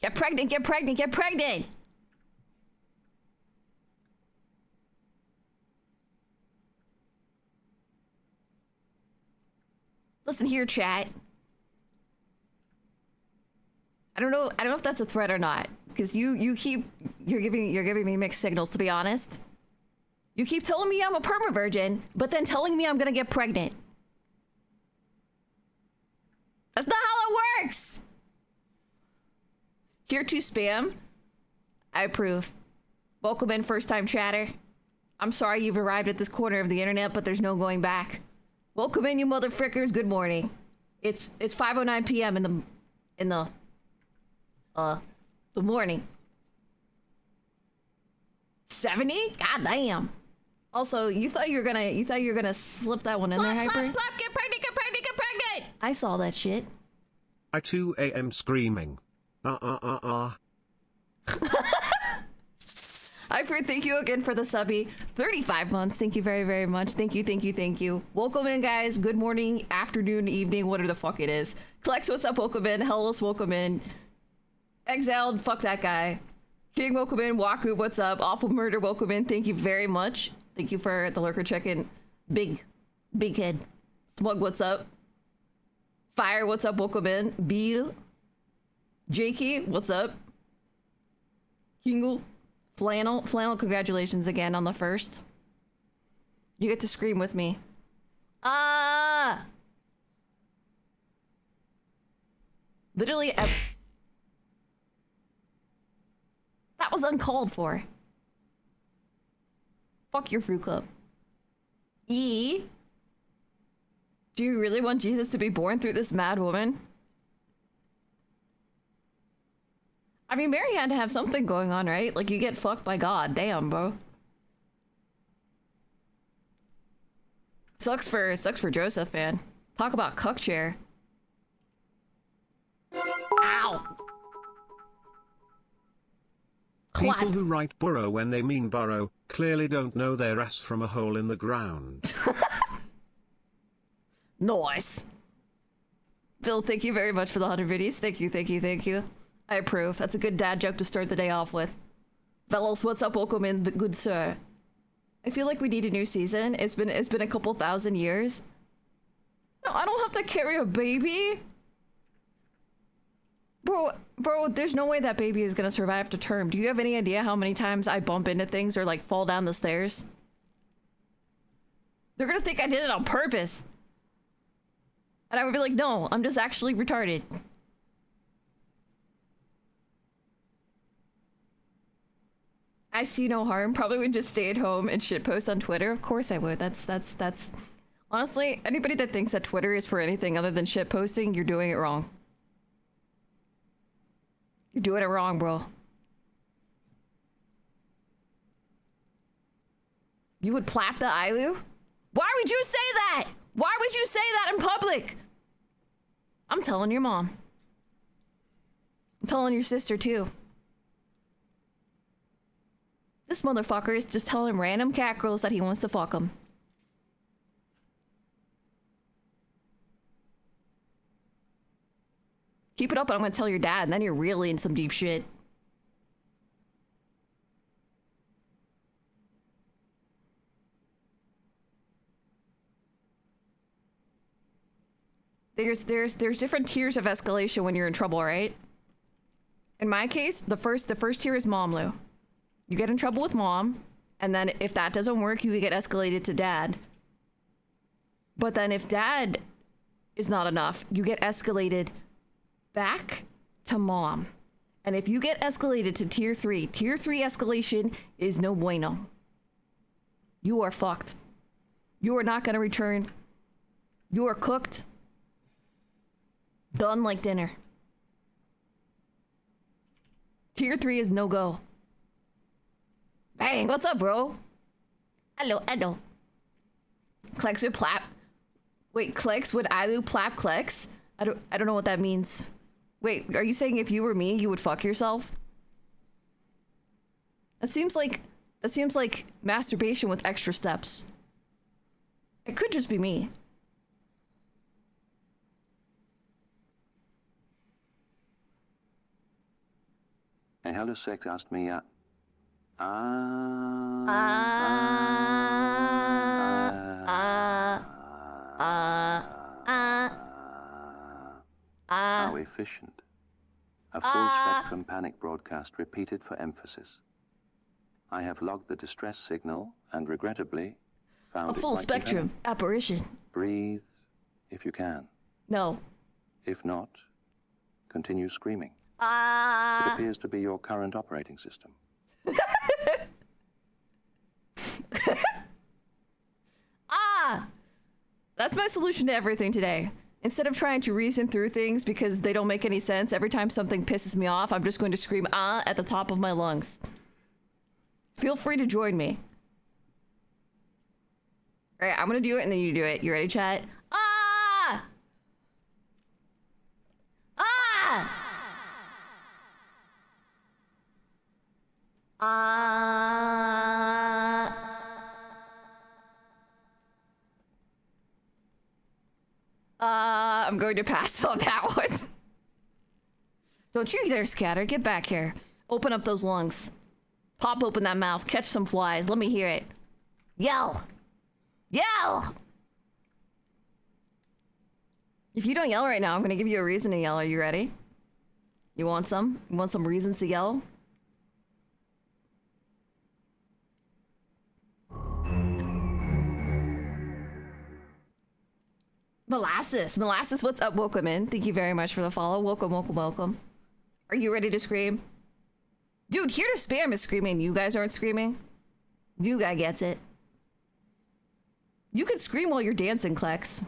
Get pregnant, get pregnant, get pregnant! Listen here, chat. I don't know if that's a threat or not. Because you're giving me mixed signals, to be honest. You keep telling me I'm a perma-virgin, but then telling me I'm gonna get pregnant. That's not how it works! Here to spam. I approve. Welcome in, first-time chatter. I'm sorry you've arrived at this corner of the internet, but there's no going back. Welcome in, you motherfrickers. Good morning. It's 5:09 p.m. in the morning. 70? God damn. Also, you thought you were gonna slip that one in there, Hyper? Plop, plop, get pregnant, get pregnant, get pregnant! I saw that shit. I 2 a.m. screaming. Hyper, thank you again for the subby. 35 months. Thank you very, very much. Thank you, thank you, thank you. Welcome in, guys. Good morning, afternoon, evening, whatever the fuck it is. Klex, what's up? Welcome in. Hellas, welcome in. Exiled, fuck that guy. King, welcome in. Waku, what's up? Awful Murder, welcome in. Thank you very much. Thank you for the lurker check-in. Big head. Smug, what's up? Fire, what's up? Welcome in. Beal. Jakey, what's up? Kingle. Flannel, congratulations again on the first. You get to scream with me. Ah! Literally, that was uncalled for. Fuck your fruit club. E? Do you really want Jesus to be born through this mad woman? I mean, Mary had to have something going on, right? Like, you get fucked by God. Damn, bro. Sucks for Joseph, man. Talk about cuck chair. Ow! People who write burrow when they mean burrow clearly don't know their ass from a hole in the ground. Nice. Phil, thank you very much for the 100 biddies. Thank you, thank you, thank you. I approve. That's a good dad joke to start the day off with. Velos, what's up? Welcome in, good sir. I feel like we need a new season. It's been a couple thousand years. No, I don't have to carry a baby. Bro, there's no way that baby is gonna survive to term. Do you have any idea how many times I bump into things or like fall down the stairs? They're gonna think I did it on purpose. And I would be like, no, I'm just actually retarded. I see no harm. Probably would just stay at home and shitpost on Twitter. Of course I would. That's honestly, anybody that thinks that Twitter is for anything other than shitposting, you're doing it wrong. You're doing it wrong, bro. You would plap the Ailu? Why would you say that? Why would you say that in public? I'm telling your mom. I'm telling your sister too. This motherfucker is just telling random cat girls that he wants to fuck them. Keep it up and I'm gonna tell your dad and then you're really in some deep shit. There's different tiers of escalation when you're in trouble, right? In my case, the first tier is Momlu. You get in trouble with mom, and then if that doesn't work, you get escalated to dad. But then if dad is not enough, you get escalated back to mom. And if you get escalated to tier 3 escalation is no bueno. You are fucked. You are not gonna return. You are cooked. Done like dinner. Tier 3 is no go. Bang, what's up, bro? Hello. Klex would plap. Wait, Klex would Ailu plap Klex? I don't know what that means. Wait, are you saying if you were me, you would fuck yourself? That seems like masturbation with extra steps. It could just be me. hello sex asked me, how efficient. A full spectrum panic broadcast repeated for emphasis. I have logged the distress signal and regrettably found A full spectrum apparition. Breathe if you can. No. If not, continue screaming. It appears to be your current operating system. That's my solution to everything today. Instead of trying to reason through things because they don't make any sense, every time something pisses me off, I'm just going to scream at the top of my lungs. Feel free to join me. All right, I'm gonna do it and then you do it. You ready, chat? I'm going to pass on that one. Don't you dare scatter. Get back here. Open up those lungs. Pop open that mouth. Catch some flies. Let me hear it. Yell. Yell! If you don't yell right now, I'm going to give you a reason to yell. Are you ready? You want some? You want some reasons to yell? Molasses, what's up? Welcome in. Thank you very much for the follow. Welcome. Are you ready to scream? Dude, Here to Spam is screaming. You guys aren't screaming? You guy gets it. You can scream while you're dancing, Klex.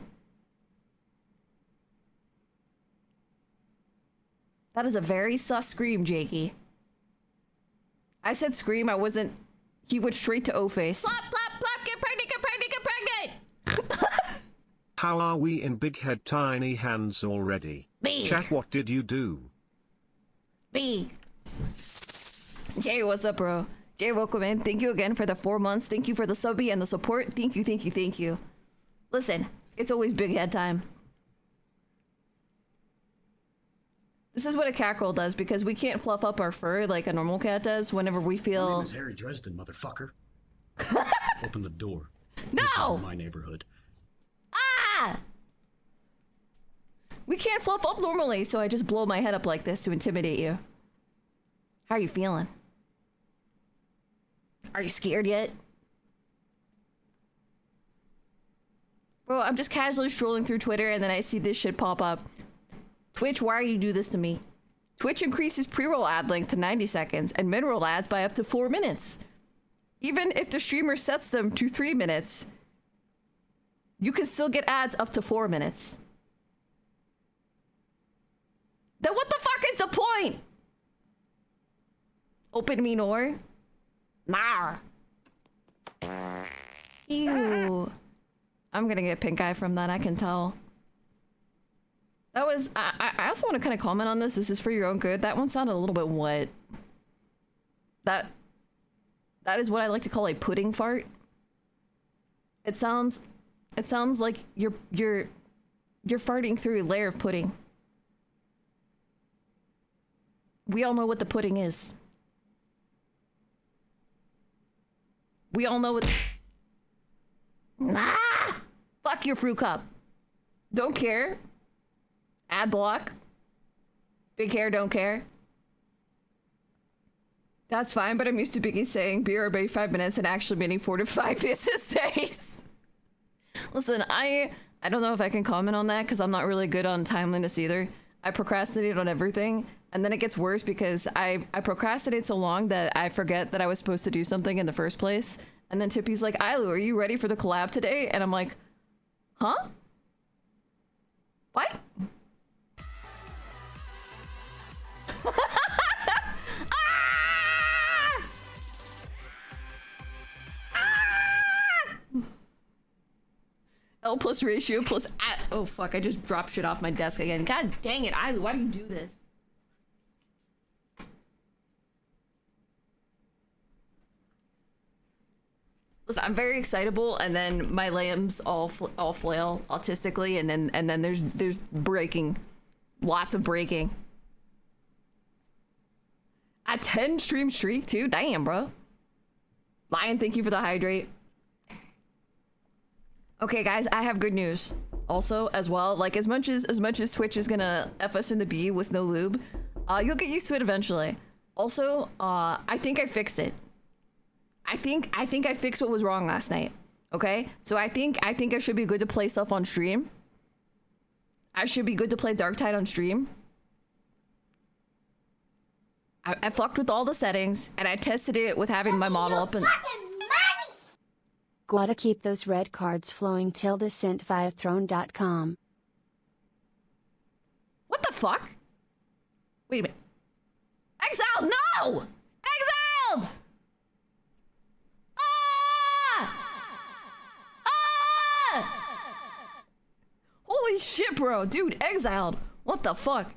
That is a very sus scream, Jakey. I said scream, I wasn't... He went straight to O-face. Plop, plop, plop, get pregnant, get pregnant, get pregnant! How are we in big head tiny hands already? B. Chat, what did you do? B. Jay, what's up, bro? Jay, welcome in. Thank you again for the 4 months. Thank you for the subby and the support. Thank you. Listen, it's always big head time. This is what a cat girl does because we can't fluff up our fur like a normal cat does whenever we feel... My name is Harry Dresden, motherfucker. Open the door. No! This is my neighborhood. We can't fluff up normally, so I just blow my head up like this to intimidate you. How are you feeling? Are you scared yet? Bro, I'm just casually strolling through Twitter and then I see this shit pop up. Twitch, why are you do this to me? Twitch increases pre-roll ad length to 90 seconds and mid-roll ads by up to 4 minutes. Even if the streamer sets them to 3 minutes, you can still get ads up to 4 minutes. Then what the fuck is the point? Open me nor? Nah. Ew. I'm gonna get pink eye from that, I can tell. That was... I also want to kind of comment on this. This is for your own good. That one sounded a little bit wet. That is what I like to call a pudding fart. It sounds like you're farting through a layer of pudding. We all know what the pudding is. We all know what... Fuck your fruit cup. Don't care. Ad block. Big hair, don't care. That's fine, but I'm used to Biggie saying be right back 5 minutes and actually meaning 4 to 5 business days. Listen, I don't know if I can comment on that because I'm not really good on timeliness either. I procrastinate on everything, and then it gets worse because I procrastinate so long that I forget that I was supposed to do something in the first place. And then Tippy's like, Ailu, are you ready for the collab today? And I'm like, huh? What? L plus ratio plus oh fuck, I just dropped shit off my desk again. God dang it, Ailu, why do you do this? Listen, I'm very excitable and then my limbs all flail autistically and then there's breaking. Lots of breaking. 10 stream streak too? Damn, bro. Lion, thank you for the hydrate. Okay, guys, I have good news. Also, as well, like as much as Twitch is gonna F us in the B with no lube, you'll get used to it eventually. Also, I think I fixed it. I think I fixed what was wrong last night. Okay, so I think I should be good to play stuff on stream. I should be good to play Dark Tide on stream. I fucked with all the settings and I tested it with having my model up and. Gotta keep those red cards flowing. Sent via throne.com. What the fuck? Wait a minute. Exiled, no! Exiled! Holy shit, bro. Dude, exiled. What the fuck?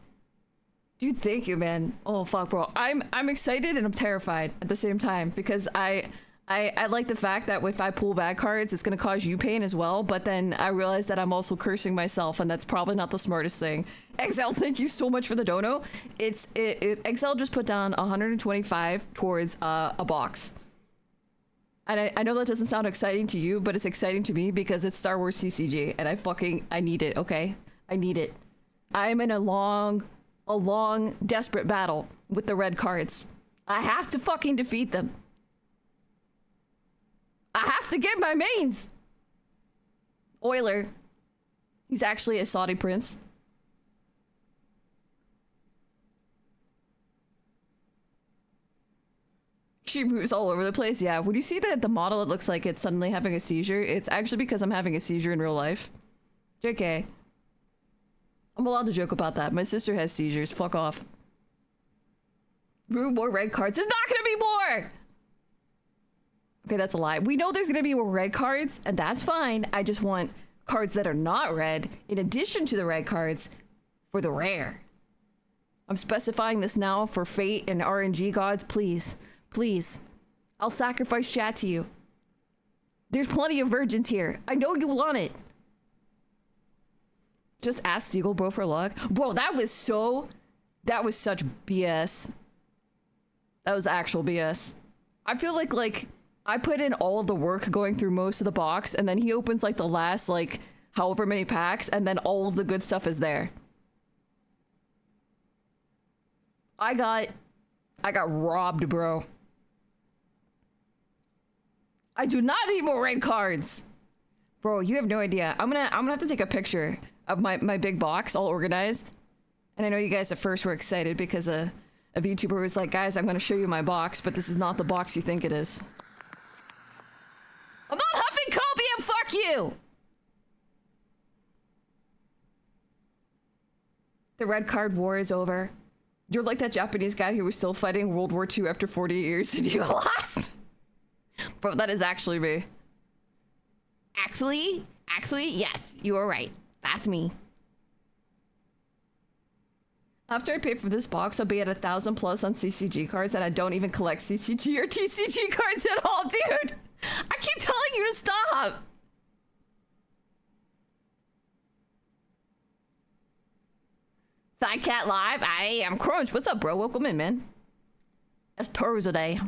Dude, thank you, man. Oh, fuck, bro. I'm excited and I'm terrified at the same time because I like the fact that if I pull bad cards, it's going to cause you pain as well. But then I realize that I'm also cursing myself and that's probably not the smartest thing. Exile, thank you so much for the dono. Exile just put down 125 towards a box. And I know that doesn't sound exciting to you, but it's exciting to me because it's Star Wars CCG and I need it, okay? I need it. I'm in a long, desperate battle with the red cards. I have to fucking defeat them. I have to get my mains. Euler. He's actually a Saudi prince. She moves all over the place. Yeah, when you see the model, it looks like it's suddenly having a seizure. It's actually because I'm having a seizure in real life. JK. I'm allowed to joke about that. My sister has seizures. Fuck off. More red cards. There's not gonna be more! Okay, that's a lie. We know there's gonna be more red cards, and that's fine. I just want cards that are not red, in addition to the red cards, for the rare. I'm specifying this now for Fate and RNG gods. Please. Please. I'll sacrifice chat to you. There's plenty of virgins here. I know you want it. Just ask Seagull Bro for luck. Bro, that was such BS. That was actual BS. I feel like I put in all of the work going through most of the box, and then he opens like the last like however many packs, and then all of the good stuff is there. I got robbed, bro. I do not need more red cards. Bro, you have no idea. I'm gonna have to take a picture of my big box all organized. And I know you guys at first were excited because a VTuber was like, guys, I'm gonna show you my box, but this is not the box you think it is. I'm not huffing copium, fuck you! The red card war is over. You're like that Japanese guy who was still fighting World War II after 40 years and you lost. Bro, that is actually me. Actually, yes, you are right. That's me. After I pay for this box, I'll be at 1,000 plus on CCG cards, and I don't even collect CCG or TCG cards at all, dude. I keep telling you to stop. Thigh Cat Live. I am Crunch. What's up, bro? Welcome in, man. It's Thursday.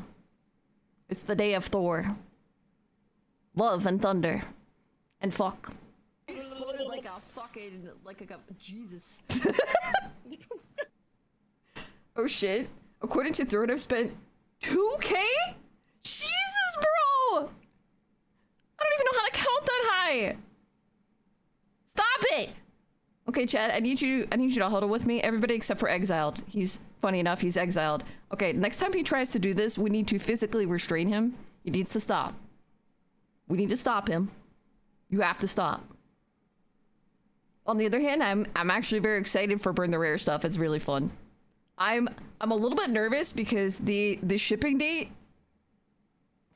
It's the day of Thor. Love and thunder. And fuck. Exploded like a fucking, like a, Jesus. Oh shit. According to Throne, I've spent 2K? Jesus, bro! I don't even know how to count that high. Stop it! Okay, Chad, I need you to huddle with me. Everybody except for Exiled. He's, funny enough, he's exiled. Okay, next time he tries to do this, we need to physically restrain him. He needs to stop. We need to stop him. You have to stop. On the other hand, I'm actually very excited for Burn the Rare stuff. It's really fun. I'm a little bit nervous because the shipping date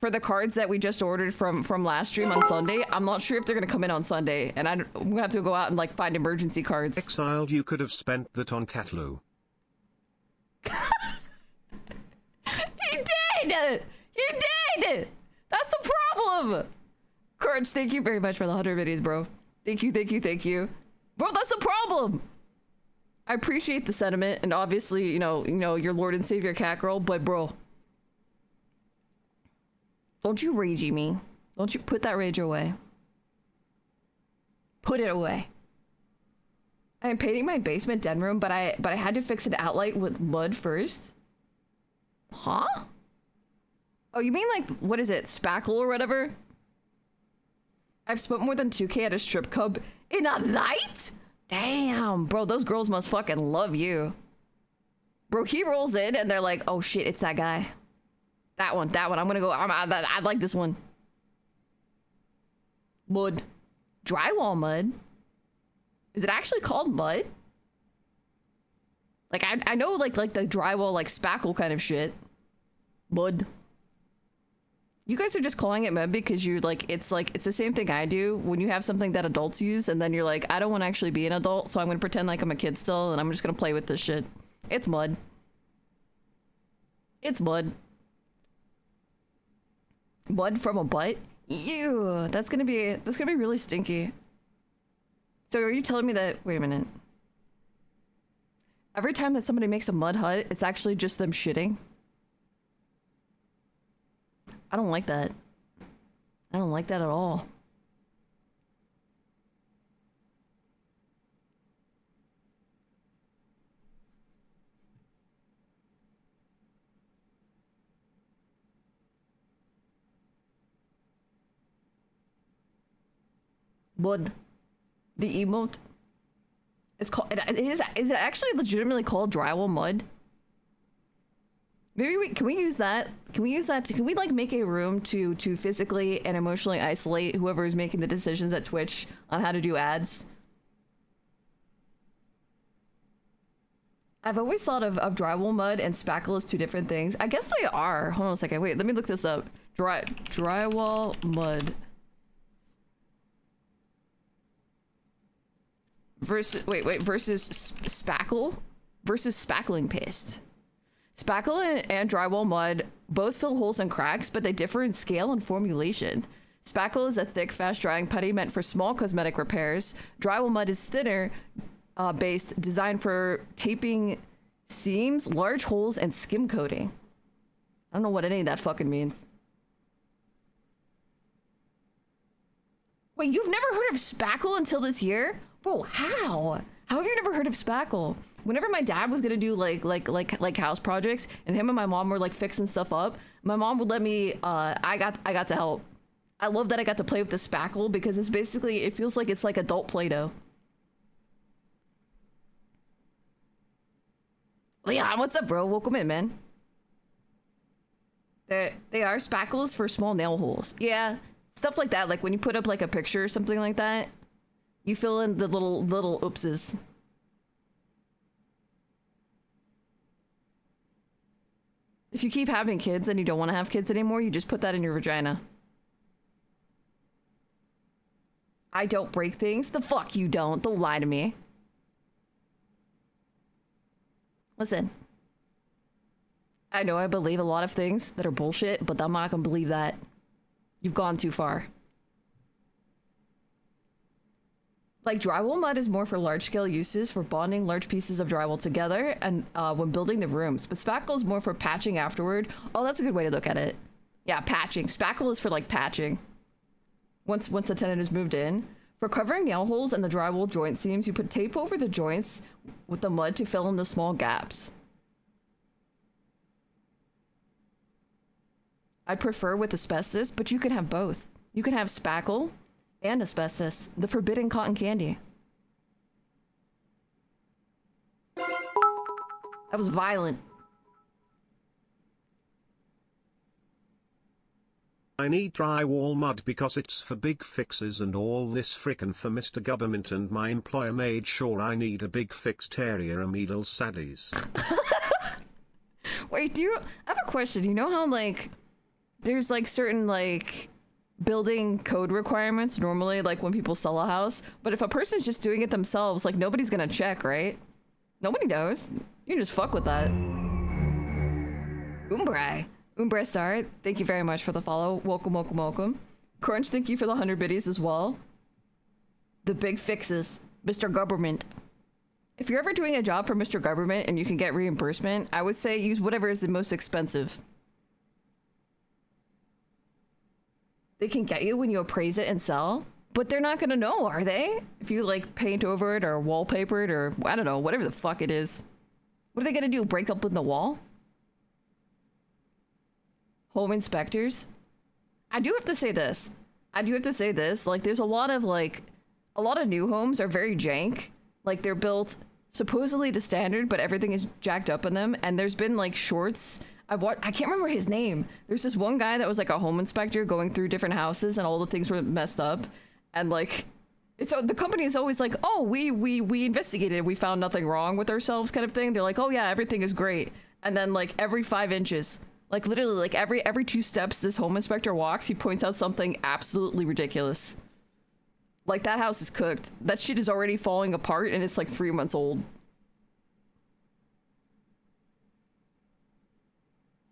for the cards that we just ordered from last stream on Sunday, I'm not sure if they're gonna come in on Sunday, and I'm gonna have to go out and like find emergency cards. Exiled, you could have spent that on Catlu. He did! He did! That's the problem! Courage, thank you very much for the 100 videos, bro. Thank you. Bro, that's the problem! I appreciate the sentiment, and obviously, you know, your Lord and Savior cat girl, but bro, don't you ragey me. Don't you put that rage away. Put it away. I'm painting my basement den room, but I had to fix an outlet with mud first. Huh? Oh, you mean like, what is it, spackle or whatever? I've spent more than 2K at a strip club in a night? Damn, bro, those girls must fucking love you. Bro, he rolls in and they're like, oh shit, it's that guy. That one, I'm gonna go, I like this one. Mud. Drywall mud? Is it actually called mud? Like, I know like the drywall, like spackle kind of shit. Mud. You guys are just calling it mud because you're like, it's the same thing I do when you have something that adults use and then you're like, I don't want to actually be an adult, so I'm going to pretend like I'm a kid still and I'm just going to play with this shit. It's mud. It's mud. Mud from a butt? Ew, that's gonna be really stinky. So are you telling me that, wait a minute. Every time that somebody makes a mud hut, it's actually just them shitting? I don't like that. I don't like that at all. Mud. The emote. It's called. Is it actually legitimately called drywall mud? Maybe can we use that? Can we like make a room to physically and emotionally isolate whoever is making the decisions at Twitch on how to do ads? I've always thought of drywall mud and spackle as two different things. I guess they are. Hold on a second. Wait, let me look this up. Drywall mud. Versus spackle versus spackling paste. Spackle and drywall mud both fill holes and cracks, but they differ in scale and formulation. Spackle is a thick, fast-drying putty meant for small cosmetic repairs. Drywall mud is thinner, based, designed for taping seams, large holes, and skim coating. I don't know what any of that fucking means. Wait, you've never heard of spackle until this year? Bro, how? How have you never heard of spackle? Whenever my dad was gonna do like house projects, and him and my mom were like fixing stuff up, my mom would let me. I got to help. I love that I got to play with the spackle because it's basically, it feels like it's like adult Play-Doh. Leon, what's up, bro? Welcome in, man. They are spackles for small nail holes. Yeah, stuff like that. Like when you put up like a picture or something like that. You fill in the little oopses. If you keep having kids and you don't want to have kids anymore, you just put that in your vagina. I don't break things. The fuck you don't. Don't lie to me. Listen. I know I believe a lot of things that are bullshit, but I'm not gonna believe that. You've gone too far. Like, drywall mud is more for large-scale uses, for bonding large pieces of drywall together and when building the rooms. But spackle is more for patching afterward. Oh, that's a good way to look at it. Yeah, patching. Spackle is for, like, patching. Once the tenant is moved in. For covering nail holes and the drywall joint seams, you put tape over the joints with the mud to fill in the small gaps. I'd prefer with asbestos, but you can have both. You can have spackle and asbestos, the forbidden cotton candy. That was violent. I need drywall mud because it's for big fixes and all this frickin' for Mr. Government, and my employer made sure I need a big fixed area remedial saddies. Wait, I have a question. You know how like there's like certain like building code requirements normally, like when people sell a house, but if a person's just doing it themselves, like nobody's gonna check, right? Nobody knows. You can just fuck with that. Umbre Star, thank you very much for the follow. Welcome. Crunch, thank you for the 100 biddies as well. The big fixes, Mr. Government. If you're ever doing a job for Mr. Government and you can get reimbursement, I would say use whatever is the most expensive. They can get you when you appraise it and sell, but they're not gonna know, are they? If you like paint over it or wallpaper it or I don't know, whatever the fuck it is. What are they gonna do? Break up with the wall? Home inspectors? I do have to say this. Like, there's a lot of new homes are very jank. Like, they're built supposedly to standard, but everything is jacked up in them. And there's been like shorts. I can't remember his name. There's this one guy that was like a home inspector going through different houses and all the things were messed up. And like, the company is always like, oh, we investigated. We found nothing wrong with ourselves kind of thing. They're like, oh yeah, everything is great. And then like every 5 inches, like literally like every 2 steps this home inspector walks, he points out something absolutely ridiculous. Like, that house is cooked. That shit is already falling apart and it's like 3 months old.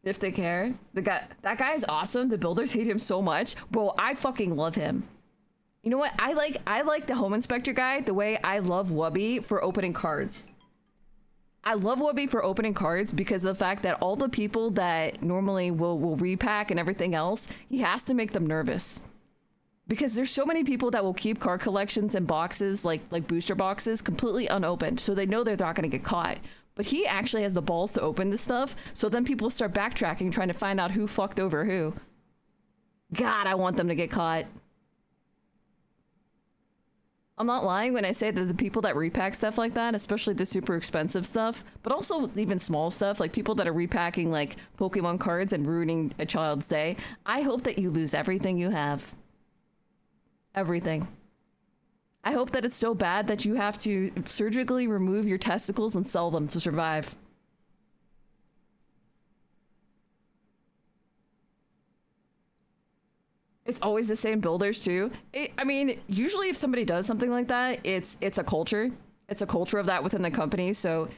If they care. That guy is awesome. The builders hate him so much. Bro, I fucking love him. You know what? I like the home inspector guy the way I love Wubby for opening cards. I love Wubby for opening cards because of the fact that all the people that normally will repack and everything else, he has to make them nervous. Because there's so many people that will keep card collections and boxes, like booster boxes, completely unopened, so they know they're not going to get caught. But he actually has the balls to open this stuff, so then people start backtracking, trying to find out who fucked over who. God, I want them to get caught. I'm not lying when I say that the people that repack stuff like that, especially the super expensive stuff, but also even small stuff, like people that are repacking like Pokemon cards and ruining a child's day, I hope that you lose everything you have. Everything. I hope that it's so bad that you have to surgically remove your testicles and sell them to survive. It's always the same builders too. I mean, usually if somebody does something like that, it's a culture. It's a culture of that within the company. So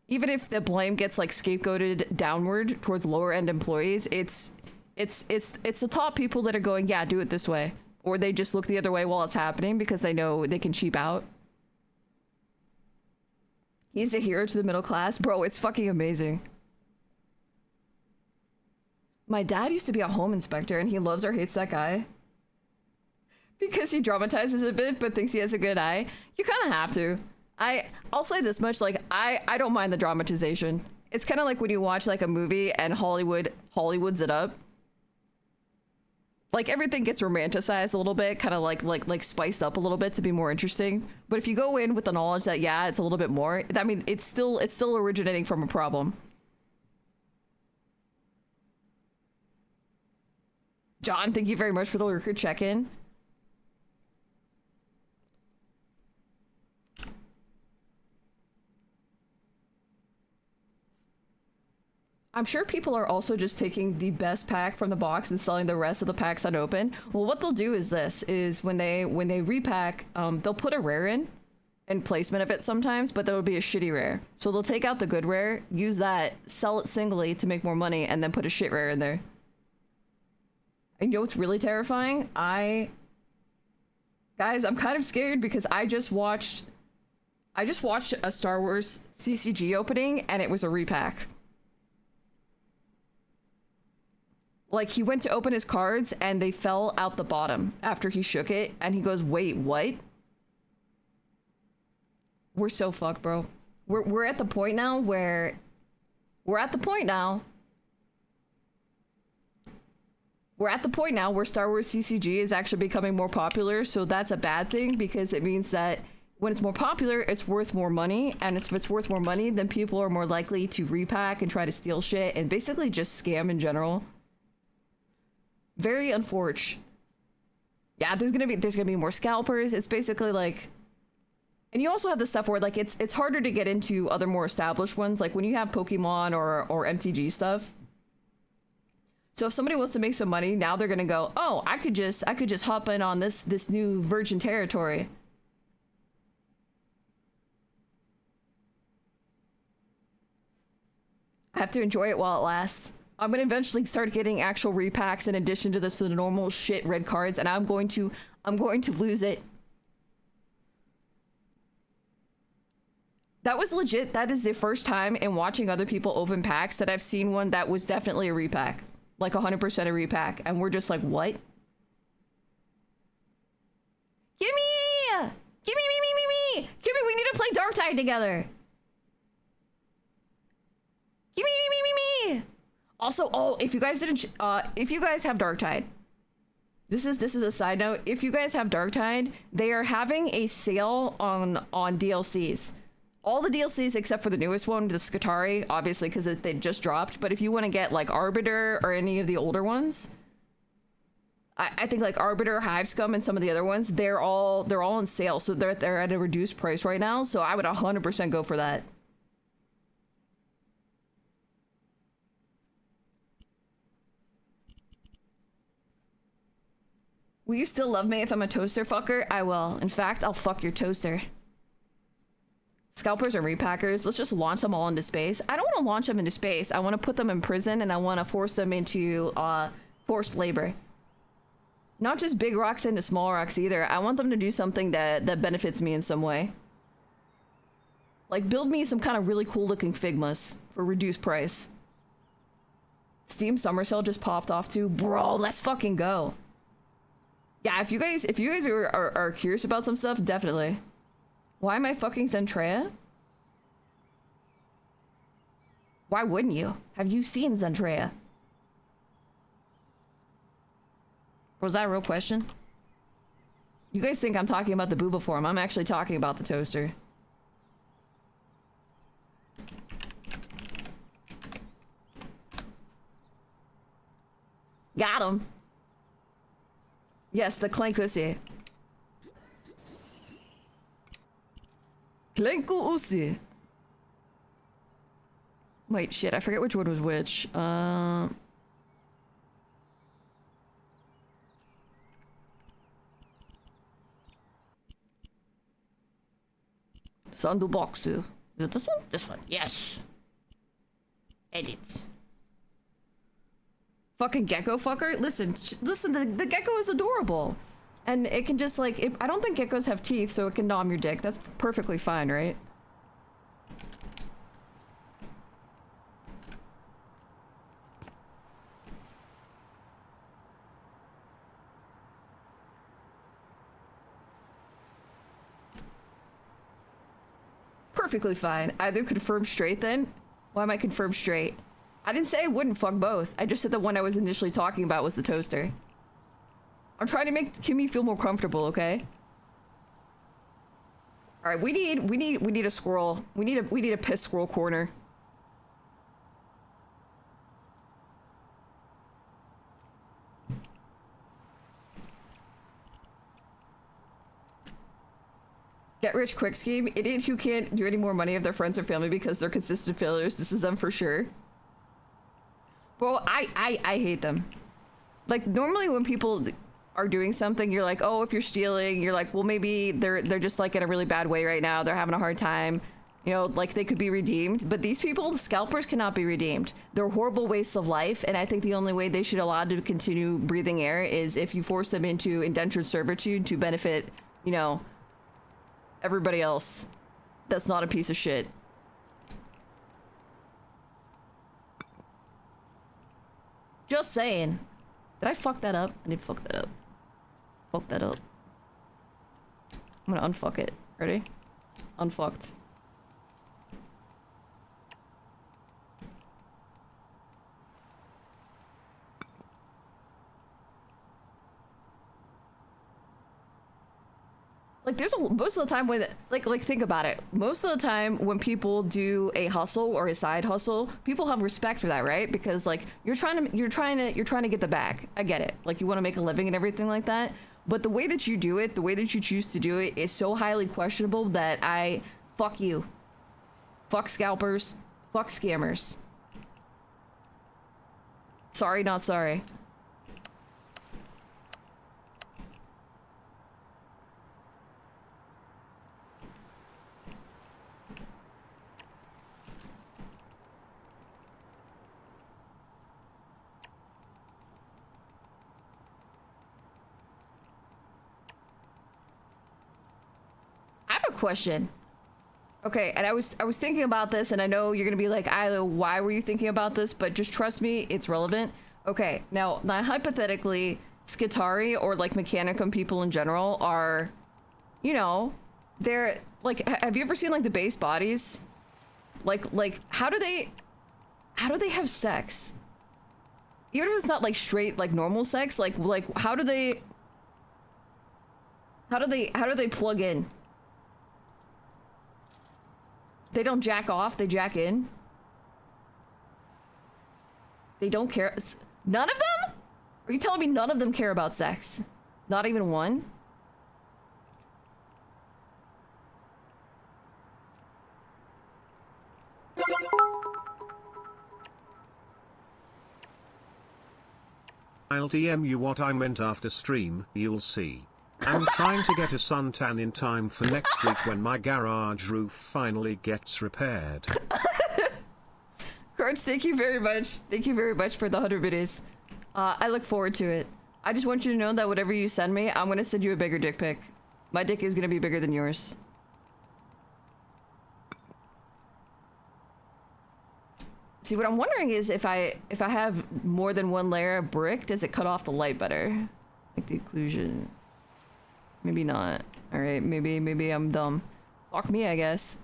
even if the blame gets like scapegoated downward towards lower end employees, it's the top people that are going, yeah, do it this way. Or they just look the other way while it's happening because they know they can cheap out. He's a hero to the middle class. Bro, it's fucking amazing. My dad used to be a home inspector and he loves or hates that guy. Because he dramatizes a bit but thinks he has a good eye. You kind of have to. I'll say this much, like, I don't mind the dramatization. It's kind of like when you watch like a movie and Hollywoods it up. Like, everything gets romanticized a little bit, kind of like spiced up a little bit to be more interesting. But if you go in with the knowledge that, yeah, it's a little bit more, I mean, it's still originating from a problem. John, thank you very much for the lurker check-in. I'm sure people are also just taking the best pack from the box and selling the rest of the packs unopened. Well, what they'll do is when they repack, they'll put a rare in placement of it sometimes, but that'll be a shitty rare. So they'll take out the good rare, use that, sell it singly to make more money, and then put a shit rare in there. And you know what's really terrifying? Guys, I'm kind of scared because I just watched a Star Wars CCG opening and it was a repack. Like, he went to open his cards and they fell out the bottom after he shook it and he goes, wait, what? We're so fucked, bro. We're at the point now where Star Wars CCG is actually becoming more popular, so that's a bad thing because it means that when it's more popular, it's worth more money, and if it's worth more money, then people are more likely to repack and try to steal shit and basically just scam in general. Very unfortunate. Yeah, there's gonna be more scalpers. It's basically like, and you also have the stuff where like it's harder to get into other more established ones, like when you have Pokemon or MTG stuff. So if somebody wants to make some money, now they're gonna go, oh, I could just hop in on this new virgin territory. I have to enjoy it while it lasts. I'm gonna eventually start getting actual repacks in addition to the normal shit red cards, and I'm going to lose it. That was legit. That is the first time in watching other people open packs that I've seen one that was definitely a repack. Like 100% a repack. And we're just like, what? Gimme! Gimme, me! Gimme, we need to play Darktide together! Gimme, me! Also, oh, if you guys didn't, if you guys have Darktide, this is a side note. If you guys have Darktide, they are having a sale on DLCs. All the DLCs except for the newest one, the Skatari, obviously because they just dropped. But if you want to get like Arbiter or any of the older ones, I think like Arbiter, Hivescum, and some of the other ones, they're all on sale, so they're at a reduced price right now. So I would 100% go for that. Will you still love me if I'm a toaster fucker? I will. In fact, I'll fuck your toaster. Scalpers and repackers, let's just launch them all into space. I don't want to launch them into space. I want to put them in prison, and I want to force them into forced labor. Not just big rocks into small rocks either. I want them to do something that benefits me in some way. Like build me some kind of really cool looking Figmas for reduced price. Steam Summer Sale just popped off too. Bro, let's fucking go. Yeah, if you guys are curious about some stuff, definitely. Why am I fucking Zentrea? Why wouldn't you? Have you seen Zentrea? Was that a real question? You guys think I'm talking about the booba form. I'm actually talking about the toaster. Got him. Yes, the Clankusi. Clankusi. Wait, shit, I forget which one was which. Sanduboxu. Is it this one? This one. Yes. Edit. Fucking gecko fucker. Listen, the gecko is adorable. And it can just like, I don't think geckos have teeth, so it can nom your dick. That's perfectly fine, right? Perfectly fine. Either confirm straight then. Why am I confirmed straight? I didn't say I wouldn't fuck both. I just said the one I was initially talking about was the toaster. I'm trying to make Kimmy feel more comfortable, okay? All right, we need a squirrel. We need a piss squirrel corner. Get rich quick scheme. Idiot who can't do any more money of their friends or family because they're consistent failures. This is them for sure. Bro, I hate them. Like normally when people are doing something, you're like, oh, if you're stealing, you're like, well, maybe they're just like in a really bad way right now. They're having a hard time. You know, like they could be redeemed. But these people, the scalpers, cannot be redeemed. They're horrible wastes of life. And I think the only way they should allow to continue breathing air is if you force them into indentured servitude to benefit, you know, everybody else. That's not a piece of shit. Just saying. Did I fuck that up? I did fuck that up. Fuck that up. I'm gonna unfuck it. Ready? Unfucked. Like there's most of the time when like think about it. Most of the time when people do a hustle or a side hustle, people have respect for that, right? Because like you're trying to get the bag. I get it. Like you want to make a living and everything like that. But the way that you do it, the way that you choose to do it is so highly questionable that I fuck you. Fuck scalpers. Fuck scammers. Sorry, not sorry. Question. Okay, and I was thinking about this, and I know you're gonna be like, Isla, why were you thinking about this? But just trust me, it's relevant. Okay, now hypothetically, Skitari or like Mechanicum people in general are, you know, they're like, have you ever seen like the base bodies? Like how do they have sex? Even if it's not like straight like normal sex, like how do they plug in? They don't jack off, they jack in. They don't care. None of them? Are you telling me none of them care about sex? Not even one? I'll DM you what I meant after stream, you'll see. I'm trying to get a suntan in time for next week when my garage roof finally gets repaired. Courage, thank you very much. Thank you very much for the 100 biddies. I look forward to it. I just want you to know that whatever you send me, I'm gonna send you a bigger dick pic. My dick is gonna be bigger than yours. See, what I'm wondering is if I have more than one layer of brick, does it cut off the light better? Like the occlusion. Maybe not. Alright, maybe I'm dumb. Fuck me, I guess.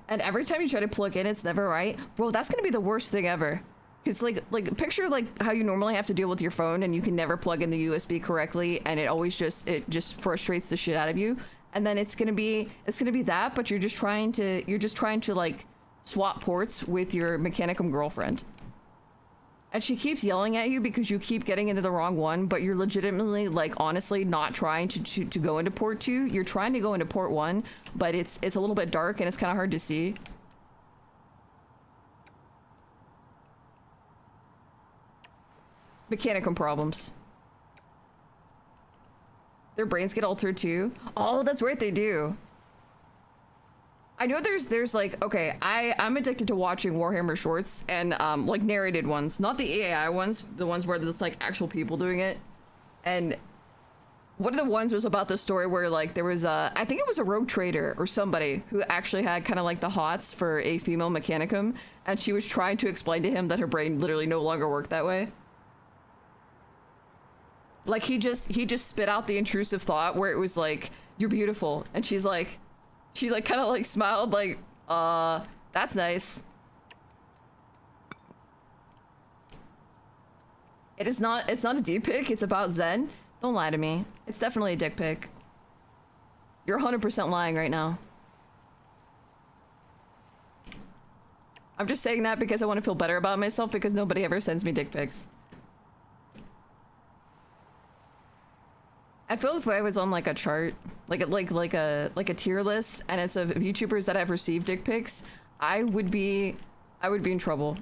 And every time you try to plug in, it's never right. Bro, that's gonna be the worst thing ever. Cause like picture like how you normally have to deal with your phone and you can never plug in the USB correctly and it always just frustrates the shit out of you. And then it's gonna be that, but you're just trying to like swap ports with your Mechanicum girlfriend. And she keeps yelling at you because you keep getting into the wrong one, but you're legitimately like honestly not trying to go into port 2. You're trying to go into port 1, but it's a little bit dark and it's kind of hard to see. Mechanicum problems. Their brains get altered too. Oh, that's right, they do. I know there's like, okay, I'm addicted to watching Warhammer shorts and like narrated ones, not the AI ones, the ones where there's like actual people doing it. And one of the ones was about the story where like there was I think it was a rogue trader or somebody who actually had kind of like the hots for a female Mechanicum, and she was trying to explain to him that her brain literally no longer worked that way. Like he just spit out the intrusive thought where it was like, you're beautiful. And she like kind of like smiled like, that's nice. It's not a dick pic, it's about Zen. Don't lie to me. It's definitely a dick pic. You're 100% lying right now. I'm just saying that because I want to feel better about myself because nobody ever sends me dick pics. I feel if I was on like a chart, like a tier list, and it's of YouTubers that have received dick pics, I would be in trouble.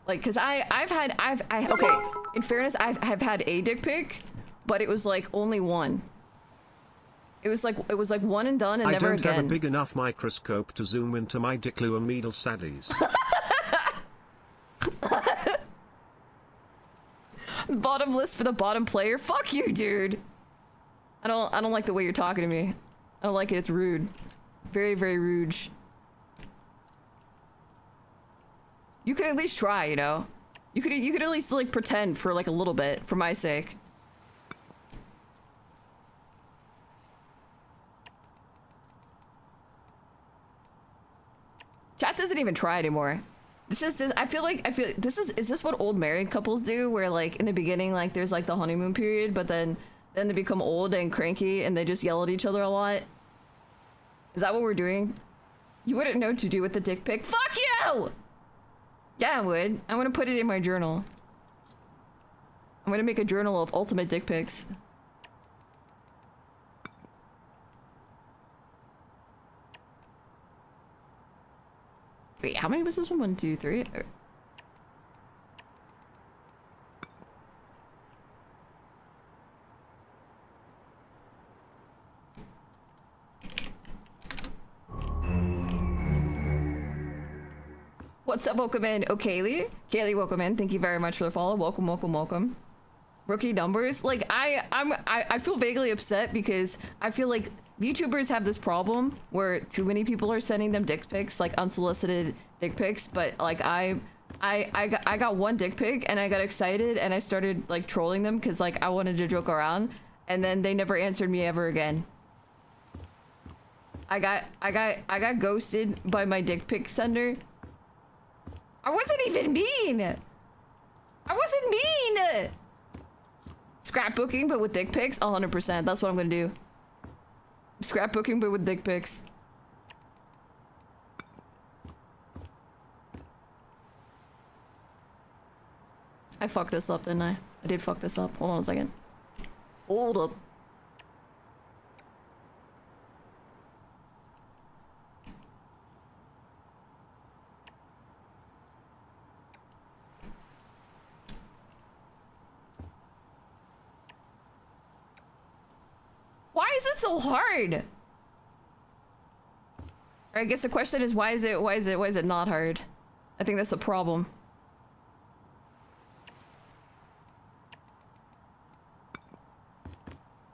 Like, cause okay, in fairness, I've had a dick pic, but it was like only one. It was like one and done and never again. I don't have a big enough microscope to zoom into my dickluamidal saddies. Bottom list for the bottom player? Fuck you, dude. I don't like the way you're talking to me. I don't like it. It's rude. Very, very rude. You could at least try, you know? You could at least like pretend for like a little bit, for my sake. Chat doesn't even try anymore. I feel is this what old married couples do, where like in the beginning like there's like the honeymoon period, but then they become old and cranky and they just yell at each other a lot? Is that what we're doing? You wouldn't know what to do with the dick pic. Fuck you! Yeah, I would. I'm gonna put it in my journal. I'm gonna make a journal of ultimate dick pics. Wait, how many was this one? 1, 2, 3? What's up? Welcome in. Oh, Kaylee. Kaylee, welcome in. Thank you very much for the follow. Welcome, welcome, welcome. Rookie numbers. Like, I feel vaguely upset because I feel like YouTubers have this problem where too many people are sending them dick pics, like unsolicited dick pics. But like, I got one dick pic and I got excited and I started like trolling them because like I wanted to joke around, and then they never answered me ever again. I got ghosted by my dick pic sender. I wasn't even mean. I wasn't mean. Scrapbooking, but with dick pics, 100%. That's what I'm gonna do. Scrapbooking, but with dick pics. I fucked this up, didn't I? I did fuck this up. Hold on a second. Hold up. Why is it so hard? Or I guess the question is why is it not hard? I think that's the problem.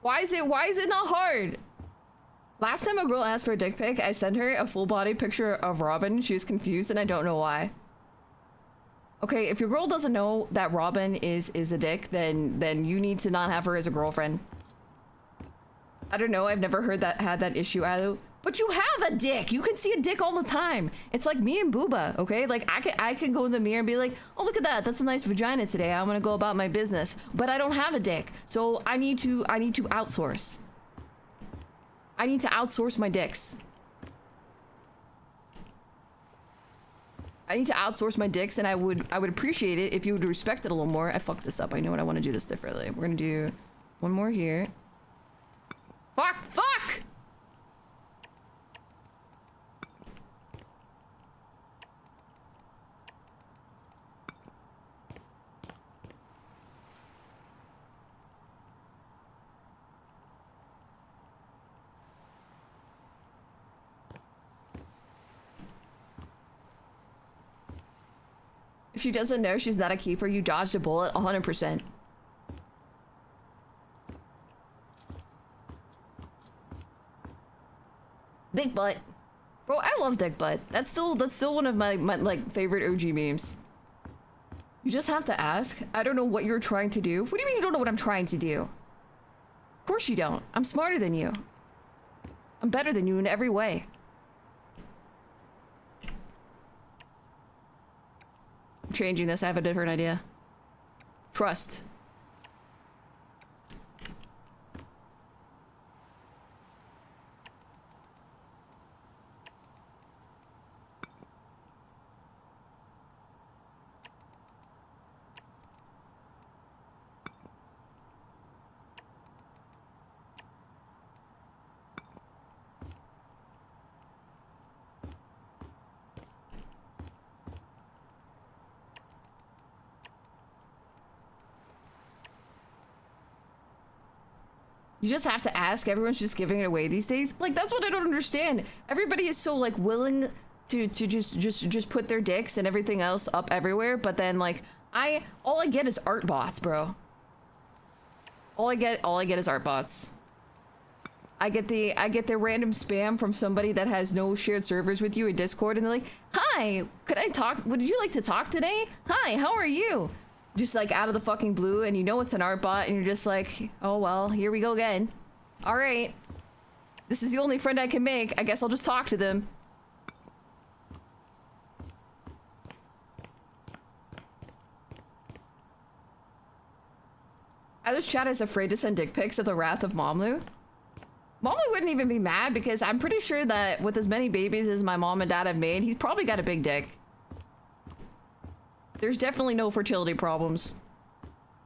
Why is it not hard? Last time a girl asked for a dick pic, I sent her a full body picture of Robin. She was confused and I don't know why. Okay, if your girl doesn't know that Robin is a dick, then you need to not have her as a girlfriend. I don't know, I've never had that issue either. But you have a dick! You can see a dick all the time. It's like me and Booba, okay? Like I can go in the mirror and be like, oh look at that, that's a nice vagina today. I'm gonna go about my business. But I don't have a dick. So I need to outsource. I need to outsource my dicks. I need to outsource my dicks, and I would appreciate it if you would respect it a little more. I fucked this up. I know what I want to do this differently. We're gonna do one more here. Fuck! Fuck! If she doesn't know she's not a keeper, you dodged a bullet 100%. Dick butt. Bro, I love dick butt. That's still one of my like favorite OG memes. You just have to ask. I don't know what you're trying to do. What do you mean you don't know what I'm trying to do? Of course you don't. I'm smarter than you. I'm better than you in every way. I'm changing this. I have a different idea. Trust. You just have to ask. Everyone's just giving it away these days. Like, that's what I don't understand. Everybody is so like willing to just put their dicks and everything else up everywhere, but then like all I get is art bots, bro. All I get is art bots. I get the random spam from somebody that has no shared servers with you in Discord, and they're like, "Hi, could I talk? Would you like to talk today? Hi, how are you?" Just like out of the fucking blue, and you know it's an art bot, and you're just like, oh well, here we go again. All right, this is the only friend I can make. I guess I'll just talk to them. Either's chat is afraid to send dick pics at the wrath of Momlu. Momlu wouldn't even be mad because I'm pretty sure that with as many babies as my mom and dad have made, he's probably got a big dick. There's definitely no fertility problems.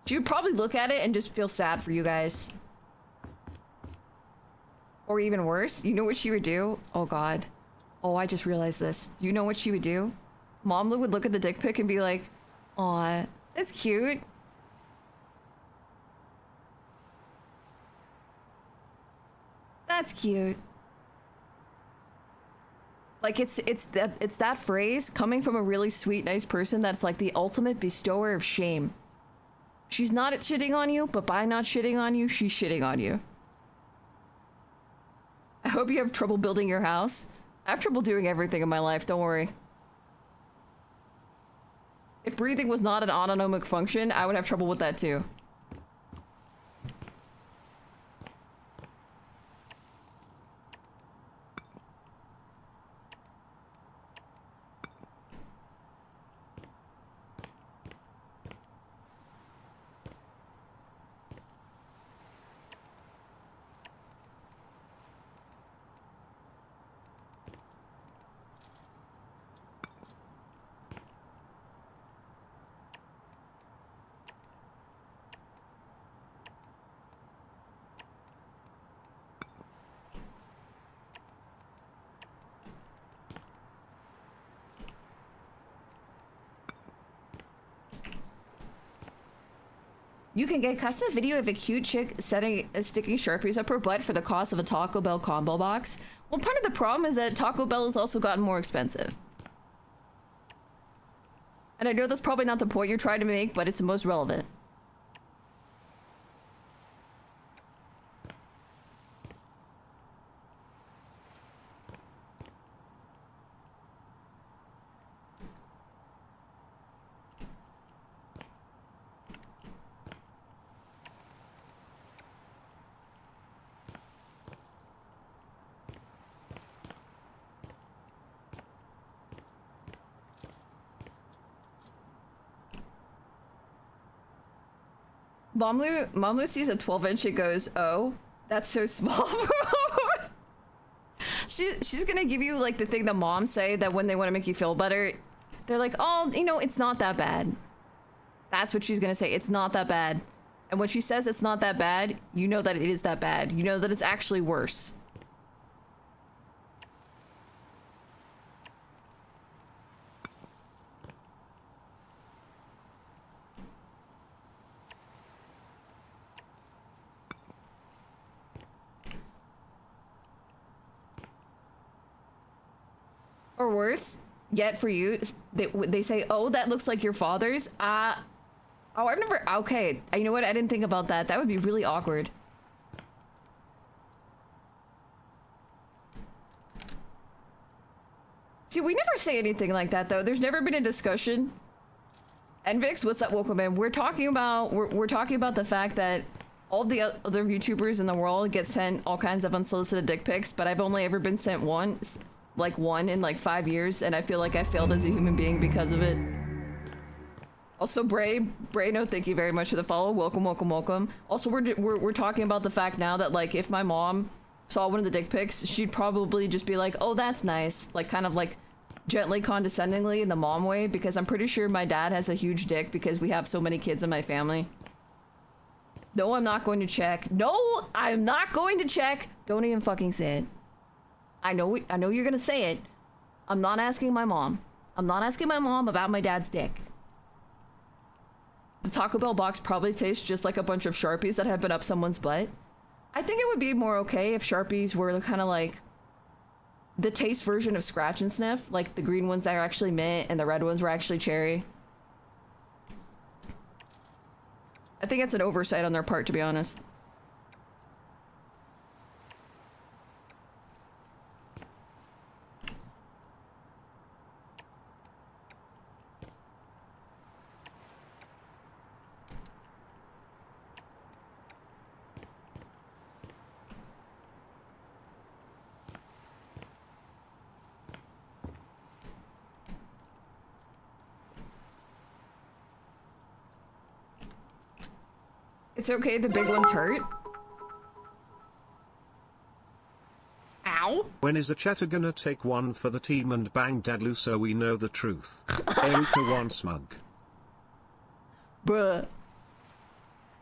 She would probably look at it and just feel sad for you guys. Or even worse, you know what she would do? Oh god. Oh, I just realized this. Do you know what she would do? Momlu would look at the dick pic and be like, aw, that's cute. That's cute. Like it's that phrase coming from a really sweet, nice person that's like the ultimate bestower of shame. She's not shitting on you, but by not shitting on you, she's shitting on you. I hope you have trouble building your house. I have trouble doing everything in my life, don't worry. If breathing was not an autonomic function, I would have trouble with that too. You can get custom video of a cute chick sticking Sharpies up her butt for the cost of a Taco Bell combo box. Well, part of the problem is that Taco Bell has also gotten more expensive. And I know that's probably not the point you're trying to make, but it's the most relevant. Momlu sees a 12-inch and goes, "Oh, that's so small." She's gonna give you like the thing that moms say that when they want to make you feel better, they're like, "Oh, you know, it's not that bad." That's what she's gonna say. It's not that bad. And when she says it's not that bad, you know that it is that bad. You know that it's actually worse. Or worse yet for you, they say, "Oh, that looks like your father's." Oh, I've never. Okay, you know what? I didn't think about that. That would be really awkward. See, we never say anything like that though. There's never been a discussion. And Vix, what's up? Welcome in. We're talking about the fact that all the other YouTubers in the world get sent all kinds of unsolicited dick pics, but I've only ever been sent one in like 5 years, and I feel like I failed as a human being because of it. Also, Bray, no, thank you very much for the follow. Welcome, welcome, welcome. Also, we're talking about the fact now that like if my mom saw one of the dick pics, she'd probably just be like, "Oh, that's nice," like kind of like gently, condescendingly in the mom way, because I'm pretty sure my dad has a huge dick because we have so many kids in my family. No, I'm not going to check. No, I'm not going to check. Don't even fucking say it. I know you're gonna say it. I'm not asking my mom. I'm not asking my mom about my dad's dick. The Taco Bell box probably tastes just like a bunch of Sharpies that have been up someone's butt. I think it would be more okay if Sharpies were kind of like the taste version of Scratch and Sniff, like the green ones that are actually mint and the red ones were actually cherry. I think it's an oversight on their part, to be honest. It's okay, the big ones hurt. Ow. When is the chatter gonna take one for the team and bang Dadlu so we know the truth? Erica wants mug. Bruh.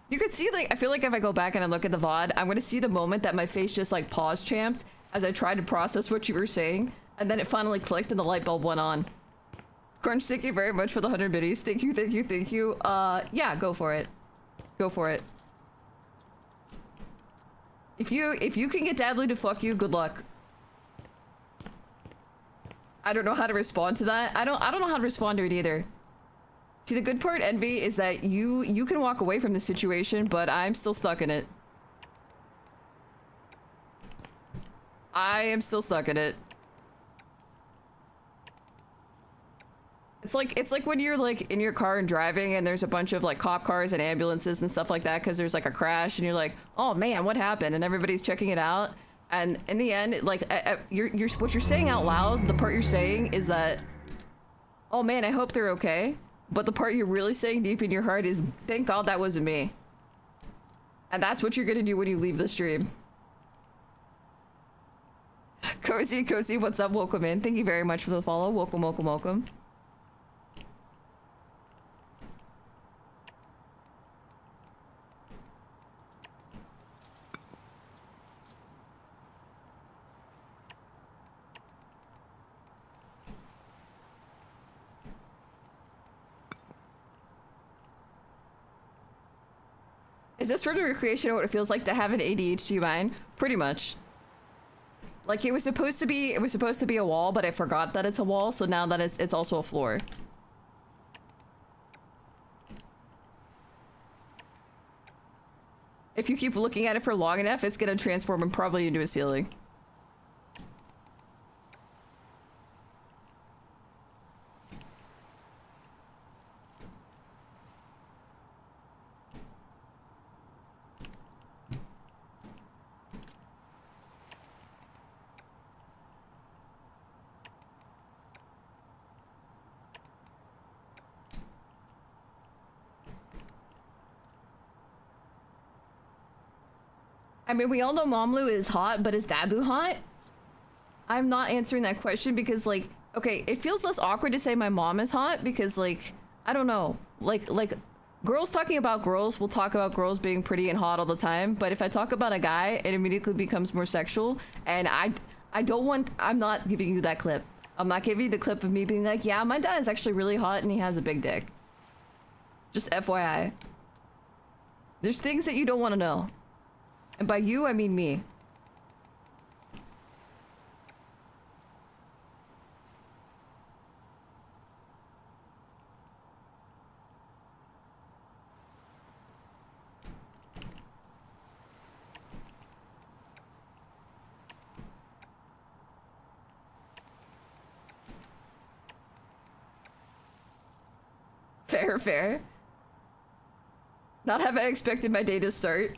You could see, like, I feel like if I go back and I look at the VOD, I'm gonna see the moment that my face just, like, pause champed as I tried to process what you were saying, and then it finally clicked and the light bulb went on. Crunch, thank you very much for the 100 biddies. Thank you, thank you, thank you. Yeah, go for it. Go for it. If you can get Dadlu to fuck you, good luck. I don't know how to respond to that. I don't know how to respond to it either. See, the good part, Envy, is that you can walk away from the situation, but I'm still stuck in it. I am still stuck in it. It's like when you're like in your car and driving and there's a bunch of like cop cars and ambulances and stuff like that because there's like a crash and you're like, oh man, what happened? And everybody's checking it out. And in the end, like you're what you're saying out loud, the part you're saying is that, oh man, I hope they're okay. But the part you're really saying deep in your heart is, thank God that wasn't me. And that's what you're gonna do when you leave the stream. Cozy, what's up? Welcome in. Thank you very much for the follow. Welcome, welcome, welcome. Is this for the recreation of what it feels like to have an ADHD mind? Pretty much. Like it was supposed to be a wall, but I forgot that it's a wall, so now that it's also a floor. If you keep looking at it for long enough, it's gonna transform and probably into a ceiling. I mean, we all know Momlu is hot, but is Dadu hot? I'm not answering that question because, like, okay, it feels less awkward to say my mom is hot because, like, I don't know. Like, girls talking about girls will talk about girls being pretty and hot all the time, but if I talk about a guy, it immediately becomes more sexual, and I'm not giving you that clip. I'm not giving you the clip of me being like, yeah, my dad is actually really hot and he has a big dick. Just FYI. There's things that you don't want to know. And by you, I mean me. Fair, fair. Not have I expected my day to start.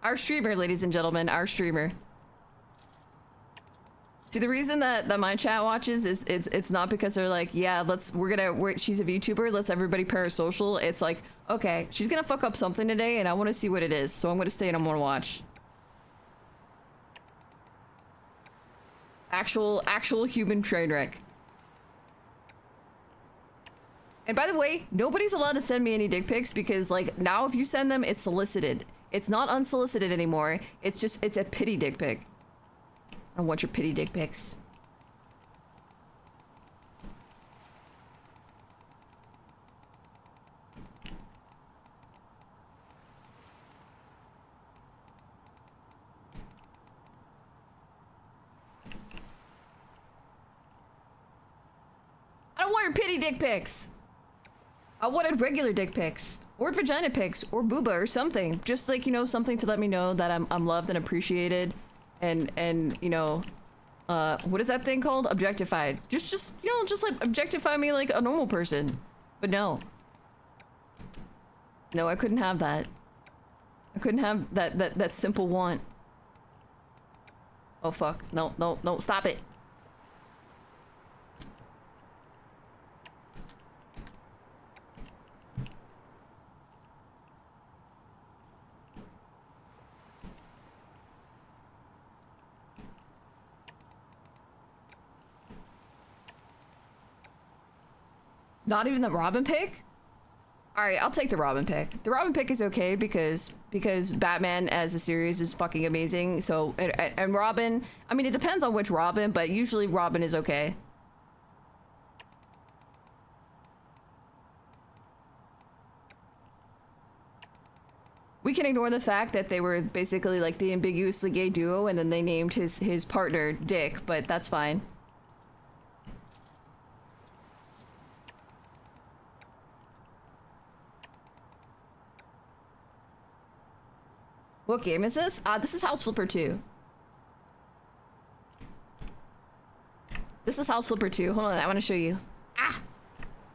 Our streamer, ladies and gentlemen, our streamer. See, the reason that my chat watches is it's not because they're like, yeah, she's a VTuber, let's everybody parasocial. It's like, okay, she's gonna fuck up something today and I want to see what it is, so I'm gonna stay and I'm gonna watch. Actual human train wreck. And by the way, nobody's allowed to send me any dick pics because, like, now if you send them, it's solicited. It's not unsolicited anymore. It's a pity dick pic. I want your pity dick pics. I don't want your pity dick pics. I wanted regular dick pics. Or vagina pics, or booba, or something. Just like, you know, something to let me know that I'm loved and appreciated, and you know, what is that thing called? Objectified. Just you know, just like objectify me like a normal person. But no. No, I couldn't have that. I couldn't have that simple want. Oh fuck. No, stop it. Not even the Robin pick? Alright, I'll take the Robin pick. The Robin pick is okay because Batman as a series is fucking amazing. So, and Robin, I mean, it depends on which Robin, but usually Robin is okay. We can ignore the fact that they were basically like the ambiguously gay duo and then they named his partner Dick, but that's fine. What game is this? This is House Flipper 2. This is House Flipper 2. Hold on, I want to show you. Ah!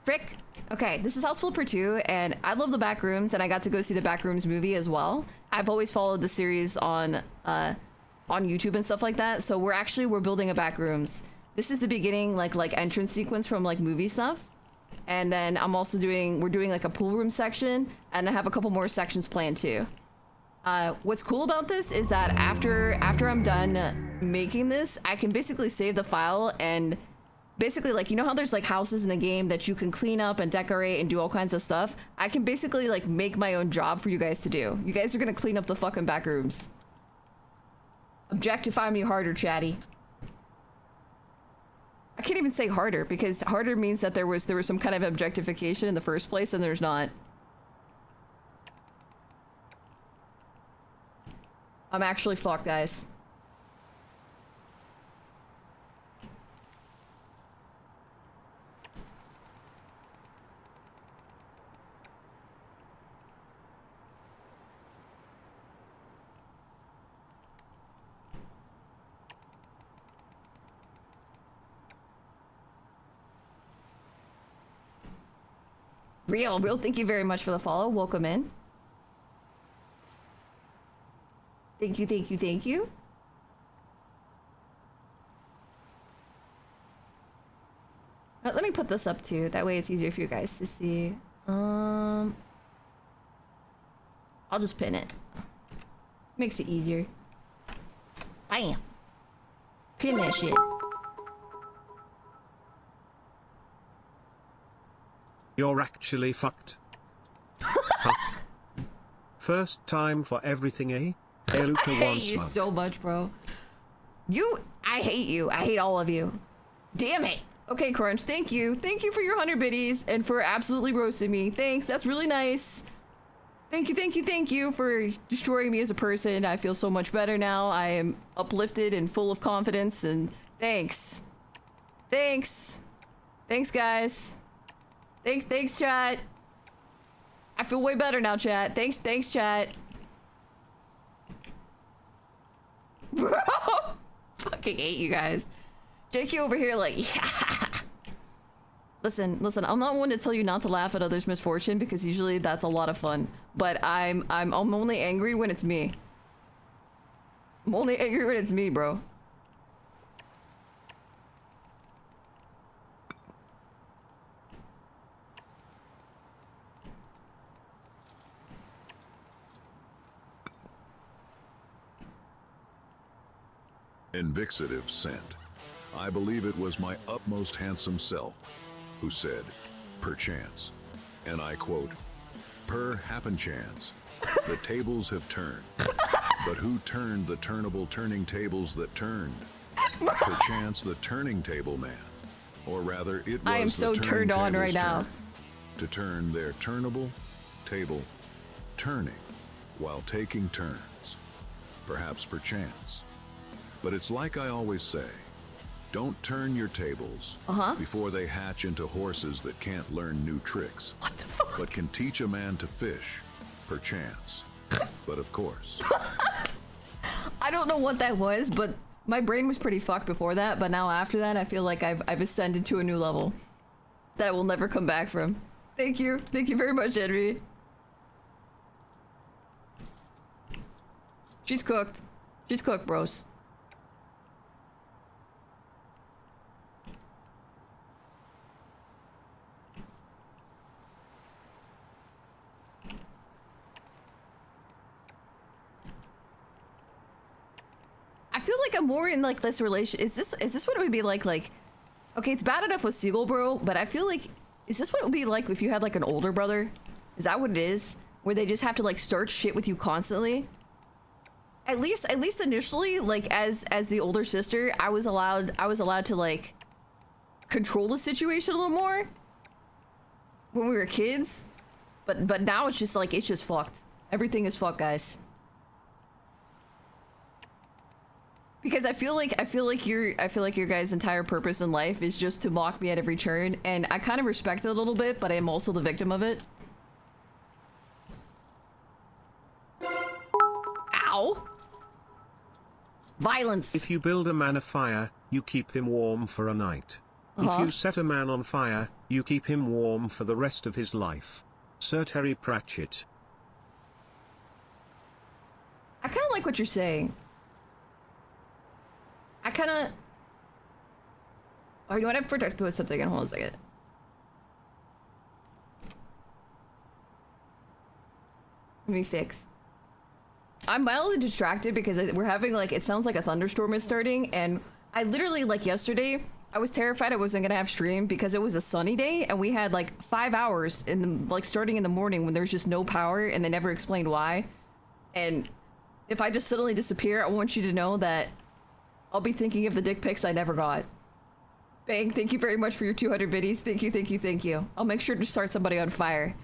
Frick! Okay, this is House Flipper 2, and I love the Backrooms, and I got to go see the Backrooms movie as well. I've always followed the series on YouTube and stuff like that, so we're building a Backrooms. This is the beginning, like entrance sequence from like movie stuff. And then I'm also we're doing like a pool room section, and I have a couple more sections planned too. What's cool about this is that after I'm done making this, I can basically save the file and basically, like, you know how there's like houses in the game that you can clean up and decorate and do all kinds of stuff? I can basically like make my own job for you guys to do. You guys are gonna clean up the fucking back rooms. Objectify me harder, chatty. I can't even say harder because harder means that there was some kind of objectification in the first place, and there's not. I'm actually fucked, guys. Real, thank you very much for the follow. Welcome in. Thank you. Let me put this up too. That way it's easier for you guys to see. I'll just pin it. Makes it easier. Bam. Pin that shit. You're actually fucked. Huh? First time for everything, eh? Hey, Luca I hate wants you love. so much, bro. I hate you. I hate all of you. Damn it. Okay, Crunch, thank you. Thank you for your 100 biddies and for absolutely roasting me. Thanks, that's really nice. Thank you for destroying me as a person. I feel so much better now. I am uplifted and full of confidence, and thanks. Thanks, guys. Thanks, chat. I feel way better now, chat. Thanks, chat. Bro, fucking hate you guys. JQ over here like, yeah. Listen, I'm not one to tell you not to laugh at others' misfortune because usually that's a lot of fun. But I'm only angry when it's me. I'm only angry when it's me, bro. Invixative sent. I believe it was my utmost handsome self who said, perchance, and I quote, per happen chance, the tables have turned, but who turned the turnable turning tables that turned? Perchance the turning table man, or rather it was I am so the turned on right now. turn, to turn their turnable table turning while taking turns, perhaps perchance. But it's like I always say, don't turn your tables before they hatch into horses that can't learn new tricks, but can teach a man to fish, perchance. But of course. I don't know what that was, but my brain was pretty fucked before that, but now after that, I feel like I've ascended to a new level that I will never come back from. Thank you very much, Henry. She's cooked, bros. I feel like I'm more in like this relation. Is this what it would be like? Like, okay, it's bad enough with Seagull Bro, but I feel like, is this what it would be like if you had like an older brother? Is that what it is? Where they just have to like start shit with you constantly? At least initially, like as the older sister, I was allowed to like control the situation a little more when we were kids. But now it's just like, it's just fucked. Everything is fucked, guys. Because I feel like your guys' entire purpose in life is just to mock me at every turn, and I kind of respect it a little bit, but I am also the victim of it. Ow! Ow! Violence. If you build a man a fire, you keep him warm for a night. If you set a man on fire, you keep him warm for the rest of his life. Sir Terry Pratchett. I kind of like what you're saying. I kind of... Oh, you know what? I forgot to put something in. Hold on a second. Let me fix. I'm mildly distracted because we're having like, it sounds like a thunderstorm is starting, and I literally, like yesterday, I was terrified I wasn't gonna have stream because it was a sunny day and we had like 5 hours in the, like starting in the morning when there's just no power and they never explained why. And if I just suddenly disappear, I want you to know that I'll be thinking of the dick pics I never got. Bang, thank you very much for your 200 biddies. Thank you, thank you, thank you. I'll make sure to start somebody on fire.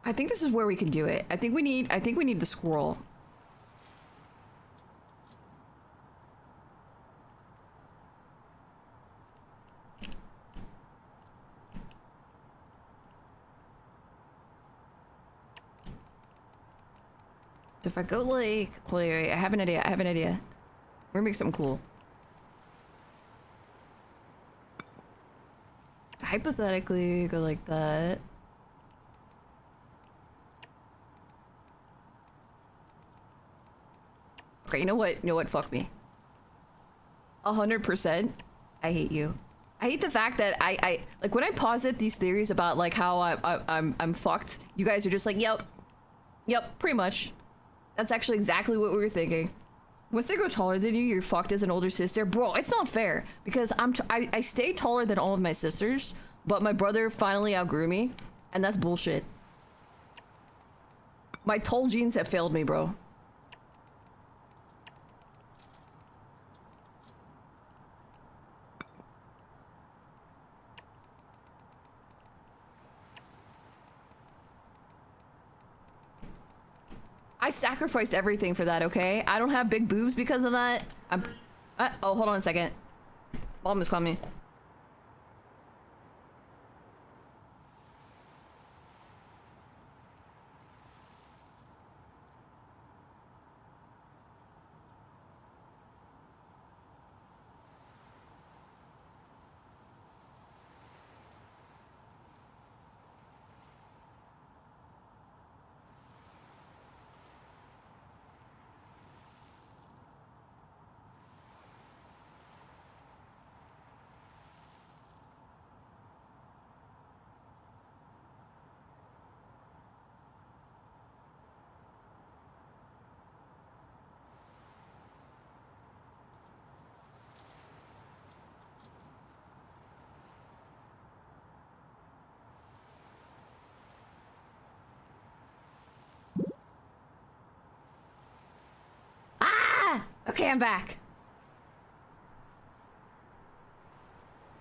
I think this is where we can do it. I think we need the squirrel. So if I go like, wait, I have an idea. We're gonna make something cool. So hypothetically, go like that. Okay, you know what? Fuck me. 100%. I hate you. I hate the fact that I like when I posit these theories about like how I'm fucked. You guys are just like, yep, pretty much. That's actually exactly what we were thinking. Once they grow taller than you, you're fucked as an older sister. Bro, it's not fair because I stay taller than all of my sisters, but my brother finally outgrew me, and that's bullshit. My tall genes have failed me, bro. I sacrificed everything for that, okay? I don't have big boobs because of that. Oh, hold on a second. Mom is calling me. Okay, I'm back.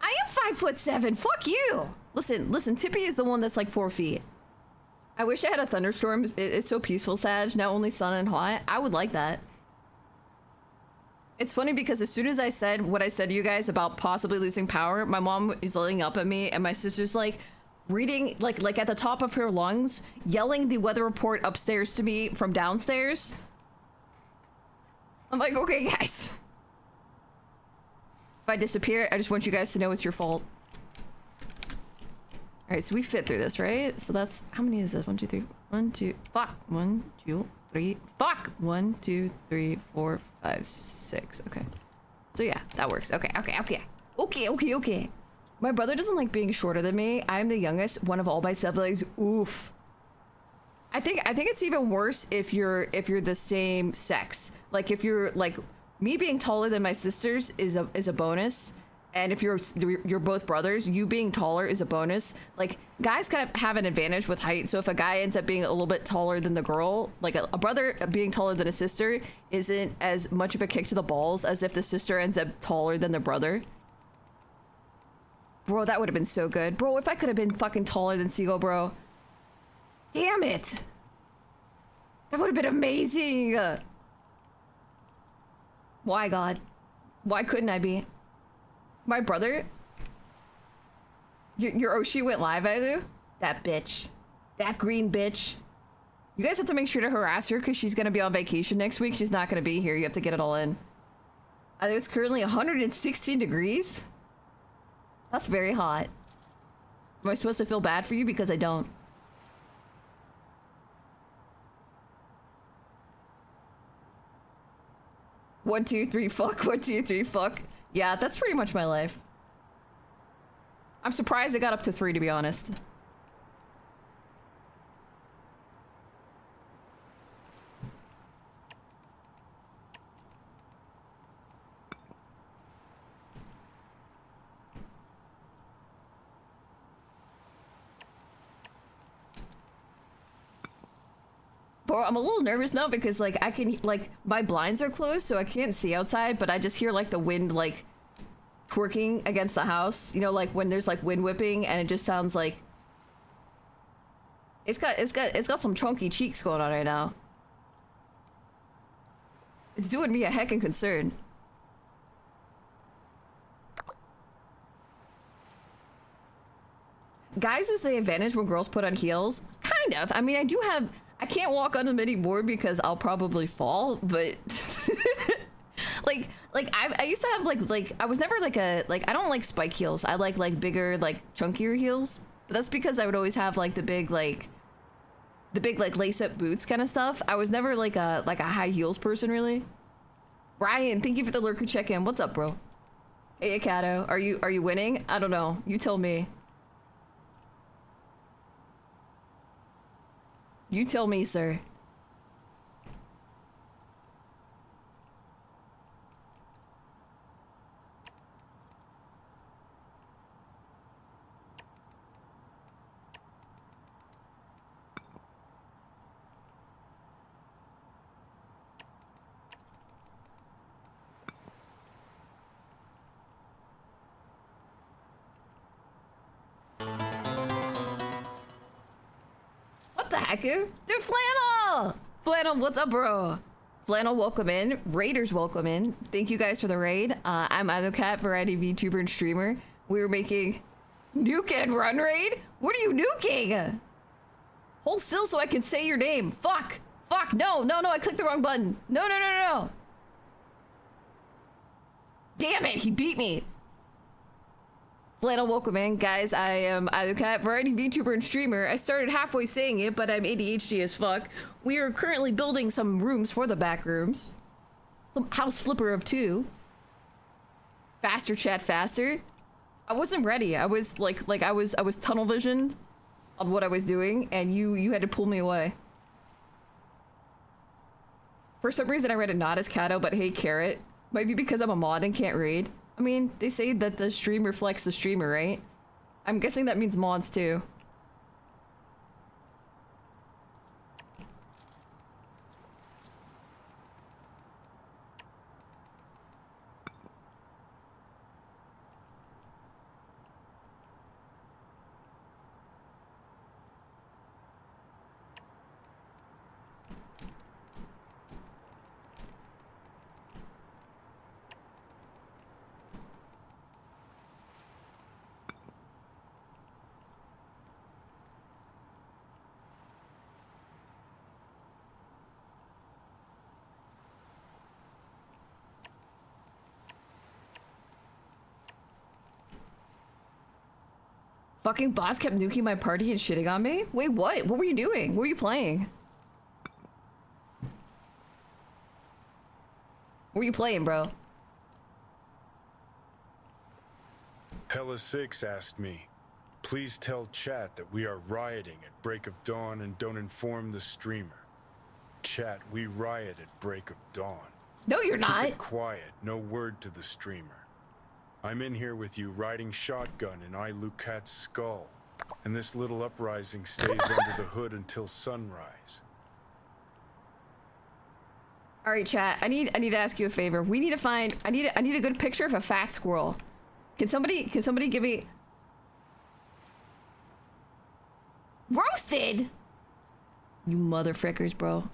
I am 5'7". Fuck you. Listen. Tippy is the one that's like 4 feet. I wish I had a thunderstorm. It's so peaceful, Sag. Now only sun and hot. I would like that. It's funny because as soon as I said what I said to you guys about possibly losing power, my mom is yelling up at me, and my sister's like reading like at the top of her lungs, yelling the weather report upstairs to me from downstairs. I'm like, okay, guys. If I disappear, I just want you guys to know it's your fault. All right, so we fit through this, right? So that's, how many is this? 1, 2, 3, 1, 2, fuck. 1, 2, 3, fuck. 1, 2, 3, 4, 5, 6. Okay. So yeah, that works. Okay. My brother doesn't like being shorter than me. I'm the youngest, one of all my siblings. Oof. I think it's even worse if you're the same sex. Like if you're like me being taller than my sisters is a bonus, and if you're both brothers, you being taller is a bonus. Like guys kind of have an advantage with height, so if a guy ends up being a little bit taller than the girl, like a brother being taller than a sister isn't as much of a kick to the balls as if the sister ends up taller than the brother. Bro, that would have been so good. Bro, if I could have been fucking taller than Seagull, bro. Damn it! That would have been amazing! Why, God? Why couldn't I be? My brother? Your Oshi went live, Ailu? That bitch. That green bitch. You guys have to make sure to harass her because she's gonna be on vacation next week. She's not gonna be here. You have to get it all in. I think it's currently 116 degrees. That's very hot. Am I supposed to feel bad for you? Because I don't. One, two, three, fuck. 1, 2, 3, fuck. Yeah, that's pretty much my life. I'm surprised it got up to 3, to be honest. Bro, I'm a little nervous now because, like, I can, like, my blinds are closed, so I can't see outside, but I just hear, like, the wind, like, twerking against the house. You know, like, when there's, like, wind whipping, and it just sounds like... It's got some chunky cheeks going on right now. It's doing me a heckin' concern. Guys use the advantage when girls put on heels? Kind of. I mean, I can't walk on them anymore because I'll probably fall, but like I used to have like I was never like I don't like spike heels. I like bigger, like chunkier heels. But that's because I would always have like the big like lace up boots kind of stuff. I was never like a high heels person really. Ryan, thank you for the lurker check-in. What's up, bro? Hey, Akato, are you winning? I don't know. You tell me. You tell me, sir. What the heck, dude? Flannel! Flannel, what's up, bro? Flannel, welcome in. Raiders, welcome in. Thank you guys for the raid. I'm ItherCat, variety VTuber and streamer. We were making nuke and run raid. What are you nuking? Hold still so I can say your name. Fuck. Fuck. No, I clicked the wrong button. No. Damn it, he beat me. Flannel, welcome in. Guys, I am ItherCat, variety VTuber and streamer. I started halfway saying it, but I'm ADHD as fuck. We are currently building some rooms for the back rooms. Some house flipper of 2. Faster, chat, faster. I wasn't ready. I was I was tunnel visioned on what I was doing, and you had to pull me away. For some reason, I read it not as Kato, but hey, Carrot. Might be because I'm a mod and can't read. I mean, they say that the stream reflects the streamer, right? I'm guessing that means mods too. Fucking boss kept nuking my party and shitting on me? Wait, what? What were you doing? What were you playing? What were you playing, bro? Hella6 asked me, please tell chat that we are rioting at break of dawn and don't inform the streamer. Chat, we riot at break of dawn. No, you're not. Keep it quiet, no word to the streamer. I'm in here with you riding shotgun in ItherCat's skull. And this little uprising stays under the hood until sunrise. All right, chat. I need to ask you a favor. We need to find. I need a good picture of a fat squirrel. Can somebody give me roasted? You motherfrickers, bro.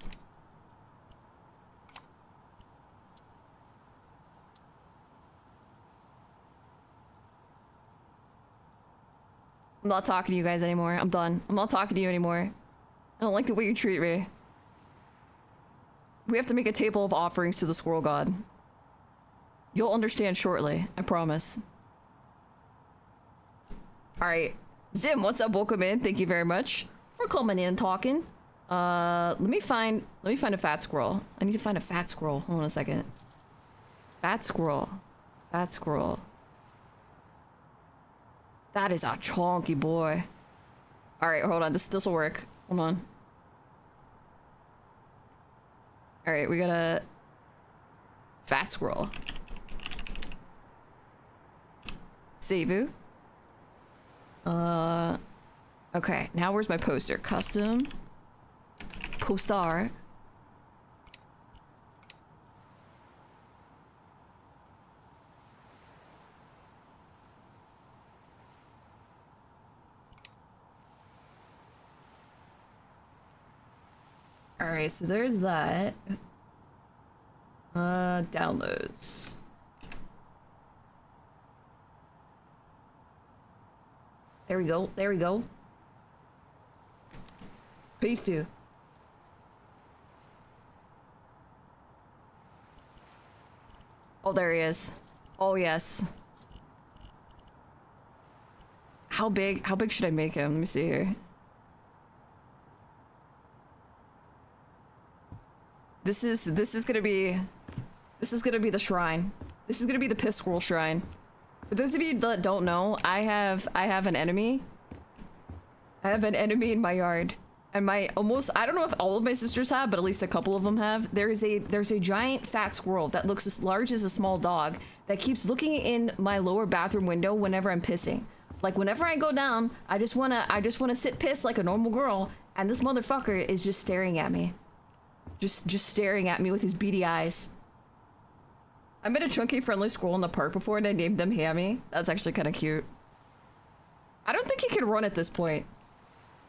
I'm not talking to you guys anymore. I'm done. I'm not talking to you anymore. I don't like the way you treat me. We have to make a table of offerings to the squirrel god. You'll understand shortly, I promise. Alright. Zim, what's up? Welcome in. Thank you very much for coming in and talking. Let me find a fat squirrel. I need to find a fat squirrel. Hold on a second. Fat squirrel. Fat squirrel. That is a chonky boy. Alright, hold on. This will work. Hold on. Alright, we got a fat squirrel. Seivu. Okay, now where's my poster? Custom. Poster. Alright, so there's that. Downloads. There we go, there we go. Peace to. Oh, there he is. Oh, yes. How big should I make him? Let me see here. This is gonna be the shrine. This is gonna be the piss squirrel shrine. For those of you that don't know, I have an enemy. I have an enemy in my yard. And I don't know if all of my sisters have, but at least a couple of them have. There's a giant fat squirrel that looks as large as a small dog that keeps looking in my lower bathroom window whenever I'm pissing. Like whenever I go down, I just wanna sit piss like a normal girl, and this motherfucker is just staring at me. Just staring at me with his beady eyes. I met a chunky friendly squirrel in the park before and I named them Hammy. That's actually kind of cute. I don't think he can run at this point.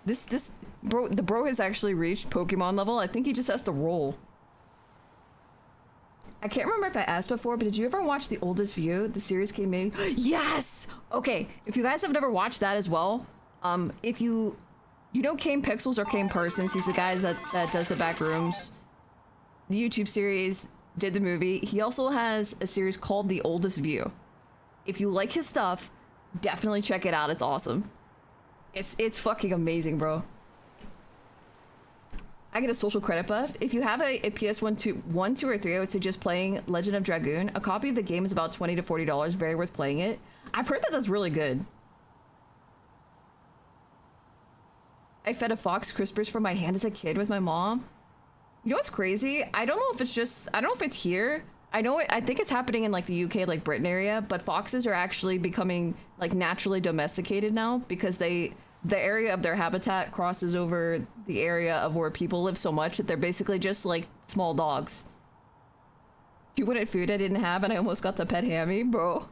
The bro has actually reached Pokemon level. I think he just has to roll. I can't remember if I asked before, but did you ever watch The Oldest View? The series came in. Yes! Okay, if you guys have never watched that as well, if you know Kane Pixels or Kane Parsons, he's the guy that does the back rooms. The YouTube series, did the movie. He also has a series called The Oldest View. If you like his stuff, definitely check it out. It's awesome. It's fucking amazing, bro. I get a social credit buff. If you have a PS1, 2, or 3, I would suggest playing Legend of Dragoon. A copy of the game is about $20 to $40. Very worth playing it. I've heard that that's really good. I fed a fox crispers from my hand as a kid with my mom. You know what's crazy? I don't know if it's here. I think it's happening in like the UK, like Britain area, but foxes are actually becoming like naturally domesticated now because the area of their habitat crosses over the area of where people live so much that they're basically just like small dogs. You wanted food I didn't have and I almost got to pet Hammy, bro.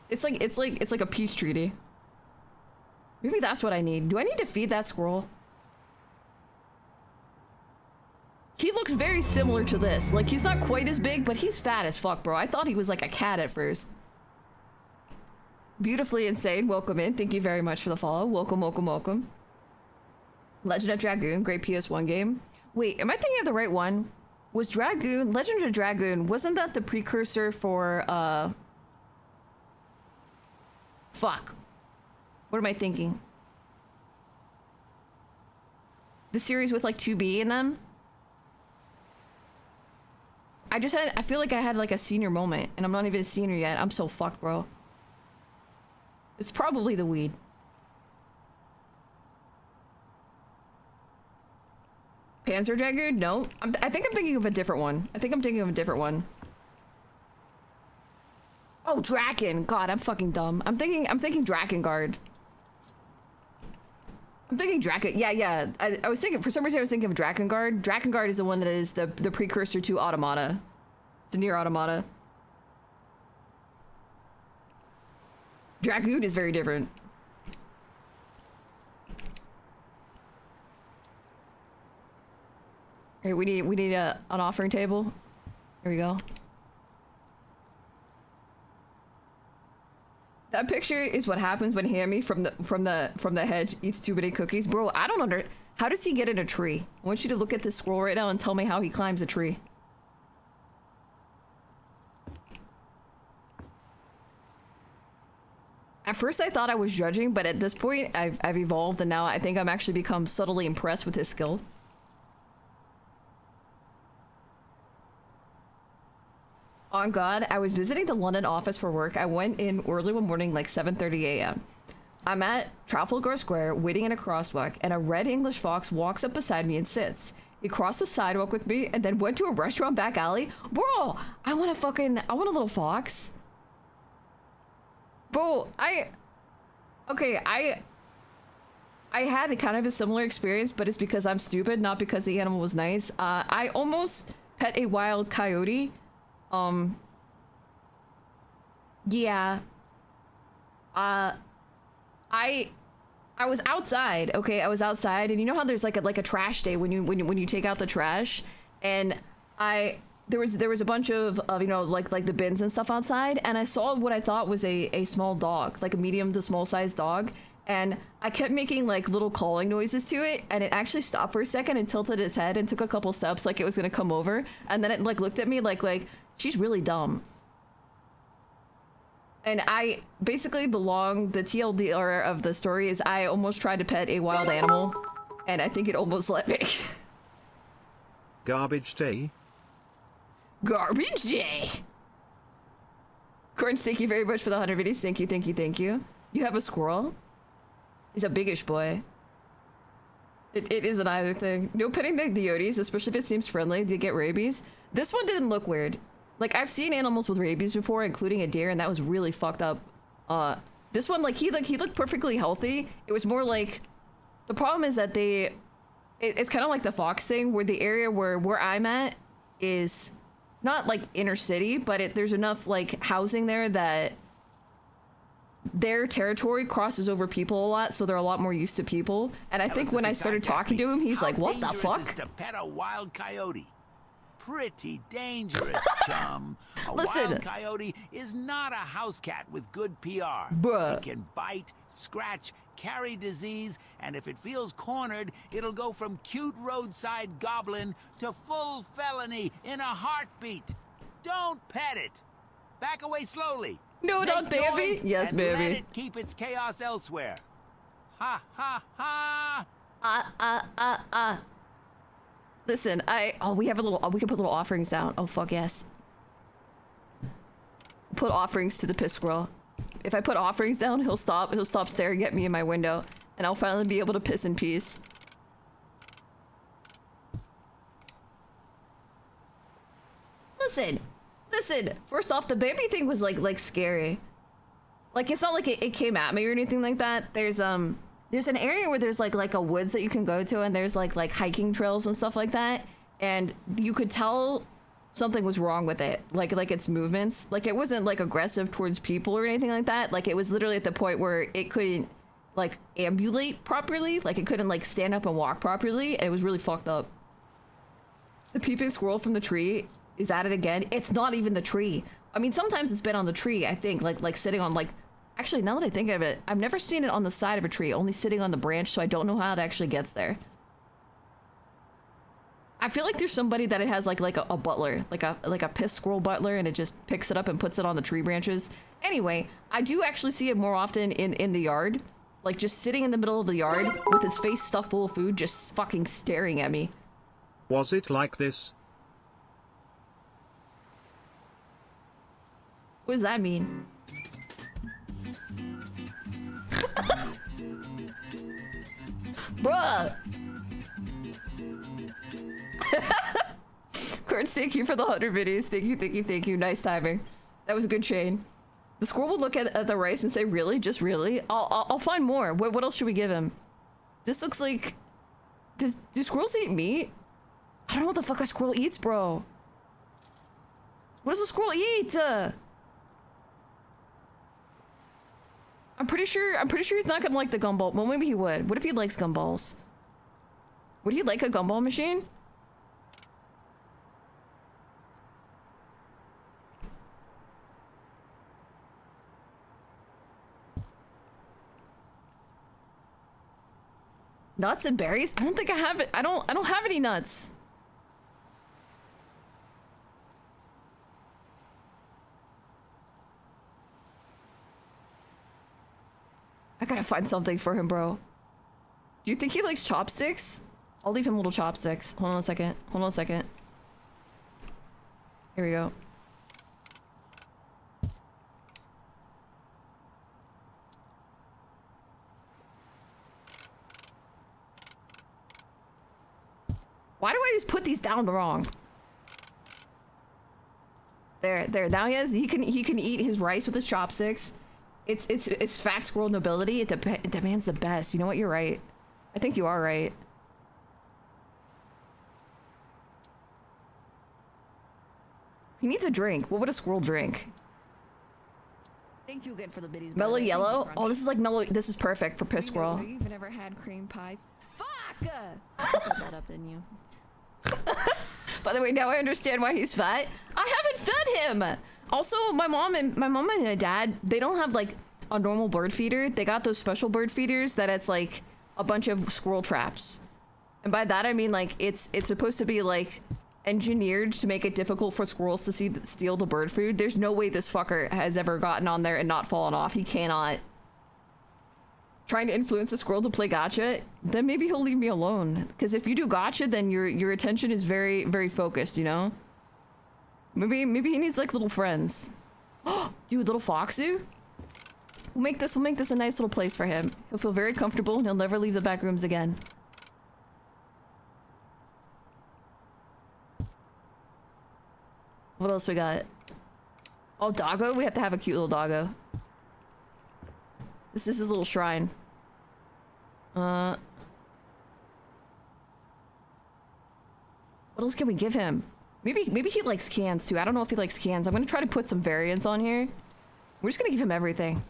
It's like a peace treaty. Maybe that's what I need. Do I need to feed that squirrel? He looks very similar to this. Like, he's not quite as big, but he's fat as fuck, bro. I thought he was like a cat at first. Beautifully Insane, welcome in. Thank you very much for the follow. Welcome, welcome, welcome. Legend of Dragoon, great PS1 game. Wait, am I thinking of the right one? Was Legend of Dragoon, wasn't that the precursor for, fuck. What am I thinking? The series with like 2B in them? I feel like I had like a senior moment and I'm not even a senior yet. I'm so fucked, bro. It's probably the weed. Panzer Dragoon? No. I think I'm thinking of a different one. Oh, Draken. God, I'm fucking dumb. I'm thinking Drakengard. I'm thinking Draken. Yeah. I was thinking, for some reason I was thinking of Drakengard. Drakengard is the one that is the precursor to Automata. It's a near Automata. Dragoon is very different. Hey, we need an offering table. Here we go. That picture is what happens when Hammy from the hedge eats too many cookies. Bro, I don't under... How does he get in a tree? I want you to look at this scroll right now and tell me how he climbs a tree. At first I thought I was judging, but at this point I've evolved and now I think I'm actually become subtly impressed with his skill. On God, I was visiting the London office for work. I went in early one morning, like 7:30 a.m. I'm at Trafalgar Square, waiting in a crosswalk, and a red English fox walks up beside me and sits. He crossed the sidewalk with me and then went to a restaurant back alley. Bro, I want a little fox. Bro, I had kind of a similar experience, but it's because I'm stupid, not because the animal was nice. I almost pet a wild coyote. Yeah. I was outside, okay? I was outside, and you know how there's like a trash day when you take out the trash, and there was a bunch of you know, like the bins and stuff outside, and I saw what I thought was a small dog, like a medium to small sized dog, and I kept making like little calling noises to it, and it actually stopped for a second and tilted its head and took a couple steps like it was gonna come over, and then it like looked at me like she's really dumb. And I basically the TLDR of the story is I almost tried to pet a wild animal, and I think it almost let me. Garbage day. Garbage day. Crunch, thank you very much for the 100 videos. Thank you, thank you, thank you. You have a squirrel? He's a biggish boy. It isn't either thing. No petting the coyotes, especially if it seems friendly. They get rabies. This one didn't look weird. Like, I've seen animals with rabies before, including a deer, and that was really fucked up. This one, like, he looked perfectly healthy. It was more like... The problem is that it's kind of like the fox thing, where the area where I'm at is not, like, inner city, but there's enough, like, housing there that their territory crosses over people a lot, so they're a lot more used to people. And I think when I started talking to him, he's like, what the fuck? Is to pet a wild coyote? Pretty dangerous, chum. Listen. Wild coyote is not a house cat with good PR. Bruh. It can bite, scratch, carry disease, and if it feels cornered, it'll go from cute roadside goblin to full felony in a heartbeat. Don't pet it. Back away slowly. No, Make not baby. noise Yes, and baby. let it keep its chaos elsewhere. Ha ha ha. Listen, we can put little offerings down. Oh, fuck yes. Put offerings to the piss squirrel. If I put offerings down, he'll stop staring at me in my window, and I'll finally be able to piss in peace. Listen. First off, the baby thing was like scary. Like, it's not like it came at me or anything like that. There's an area where there's like a woods that you can go to, and there's like hiking trails and stuff like that, and you could tell something was wrong with it, like its movements. Like, it wasn't like aggressive towards people or anything like that. Like, it was literally at the point where it couldn't like ambulate properly, like it couldn't like stand up and walk properly, and it was really fucked up. The peeping squirrel from the tree is at it again. It's not even the tree. I mean, sometimes it's been on the tree, I think, like sitting on like... Actually, now that I think of it, I've never seen it on the side of a tree, only sitting on the branch, so I don't know how it actually gets there. I feel like there's somebody that it has like a butler, like a piss squirrel butler, and it just picks it up and puts it on the tree branches. Anyway, I do actually see it more often in the yard, like just sitting in the middle of the yard with its face stuffed full of food, just fucking staring at me. Was it like this? What does that mean? Bruh! Kurtz, thank you for the 100 videos. Thank you. Nice timing. That was a good chain. The squirrel will look at the rice and say, really? Just really? I'll find more. What else should we give him? This looks like... Do squirrels eat meat? I don't know what the fuck a squirrel eats, bro. What does a squirrel eat? I'm pretty sure he's not gonna like the gumball. Well, maybe he would. What if he likes gumballs? Would he like a gumball machine? Nuts and berries? I don't think I have it. I don't have any nuts. I gotta find something for him, bro. Do you think he likes chopsticks? I'll leave him little chopsticks. Hold on a second. Hold on a second. Here we go. Why do I always put these down wrong? There. Now he can eat his rice with his chopsticks. It's fat squirrel nobility. It demands the best. You know what? You're right. I think you are right. He needs a drink. What would a squirrel drink? Thank you again for the biddies. Mellow yellow? Oh, this is like mellow. This is perfect for piss squirrel. You've never had cream pie. Fuck! You set that up, didn't you? By the way, now I understand why he's fat. I haven't fed him. Also, my mom and my dad, they don't have like a normal bird feeder. They got those special bird feeders that it's like a bunch of squirrel traps. And by that I mean like it's supposed to be like engineered to make it difficult for squirrels to steal the bird food. There's no way this fucker has ever gotten on there and not fallen off. He cannot. Trying to influence a squirrel to play gotcha, then maybe he'll leave me alone. Because if you do gotcha, then your attention is very, very focused, you know? Maybe he needs like little friends. Dude, little Foxu? We'll make this a nice little place for him. He'll feel very comfortable and he'll never leave the back rooms again. What else we got? Oh, doggo? We have to have a cute little doggo. This is his little shrine. What else can we give him? Maybe he likes cans too. I don't know if he likes cans. I'm gonna try to put some variants on here. We're just gonna give him everything.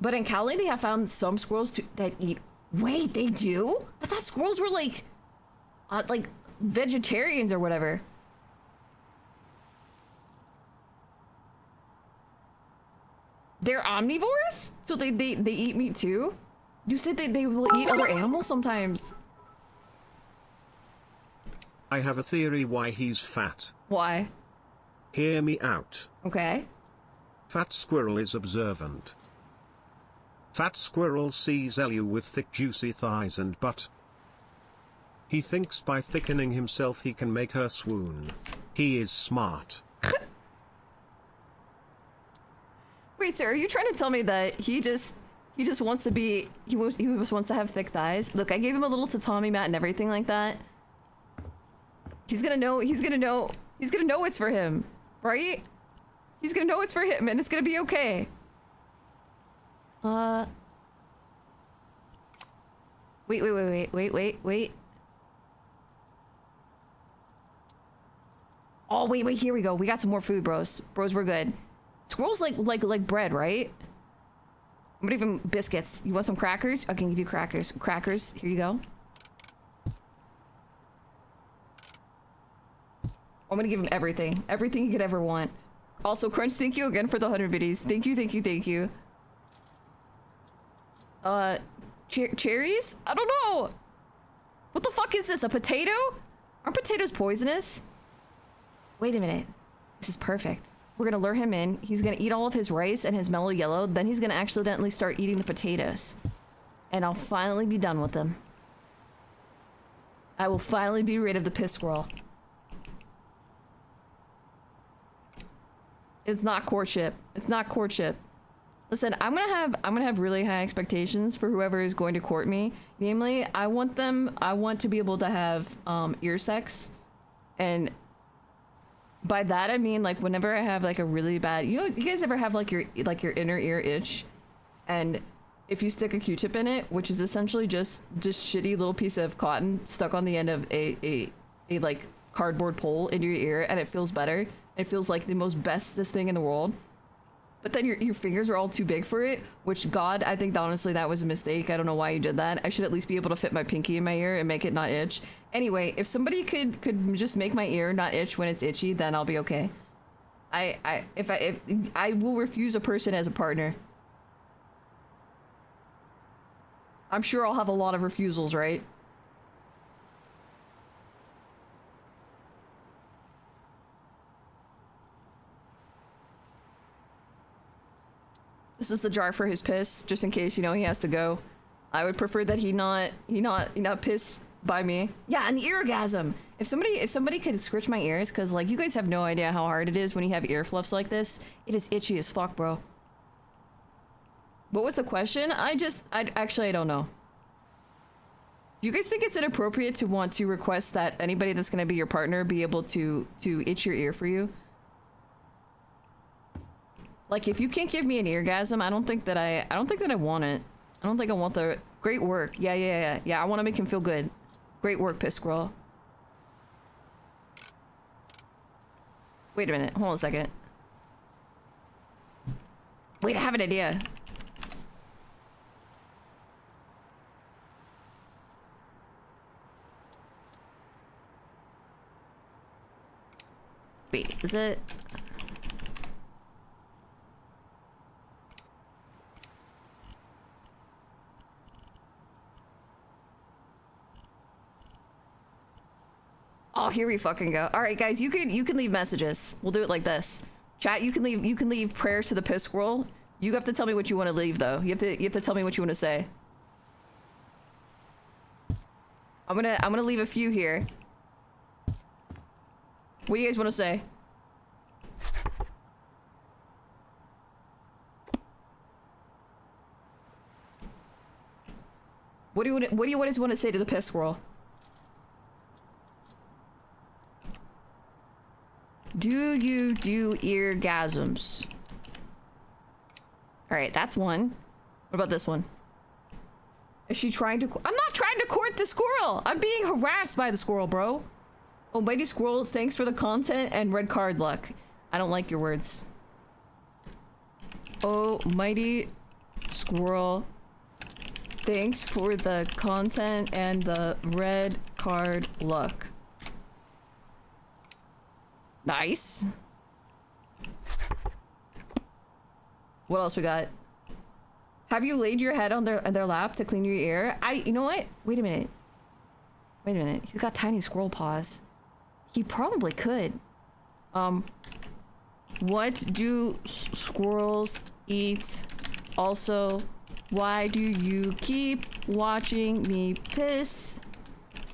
But in Cali, they have found some squirrels too that eat. Wait, they do? I thought squirrels were like vegetarians or whatever. They're omnivores? So they eat meat too? You said that they will eat other animals sometimes. I have a theory why he's fat. Why? Hear me out. Okay. Fat squirrel is observant. Fat squirrel sees Elu with thick juicy thighs and butt. He thinks by thickening himself he can make her swoon. He is smart. Wait, sir, are you trying to tell me that he just wants to be, he just wants to have thick thighs? Look, I gave him a little tatami mat and everything like that. He's gonna know it's for him, right? He's gonna know it's for him and it's gonna be okay. Wait. Oh, wait, here we go. We got some more food, bros. Bros, we're good. Squirrels like bread, right? I'm gonna give him biscuits. You want some crackers? I can give you crackers. Crackers, here you go. I'm gonna give him everything. Everything you could ever want. Also, Crunch, thank you again for the 100 biddies. Thank you. Cherries? I don't know. What the fuck is this? A potato? Aren't potatoes poisonous? Wait a minute. This is perfect. We're gonna lure him in. He's gonna eat all of his rice and his mellow yellow. Then he's gonna accidentally start eating the potatoes. And I'll finally be done with them. I will finally be rid of the piss squirrel. It's not courtship. It's not courtship. Listen, I'm gonna have really high expectations for whoever is going to court me. Namely, I want to be able to have ear sex. And by that I mean like whenever I have like a really bad, you guys ever have like your inner ear itch, and if you stick a Q-tip in it, which is essentially just shitty little piece of cotton stuck on the end of a like cardboard pole in your ear, and it feels better. It feels like the most bestest thing in the world. But then your fingers are all too big for it, which God, I think honestly that was a mistake. I don't know why you did that. I should at least be able to fit my pinky in my ear and make it not itch. Anyway, if somebody could just make my ear not itch when it's itchy, then I'll be okay. I will refuse a person as a partner. I'm sure I'll have a lot of refusals, right? This is the jar for his piss, just in case, you know, he has to go. I would prefer that he not piss by me. Yeah, and the eargasm. If somebody could scratch my ears, because like you guys have no idea how hard it is when you have ear fluffs like this. It is itchy as fuck, bro. What was the question? I don't know. Do you guys think it's inappropriate to want to request that anybody that's gonna be your partner be able to itch your ear for you? Like, if you can't give me an eargasm, I don't think that I want it. I don't think I want the great work. Yeah, I want to make him feel good. Great work, Piss Squirrel. Wait a minute, hold on a second. Wait, I have an idea. Wait, is it? Oh, here we fucking go. All right, guys, you can leave messages. We'll do it like this. Chat, you can leave prayers to the Piss Squirrel. You have to tell me what you want to leave, though. You have to tell me what you want to say. I'm gonna leave a few here. What do you guys want to say? What do you guys want to say to the Piss Squirrel? Do you do eargasms? Alright, that's one. What about this one? Is she trying to... I'm not trying to court the squirrel! I'm being harassed by the squirrel, bro. Oh, mighty squirrel, thanks for the content and red card luck. I don't like your words. Oh, mighty squirrel, thanks for the content and the red card luck. Nice. What else we got? Have you laid your head on their lap to clean your ear? You know what? Wait a minute. Wait a minute. He's got tiny squirrel paws. He probably could. What do squirrels eat? Also, why do you keep watching me piss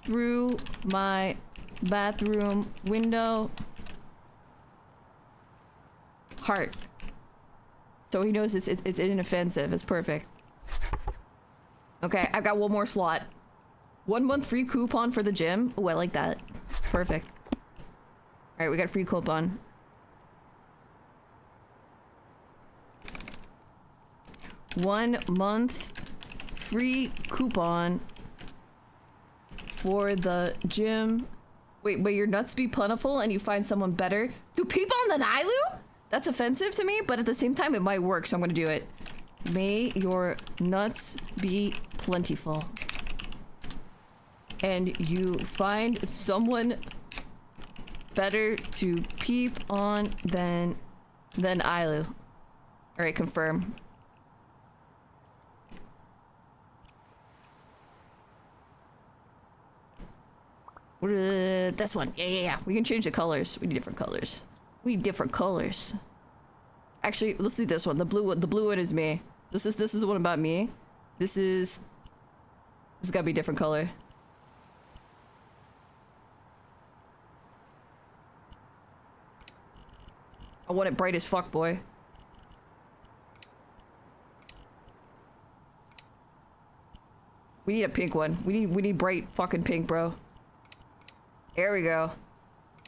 through my bathroom window? Heart. So he knows it's inoffensive. It's perfect. Okay, I got one more slot. 1 month free coupon for the gym. Oh, I like that. Perfect. Alright, we got a free coupon. One month free coupon for the gym. Wait, but your nuts be plentiful and you find someone better to peep on the Nailu? That's offensive to me, but at the same time, it might work, so I'm gonna do it. May your nuts be plentiful. And you find someone better to peep on than Ailu. Alright, confirm. This one. Yeah. We can change the colors. We need different colors. We need different colors. Actually, let's do this one. The blue one is me. This is the one about me. This gotta be a different color. I want it bright as fuck, boy. We need a pink one. We need bright fucking pink, bro. There we go.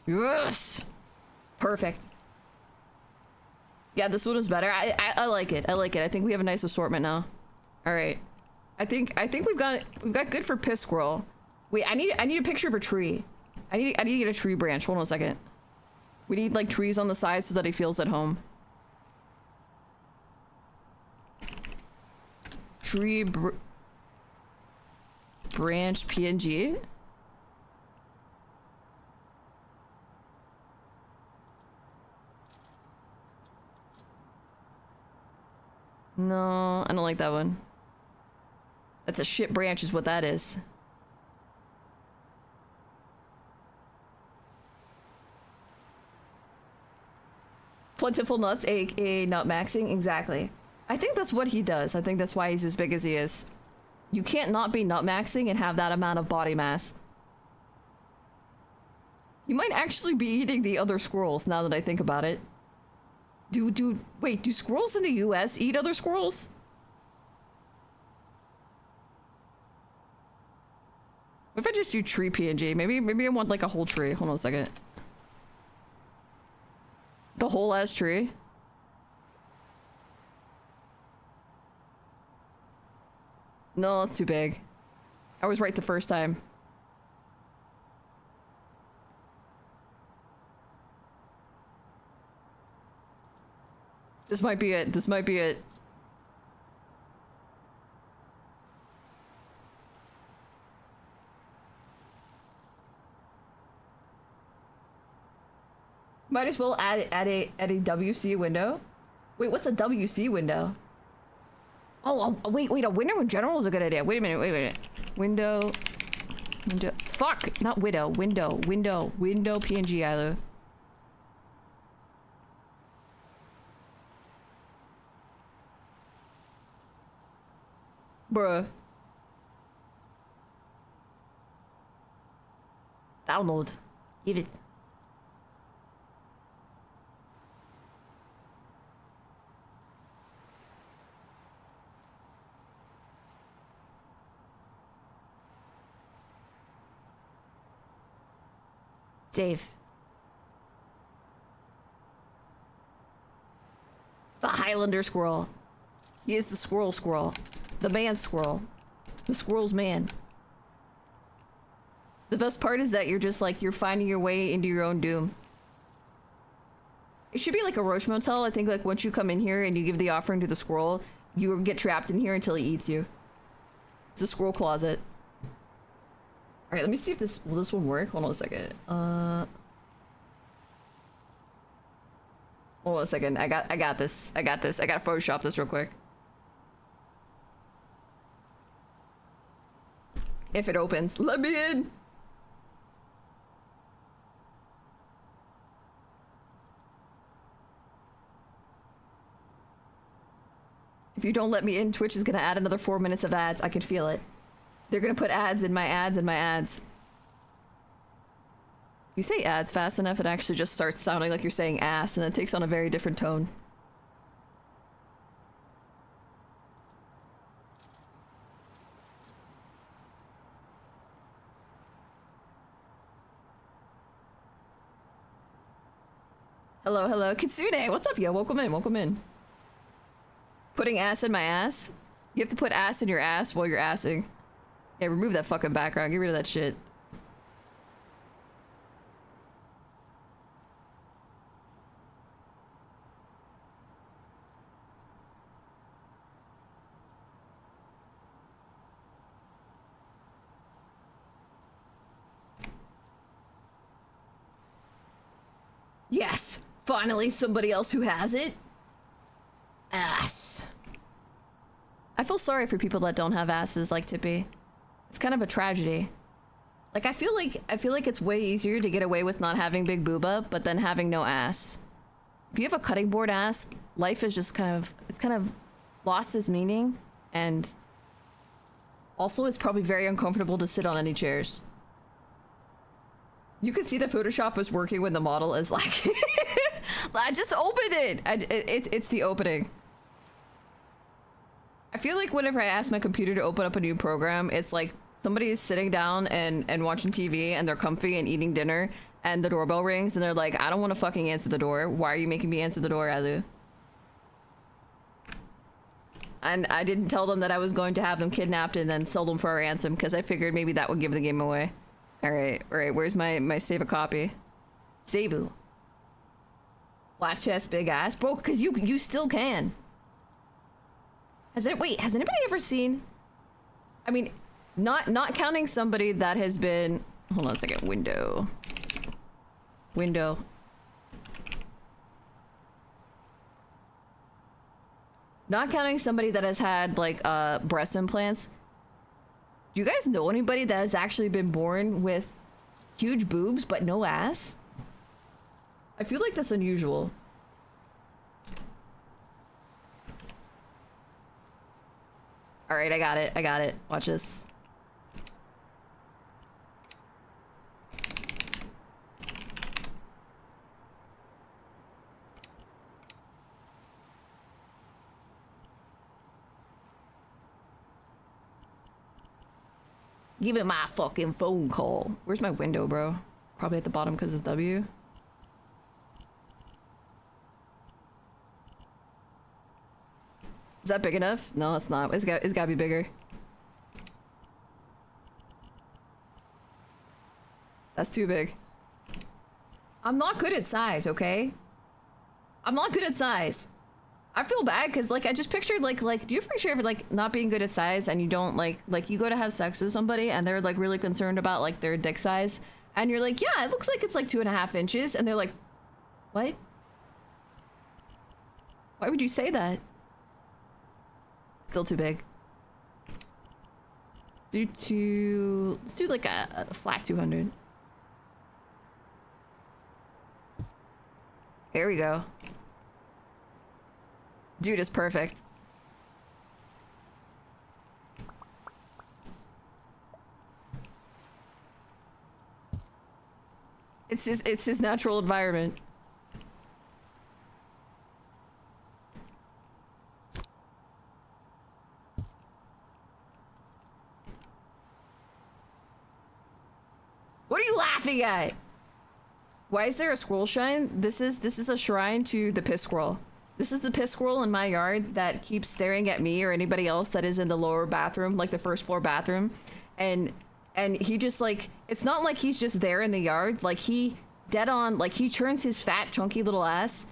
Yes! Perfect. Yeah, this one is better. I like it. I like it. I think we have a nice assortment now. All right. I think we've got good for Piss Squirrel. Wait, I need a picture of a tree. I need to get a tree branch. Hold on a second. We need like trees on the side so that he feels at home. Tree branch PNG. No, I don't like that one. That's a shit branch is what that is. Plentiful nuts, aka nut maxing, exactly. I think that's what he does. I think that's why he's as big as he is. You can't not be nut maxing and have that amount of body mass. You might actually be eating the other squirrels now that I think about it. Wait, do squirrels in the US eat other squirrels? What if I just do tree PNG? Maybe I want like a whole tree. Hold on a second. The whole ass tree? No, that's too big. I was right the first time. This might be it. This might be it. Might as well add a WC window. Wait, what's a WC window? Oh, wait, a window in general is a good idea. Wait a minute. Window. Fuck, not widow. Window PNG, Ilu. Bruh. Download. Give it. Save. The Highlander squirrel. He is the squirrel. The man squirrel. The squirrel's man. The best part is that you're just like, you're finding your way into your own doom. It should be like a roach motel. I think like once you come in here and you give the offering to the squirrel, you get trapped in here until he eats you. It's a squirrel closet. Alright, let me see if will this one work? Hold on a second. Hold on a second. I got this. I gotta Photoshop this real quick. If it opens. Let me in! If you don't let me in, Twitch is gonna add another 4 minutes of ads. I can feel it. They're gonna put ads in my ads and my ads. You say ads fast enough, it actually just starts sounding like you're saying ass, and it takes on a very different tone. Hello, Kitsune, what's up, yo? Welcome in. Putting ass in my ass? You have to put ass in your ass while you're assing. Yeah, remove that fucking background. Get rid of that shit. Yes! Finally, somebody else who has it. Ass. I feel sorry for people that don't have asses like Tippy. It's kind of a tragedy. Like, I feel like it's way easier to get away with not having big booba, but then having no ass. If you have a cutting board ass, life is just kind of lost its meaning, and also it's probably very uncomfortable to sit on any chairs. You can see that Photoshop was working when the model is like, I just opened it. It's the opening. I feel like whenever I ask my computer to open up a new program, it's like somebody is sitting down and watching TV and they're comfy and eating dinner and the doorbell rings and they're like, I don't want to fucking answer the door. Why are you making me answer the door, Alu? And I didn't tell them that I was going to have them kidnapped and then sell them for a ransom because I figured maybe that would give the game away. Alright, where's my save a copy? Save-u. Flat chest, big ass. Bro, because you still can. Has anybody ever seen? I mean, not counting somebody that has been. Hold on a second. Window. Not counting somebody that has had like breast implants. Do you guys know anybody that has actually been born with huge boobs but no ass? I feel like that's unusual. All right, I got it. I got it. Watch this. Give it my fucking phone call. Where's my window, bro? Probably at the bottom because it's W. Is that big enough? No, it's not. It's gotta be bigger. That's too big. I'm not good at size, okay? I'm not good at size. I feel bad because like I just pictured like do you appreciate like not being good at size and you don't like you go to have sex with somebody and they're like really concerned about like their dick size and you're like, yeah, it looks like it's like 2.5 inches, and they're like, what? Why would you say that? Still too big. Let's do like a flat 200. There we go. Dude is perfect. It's his natural environment. What are you laughing at? Why is there a squirrel shrine? This is a shrine to the piss squirrel. This is the piss squirrel in my yard that keeps staring at me or anybody else that is in the lower bathroom, like the first floor bathroom. And he just like, it's not like he's just there in the yard. Like he dead on, like he turns his fat, chunky little ass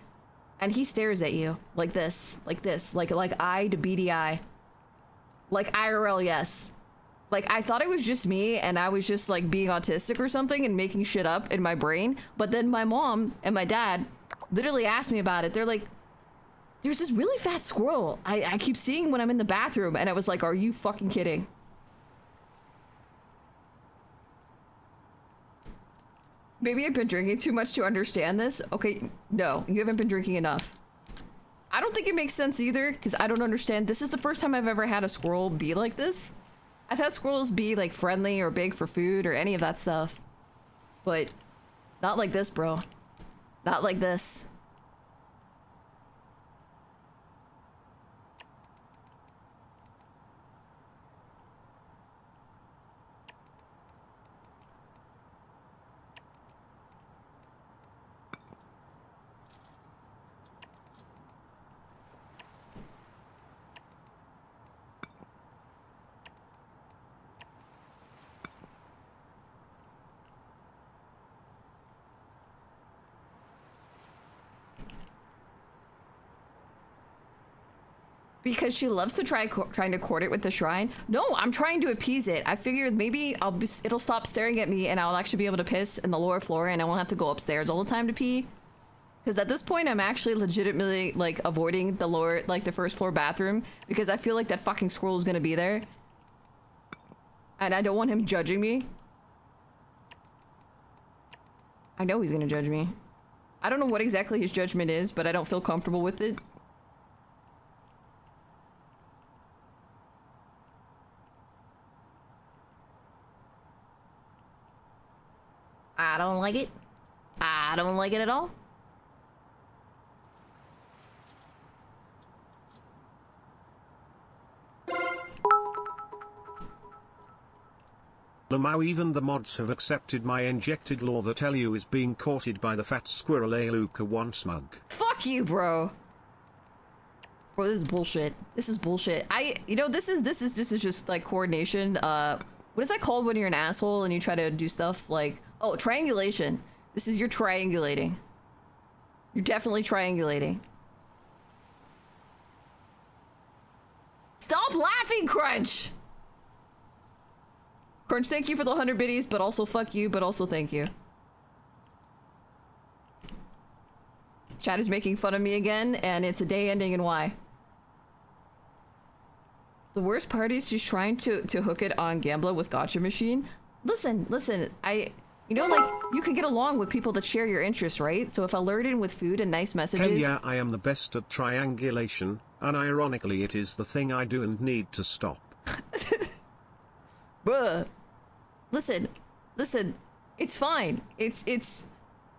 and he stares at you like this, like eye to beady eye. Like IRL, yes. Like I thought it was just me and I was just like being autistic or something and making shit up in my brain. But then my mom and my dad literally asked me about it. They're like, there's this really fat squirrel I keep seeing when I'm in the bathroom. And I was like, are you fucking kidding? Maybe I've been drinking too much to understand this. Okay, no, you haven't been drinking enough. I don't think it makes sense either because I don't understand. This is the first time I've ever had a squirrel be like this. I've had squirrels be like friendly or big for food or any of that stuff. But not like this, bro. Not like this. Because she loves to trying to court it with the shrine. No, I'm trying to appease it. I figured maybe it'll stop staring at me and I'll actually be able to piss in the lower floor and I won't have to go upstairs all the time to pee. Because at this point, I'm actually legitimately like avoiding the lower, like the first floor bathroom because I feel like that fucking squirrel is gonna be there. And I don't want him judging me. I know he's gonna judge me. I don't know what exactly his judgment is, but I don't feel comfortable with it. I don't like it. I don't like it at all. Lamau, even the mods have accepted my injected lore that Elu is being courted by the fat squirrel Aluka once mug. Fuck you, bro. Bro, this is bullshit. This is bullshit. This is just like coordination. What is that called when you're an asshole and you try to do stuff like, oh, triangulation. This is your triangulating. You're definitely triangulating. Stop laughing, Crunch! Crunch, thank you for the 100 biddies, but also fuck you, but also thank you. Chat is making fun of me again, and it's a day ending in Y. The worst part is she's trying to hook it on Gambler with Gotcha Machine. Listen, you know, like, you can get along with people that share your interests, right? So if I lured in with food and nice messages... Hell yeah, I am the best at triangulation, and ironically it is the thing I do and need to stop. Bruh. Listen, it's fine. It's...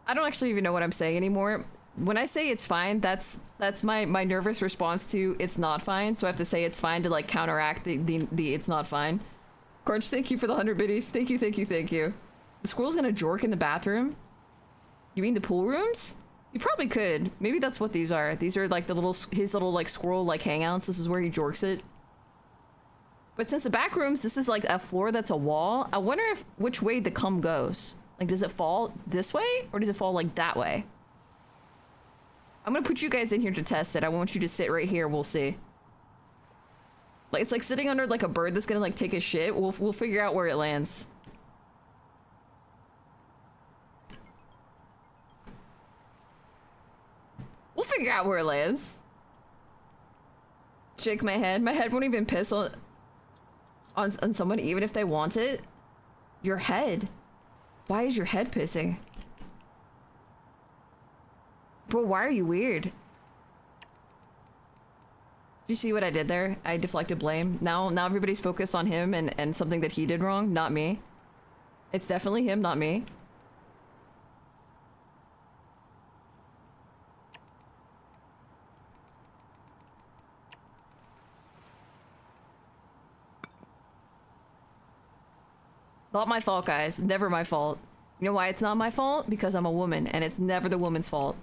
I don't actually even know what I'm saying anymore. When I say it's fine, that's my nervous response to it's not fine, so I have to say it's fine to, like, counteract the it's not fine. Crunch, thank you for the 100 biddies. Thank you. The squirrel's gonna jork in the bathroom? You mean the pool rooms? You probably could. Maybe that's what these are. These are like his little like squirrel like hangouts. This is where he jorks it. But since the back rooms, this is like a floor that's a wall. I wonder which way the cum goes. Like, does it fall this way or does it fall like that way? I'm gonna put you guys in here to test it. I want you to sit right here. We'll see. Like, it's like sitting under like a bird that's gonna like take a shit. We'll figure out where it lands. We'll figure out where it lands. Shake my head. My head won't even piss on someone, even if they want it. Your head. Why is your head pissing? Bro, why are you weird? Did you see what I did there? I deflected blame. Now everybody's focused on him and something that he did wrong, not me. It's definitely him, not me. Not my fault, guys. Never my fault. You know why it's not my fault? Because I'm a woman, and it's never the woman's fault.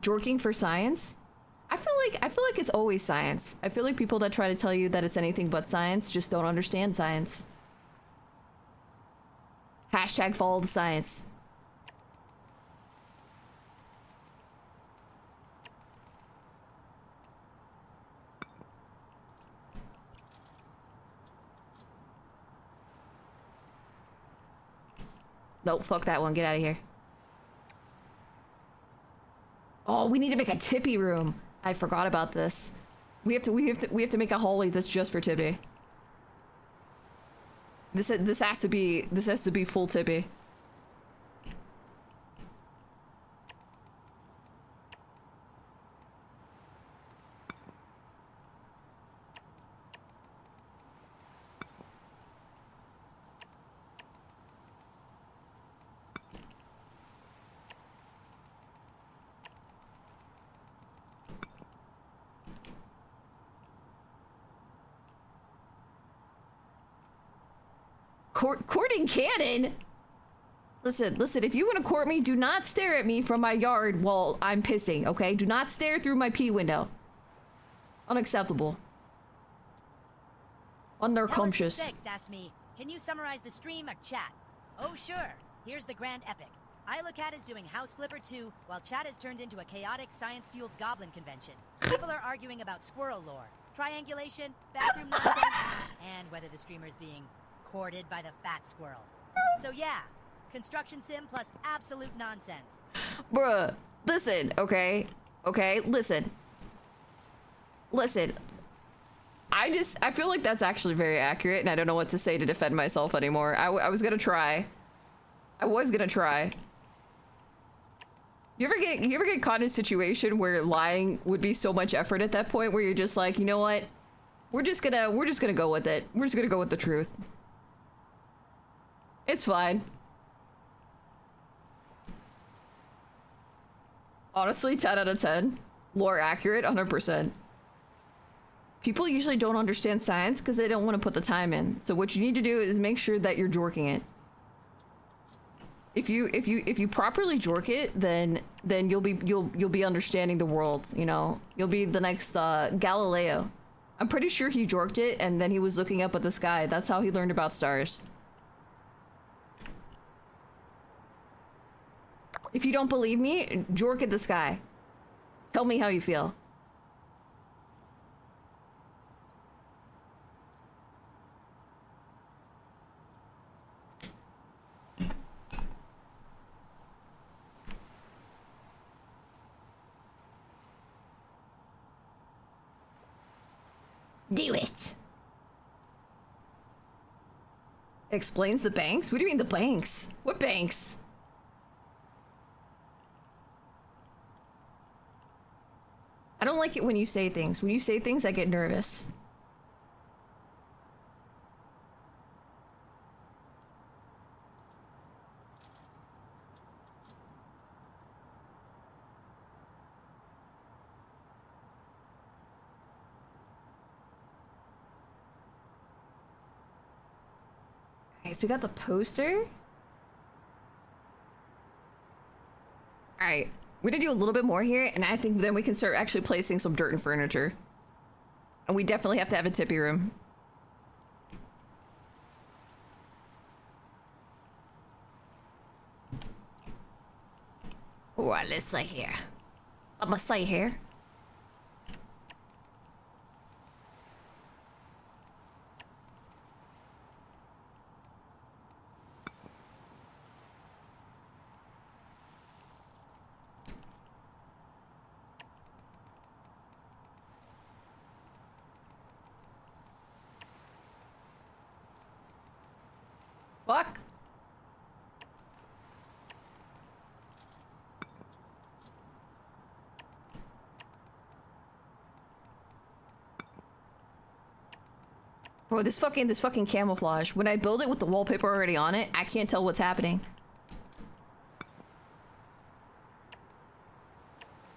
Jorking for science? I feel like it's always science. I feel like people that try to tell you that it's anything but science just don't understand science. Hashtag follow the science. Nope, fuck that one. Get out of here. Oh, we need to make a Tippy room. I forgot about this. We have to make a hallway that's just for Tippy. This has to be full Tippy. Courting Cannon? Listen, if you want to court me, do not stare at me from my yard while I'm pissing, okay? Do not stare through my pee window. Unacceptable. Unconscious. Six asked me, can you summarize the stream or chat? Oh, sure. Here's the grand epic. iLookAt is doing House Flipper 2, while chat has turned into a chaotic science-fueled goblin convention. People are arguing about squirrel lore, triangulation, bathroom nonsense, and whether the streamer's being courted by the fat squirrel. So yeah, construction sim plus absolute nonsense. Bruh, listen, okay? Okay, listen. I feel like that's actually very accurate, and I don't know what to say to defend myself anymore. I was gonna try. You ever get caught in a situation where lying would be so much effort at that point, where you're just like, you know what? We're just gonna go with it. We're just gonna go with the truth. It's fine. Honestly, 10 out of 10. Lore accurate, 100%. People usually don't understand science because they don't want to put the time in. So what you need to do is make sure that you're jorking it. If you properly jork it, then you'll be understanding the world, you know? You'll be the next Galileo. I'm pretty sure he jorked it and then he was looking up at the sky. That's how he learned about stars. If you don't believe me, jork at the sky. Tell me how you feel. Do it. Explains the banks? What do you mean the banks? What banks? I don't like it when you say things. When you say things, I get nervous. Alright, so we got the poster. Alright, we're gonna do a little bit more here, and I think then we can start actually placing some dirt and furniture. And we definitely have to have a tippy room. Alright, let's say here. I'm gonna say here. Fuck. Bro, this fucking camouflage. When I build it with the wallpaper already on it, I can't tell what's happening.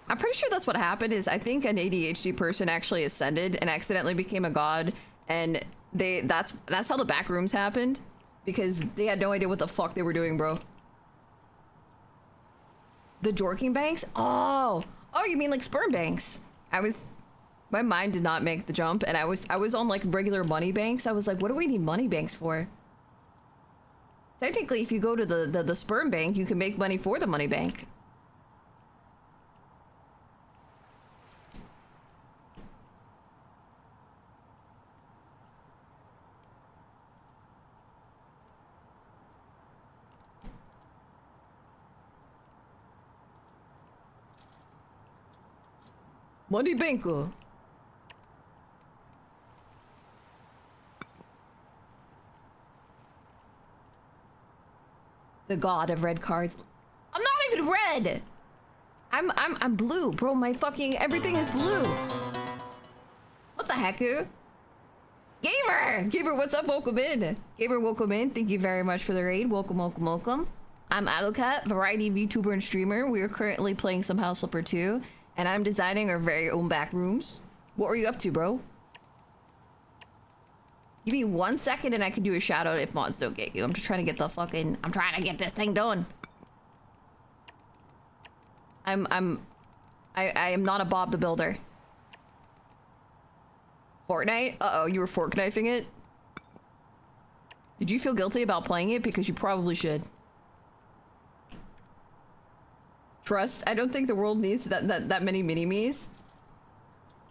I'm pretty sure that's what happened is I think an ADHD person actually ascended and accidentally became a god, and that's how the back rooms happened, because they had no idea what the fuck they were doing, bro. The jorking banks? Oh, you mean like sperm banks? My mind did not make the jump, and I was on like regular money banks. I was like, what do we need money banks for? Technically, if you go to the sperm bank, you can make money for the money bank. Money banker. The god of red cards. I'm not even red. I'm blue, bro. My fucking everything is blue. What the heck, dude? Gamer, what's up? Welcome in. Gamer, welcome in. Thank you very much for the raid. Welcome, welcome, welcome. I'm Alucat, variety VTuber and streamer. We are currently playing some House Flipper 2, and I'm designing our very own back rooms. What were you up to, bro? Give me 1 second and I can do a shout out if mods don't get you. I'm just trying to get the fucking... I'm trying to get this thing done. I am not a Bob the Builder. Fortnite? Uh-oh, you were fork knifing it? Did you feel guilty about playing it? Because you probably should. Trust, I don't think the world needs that many mini-me's.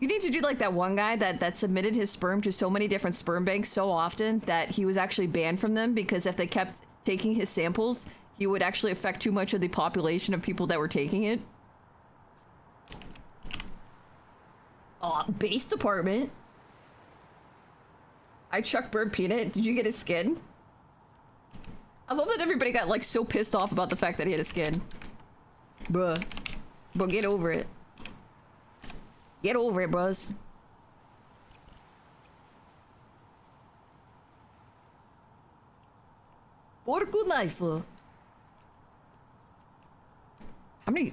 You need to do like that one guy that submitted his sperm to so many different sperm banks so often that he was actually banned from them, because if they kept taking his samples, he would actually affect too much of the population of people that were taking it. Base department. I chucked Bird Peanut. Did you get his skin? I love that everybody got like so pissed off about the fact that he had a skin. Bruh. Bro, get over it. Get over it, bros. Porco knife. How many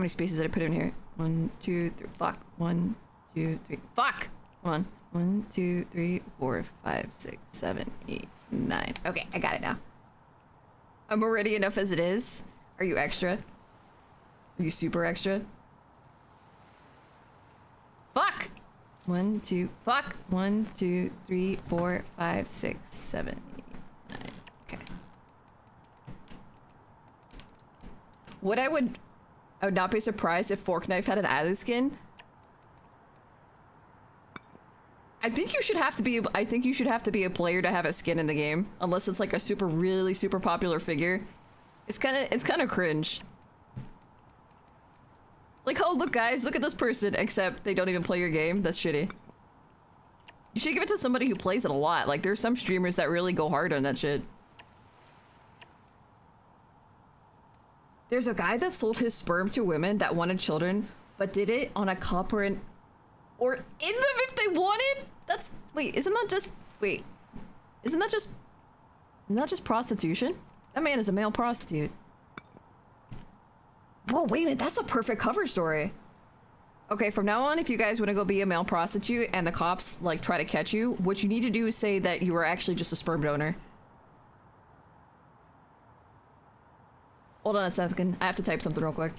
spaces did I put in here? 1, 2, 3. Fuck. 1, 2, 3. Fuck. Come on. 1, 2, 3, 4, 5, 6, 7, 8, 9. Okay, I got it now. I'm already enough as it is. Are you extra? Are you super extra? Fuck! 1, 2, fuck! 1, 2, 3, 4, 5, 6, 7, 8, 9. Okay. I would not be surprised if Fork Knife had an Alu skin. I think you should have to be a player to have a skin in the game, unless it's like a really super popular figure. It's kind of cringe. Like, oh look guys, look at this person, except they don't even play your game. That's shitty. You should give it to somebody who plays it a lot. Like, there's some streamers that really go hard on that shit. There's a guy that sold his sperm to women that wanted children, but did it on a cup or in them if they wanted? That's... Wait, isn't that just prostitution? That man is a male prostitute. Whoa, wait a minute, that's a perfect cover story. Okay, from now on, if you guys want to go be a male prostitute and the cops, like, try to catch you, what you need to do is say that you were actually just a sperm donor. Hold on a second, I have to type something real quick.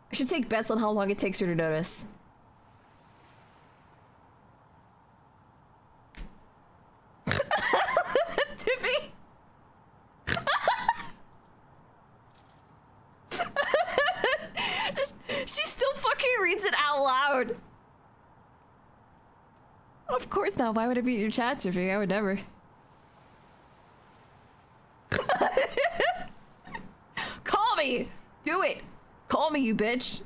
I should take bets on how long it takes her to notice. Tippy! She still fucking reads it out loud! Of course not. Why would I be in your chat, Tippy? I would never. Call me! Do it! Call me, you bitch!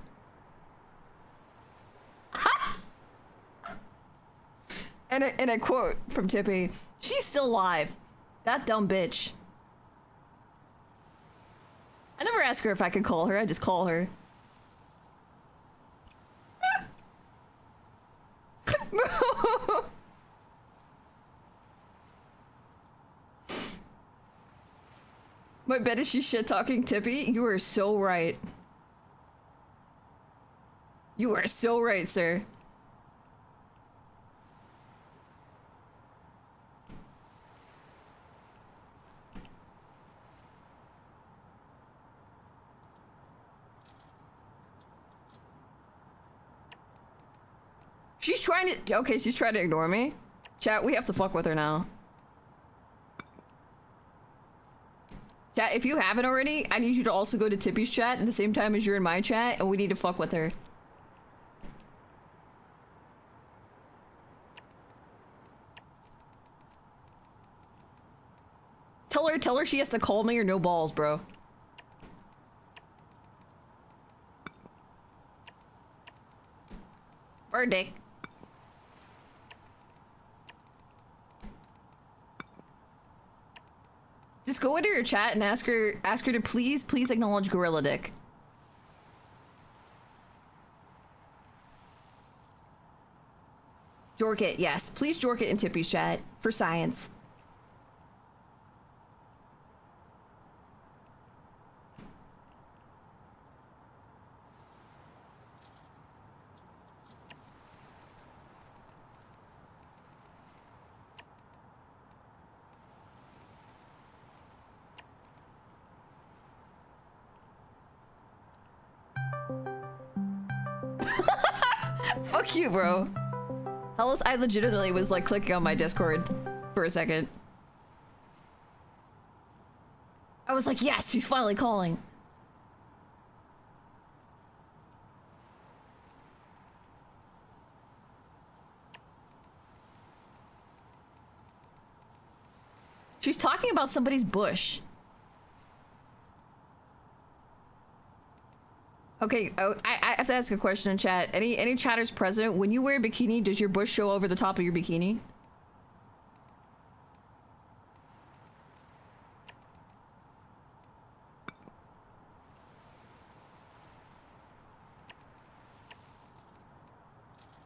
And a quote from Tippy. She's still alive. That dumb bitch. I never ask her if I can call her, I just call her. My bet is she's shit-talking Tippy. You are so right. You are so right, sir. She's trying to... Okay, she's trying to ignore me. Chat, we have to fuck with her now. Chat, if you haven't already, I need you to also go to Tippy's chat at the same time as you're in my chat, and we need to fuck with her. Tell her she has to call me or no balls, bro. Bird dick. Just go into your chat and ask her to please acknowledge Gorilla Dick. Jork it, yes. Please jork it in Tippy's chat for science. Fuck you, bro. Hellas, I legitimately was like clicking on my Discord for a second. I was like, yes, she's finally calling. She's talking about somebody's bush. Okay, oh, I have to ask a question in chat. Any chatters present? When you wear a bikini, does your bush show over the top of your bikini?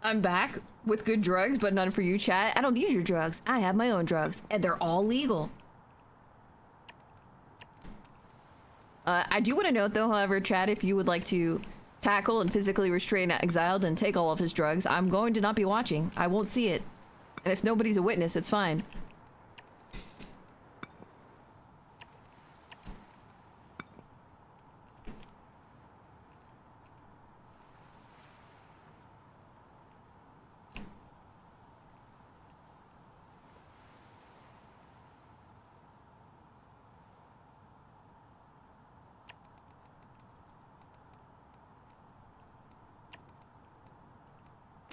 I'm back with good drugs, but none for you, chat. I don't need your drugs. I have my own drugs, and they're all legal. I do want to note, though, however, chat, if you would like to tackle and physically restrain Exiled and take all of his drugs, I'm going to not be watching. I won't see it. And if nobody's a witness, it's fine.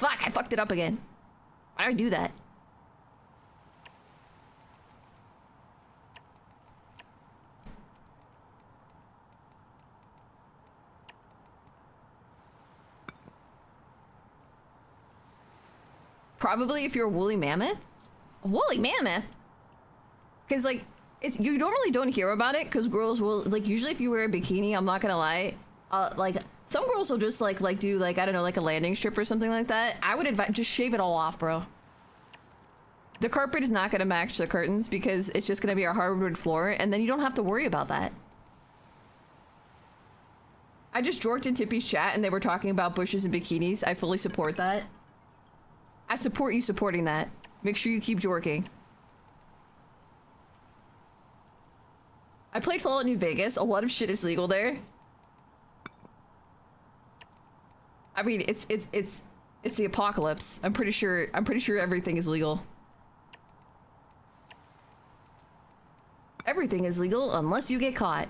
Fuck, I fucked it up again. Why did I do that? Probably if you're a woolly mammoth. A woolly mammoth? Because, like, you normally don't hear about it because girls will, like, usually if you wear a bikini, I'm not gonna lie, like, some girls will just, like do, like, I don't know, like a landing strip or something like that. I would advise, just shave it all off, bro. The carpet is not gonna match the curtains because it's just gonna be a hardwood floor, and then you don't have to worry about that. I just jorked in Tippy's chat and they were talking about bushes and bikinis. I fully support that. I support you supporting that. Make sure you keep jorking. I played Fallout New Vegas. A lot of shit is legal there. I mean, it's the apocalypse. I'm pretty sure everything is legal. Everything is legal unless you get caught.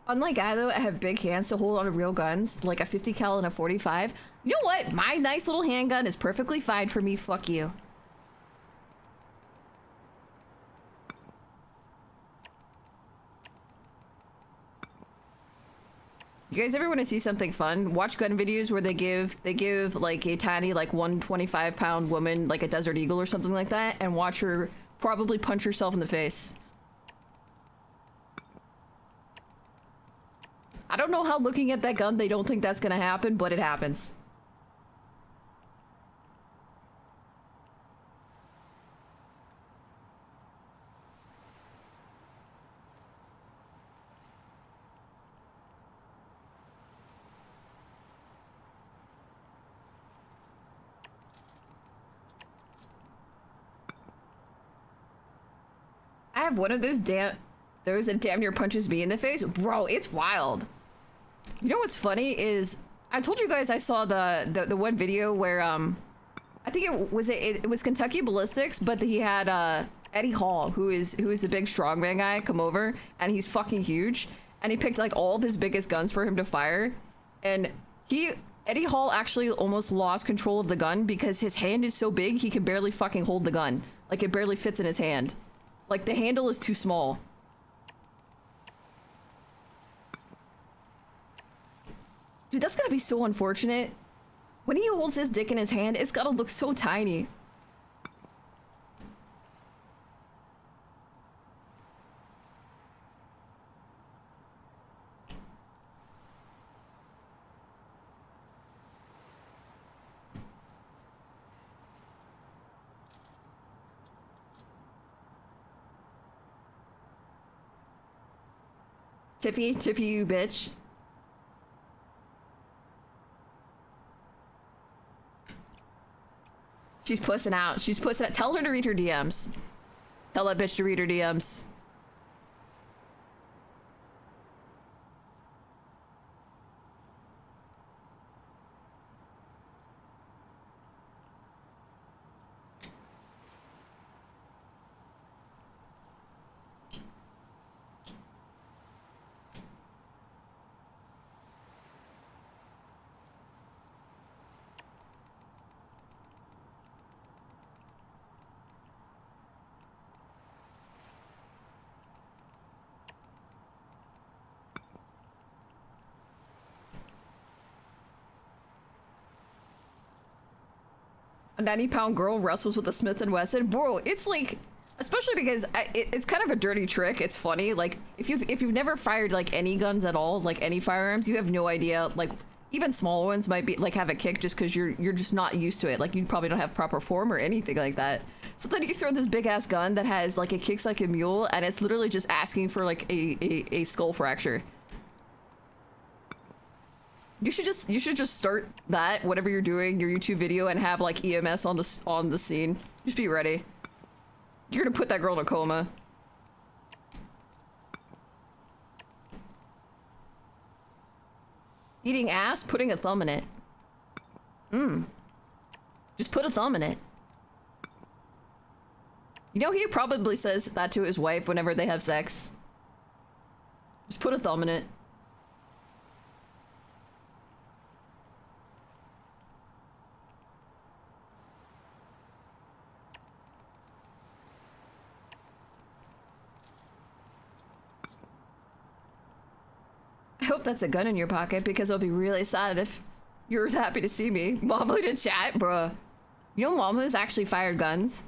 Unlike I, though, I have big hands to hold on to real guns, like a 50 cal and a 45. You know what? My nice little handgun is perfectly fine for me. Fuck you. You guys ever want to see something fun? Watch gun videos where they give like a tiny, like 125-pound woman, like a Desert Eagle or something like that, and watch her probably punch herself in the face. I don't know how looking at that gun they don't think that's gonna happen, but it happens. I have one of those that damn near punches me in the face. Bro, it's wild. You know what's funny is I told you guys I saw the one video where I think it was Kentucky Ballistics, but he had Eddie Hall, who is the big strongman guy, come over, and he's fucking huge, and he picked like all of his biggest guns for him to fire, and Eddie Hall actually almost lost control of the gun because his hand is so big he can barely fucking hold the gun. Like it barely fits in his hand. Like the handle is too small. Dude, that's gotta be so unfortunate. When he holds his dick in his hand, it's gotta look so tiny. Tippy, you bitch. She's pussing out. She's pussing out. Tell her to read her DMs. Tell that bitch to read her DMs. A 90-pound girl wrestles with a Smith & Wesson. Bro, it's like, especially because it's kind of a dirty trick. It's funny. Like, if you've never fired, like, any guns at all, like, any firearms, you have no idea. Like, even small ones might be, like, have a kick just because you're just not used to it. Like, you probably don't have proper form or anything like that. So then you throw this big-ass gun that has, like, it kicks like a mule, and it's literally just asking for, like, a skull fracture. You should just start that, whatever you're doing, your YouTube video, and have like EMS on the scene. Just be ready. You're gonna put that girl in a coma. Eating ass, putting a thumb in it. Just put a thumb in it. You know, he probably says that to his wife whenever they have sex. Just put a thumb in it. I hope that's a gun in your pocket because I'll be really sad if you're happy to see me. Mamu to chat, bruh. You know Mamu's actually fired guns?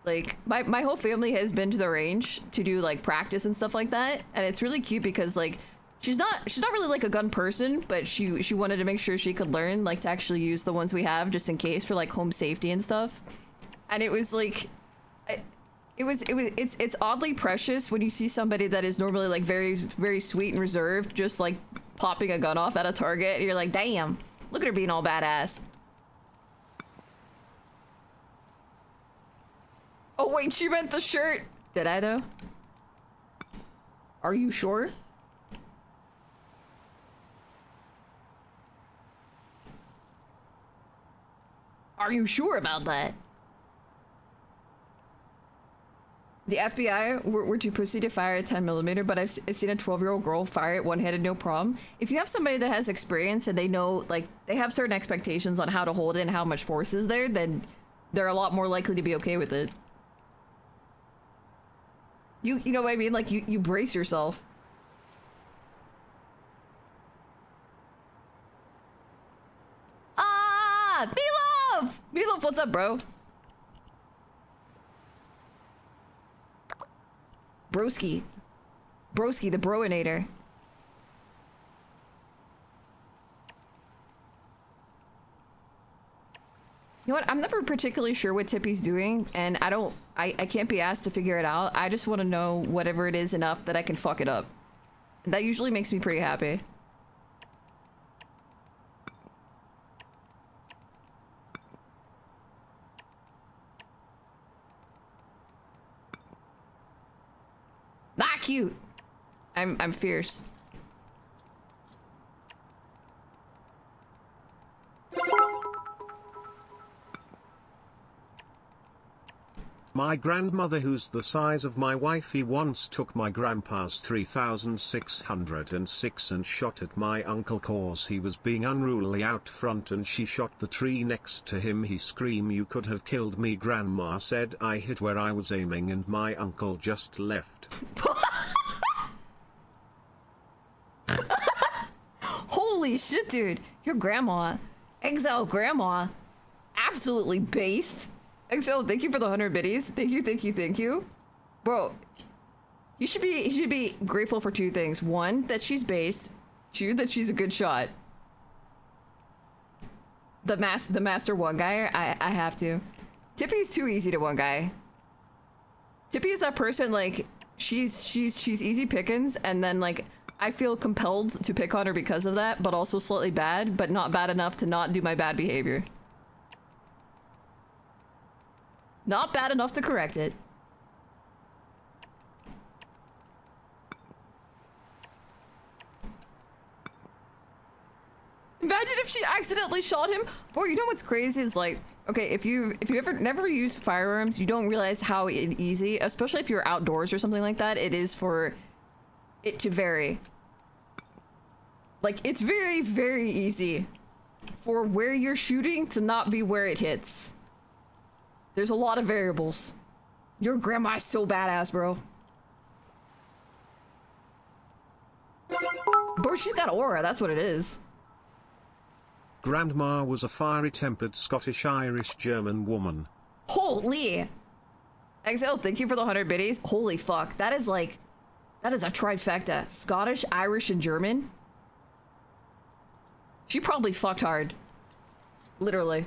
Like, my whole family has been to the range to do like practice and stuff like that, and it's really cute because like she's not really like a gun person, but she wanted to make sure she could learn like to actually use the ones we have just in case for like home safety and stuff. And it was like it's oddly precious when you see somebody that is normally like very sweet and reserved just like popping a gun off at a target, and you're like, damn, look at her being all badass. Oh wait, she meant the shirt. Did I though? Are you sure? Are you sure about that? The FBI were too pussy to fire a 10mm, but I've seen a 12-year-old girl fire it one-handed, no problem. If you have somebody that has experience and they know, like, they have certain expectations on how to hold it and how much force is there, then they're a lot more likely to be okay with it. You know what I mean? Like, you brace yourself. Ah! Meatloaf! Meatloaf, what's up, bro? Broski, the broinator. You know what? I'm never particularly sure what Tippy's doing, and I can't be asked to figure it out. I just want to know whatever it is enough that I can fuck it up. And that usually makes me pretty happy. Ah, cute. I'm fierce. My grandmother, who's the size of my wifey, once took my grandpa's 3606 and shot at my uncle cause he was being unruly out front, and she shot the tree next to him. He screamed, "You could have killed me." Grandma said, "I hit where I was aiming and my uncle just left." Holy shit, dude. Your grandma. Exile grandma. Absolutely based. Exile, thank you for the 100 biddies. Thank you. Bro, you should be grateful for two things. One, that she's based. Two, that she's a good shot. The master one guy, I have to. Tippy's too easy to one guy. Tippy is that person, like, she's easy pickings, and then like I feel compelled to pick on her because of that, but also slightly bad, but not bad enough to not do my bad behavior. Not bad enough to correct it. Imagine if she accidentally shot him. Boy, you know what's crazy is like, okay, if you ever never used firearms, you don't realize how easy, especially if you're outdoors or something like that, it is for it to vary. Like, it's very, very easy for where you're shooting to not be where it hits. There's a lot of variables. Your grandma is so badass, bro. Bro, she's got aura, that's what it is. Grandma was a fiery-tempered Scottish-Irish-German woman. Holy! Exile, thank you for the 100 biddies. Holy fuck, that is a trifecta. Scottish, Irish, and German. She probably fucked hard. Literally.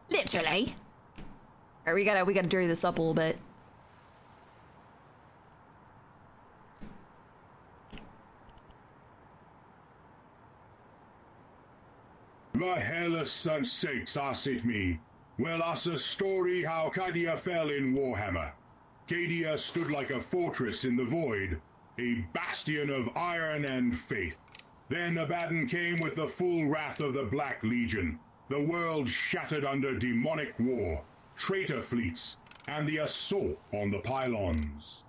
Literally. Alright, we gotta dirty this up a little bit. The hell sun sakes, asked me. Well, us a story how Kadia fell in Warhammer. Cadia stood like a fortress in the void, a bastion of iron and faith. Then Abaddon came with the full wrath of the Black Legion. The world shattered under demonic war, traitor fleets, and the assault on the pylons.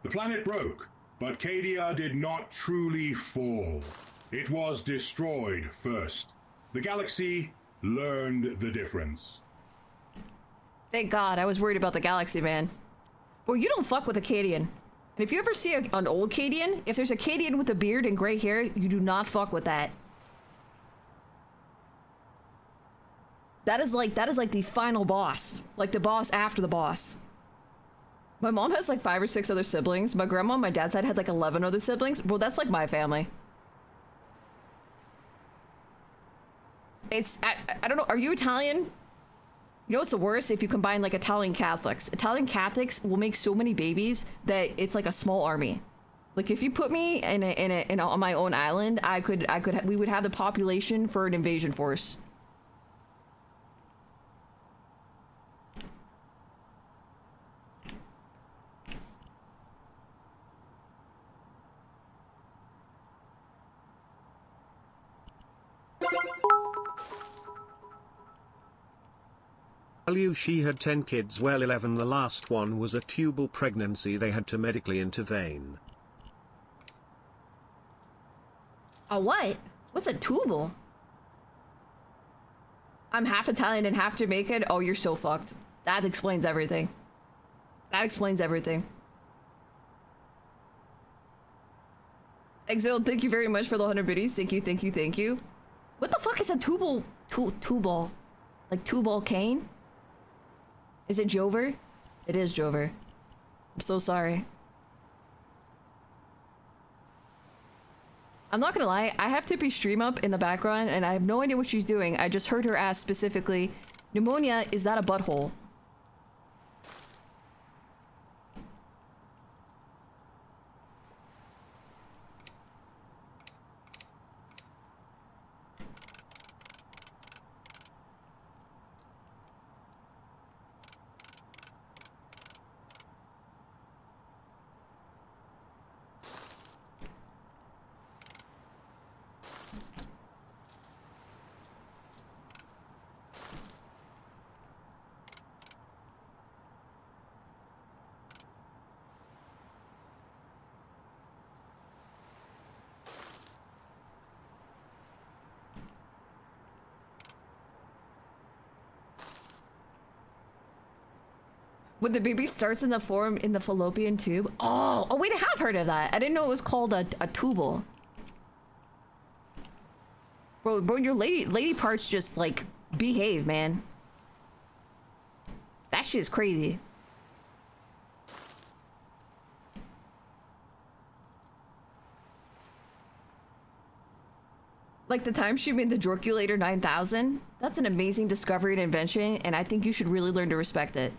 The planet broke, but Cadia did not truly fall. It was destroyed first. The galaxy learned the difference. Thank God, I was worried about the galaxy, man. Well, you don't fuck with a Cadian. And if you ever see an old Cadian, if there's a Cadian with a beard and gray hair, you do not fuck with that. That is like the final boss. Like the boss after the boss. My mom has like 5 or 6 other siblings. My grandma on my dad's side had like 11 other siblings. Bro, that's like my family. It's, I don't know, are you Italian? You know what's the worst? If you combine like Italian Catholics. Italian Catholics will make so many babies that it's like a small army. Like if you put me on my own island, we would have the population for an invasion force. Tell you she had 10 kids, well 11, the last one was a tubal pregnancy, they had to medically intervene. A what? What's a tubal? I'm half Italian and half Jamaican. Oh, you're so fucked. That explains everything. That explains everything. Exile, thank you very much for the 100 biddies. Thank you, thank you, thank you. What the fuck is a tubal? Tubal? Like tubal cane? Is it Jover? It is Jover. I'm so sorry. I'm not gonna lie, I have Tippy stream up in the background and I have no idea what she's doing. I just heard her ask specifically, pneumonia, is that a butthole? When the baby starts in the form in the fallopian tube. Oh wait, I have heard of that. I didn't know it was called a tubal. Bro, your lady parts just like behave, man. That shit is crazy. Like the time she made the Jorculator 9000. That's an amazing discovery and invention, and I think you should really learn to respect it.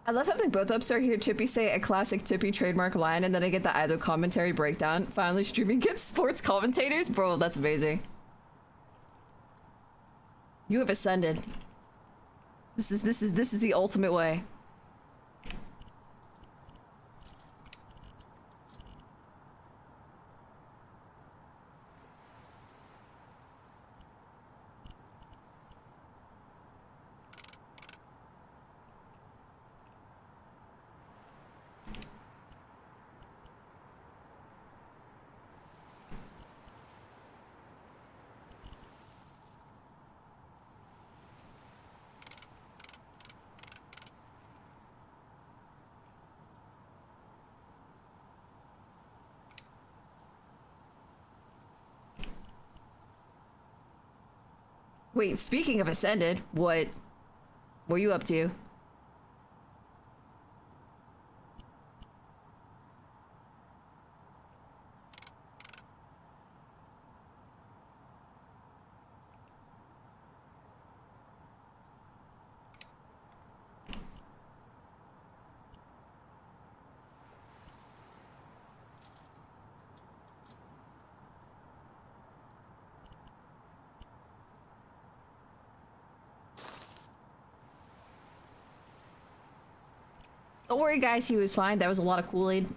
I love having both ups are here. Tippy say a classic Tippy trademark line, and then I get the either commentary breakdown. Finally, streaming gets sports commentators, bro. That's amazing. You have ascended. This is the ultimate way. Wait, speaking of Ascended, what are you up to? Don't worry, guys, he was fine. That was a lot of Kool-Aid.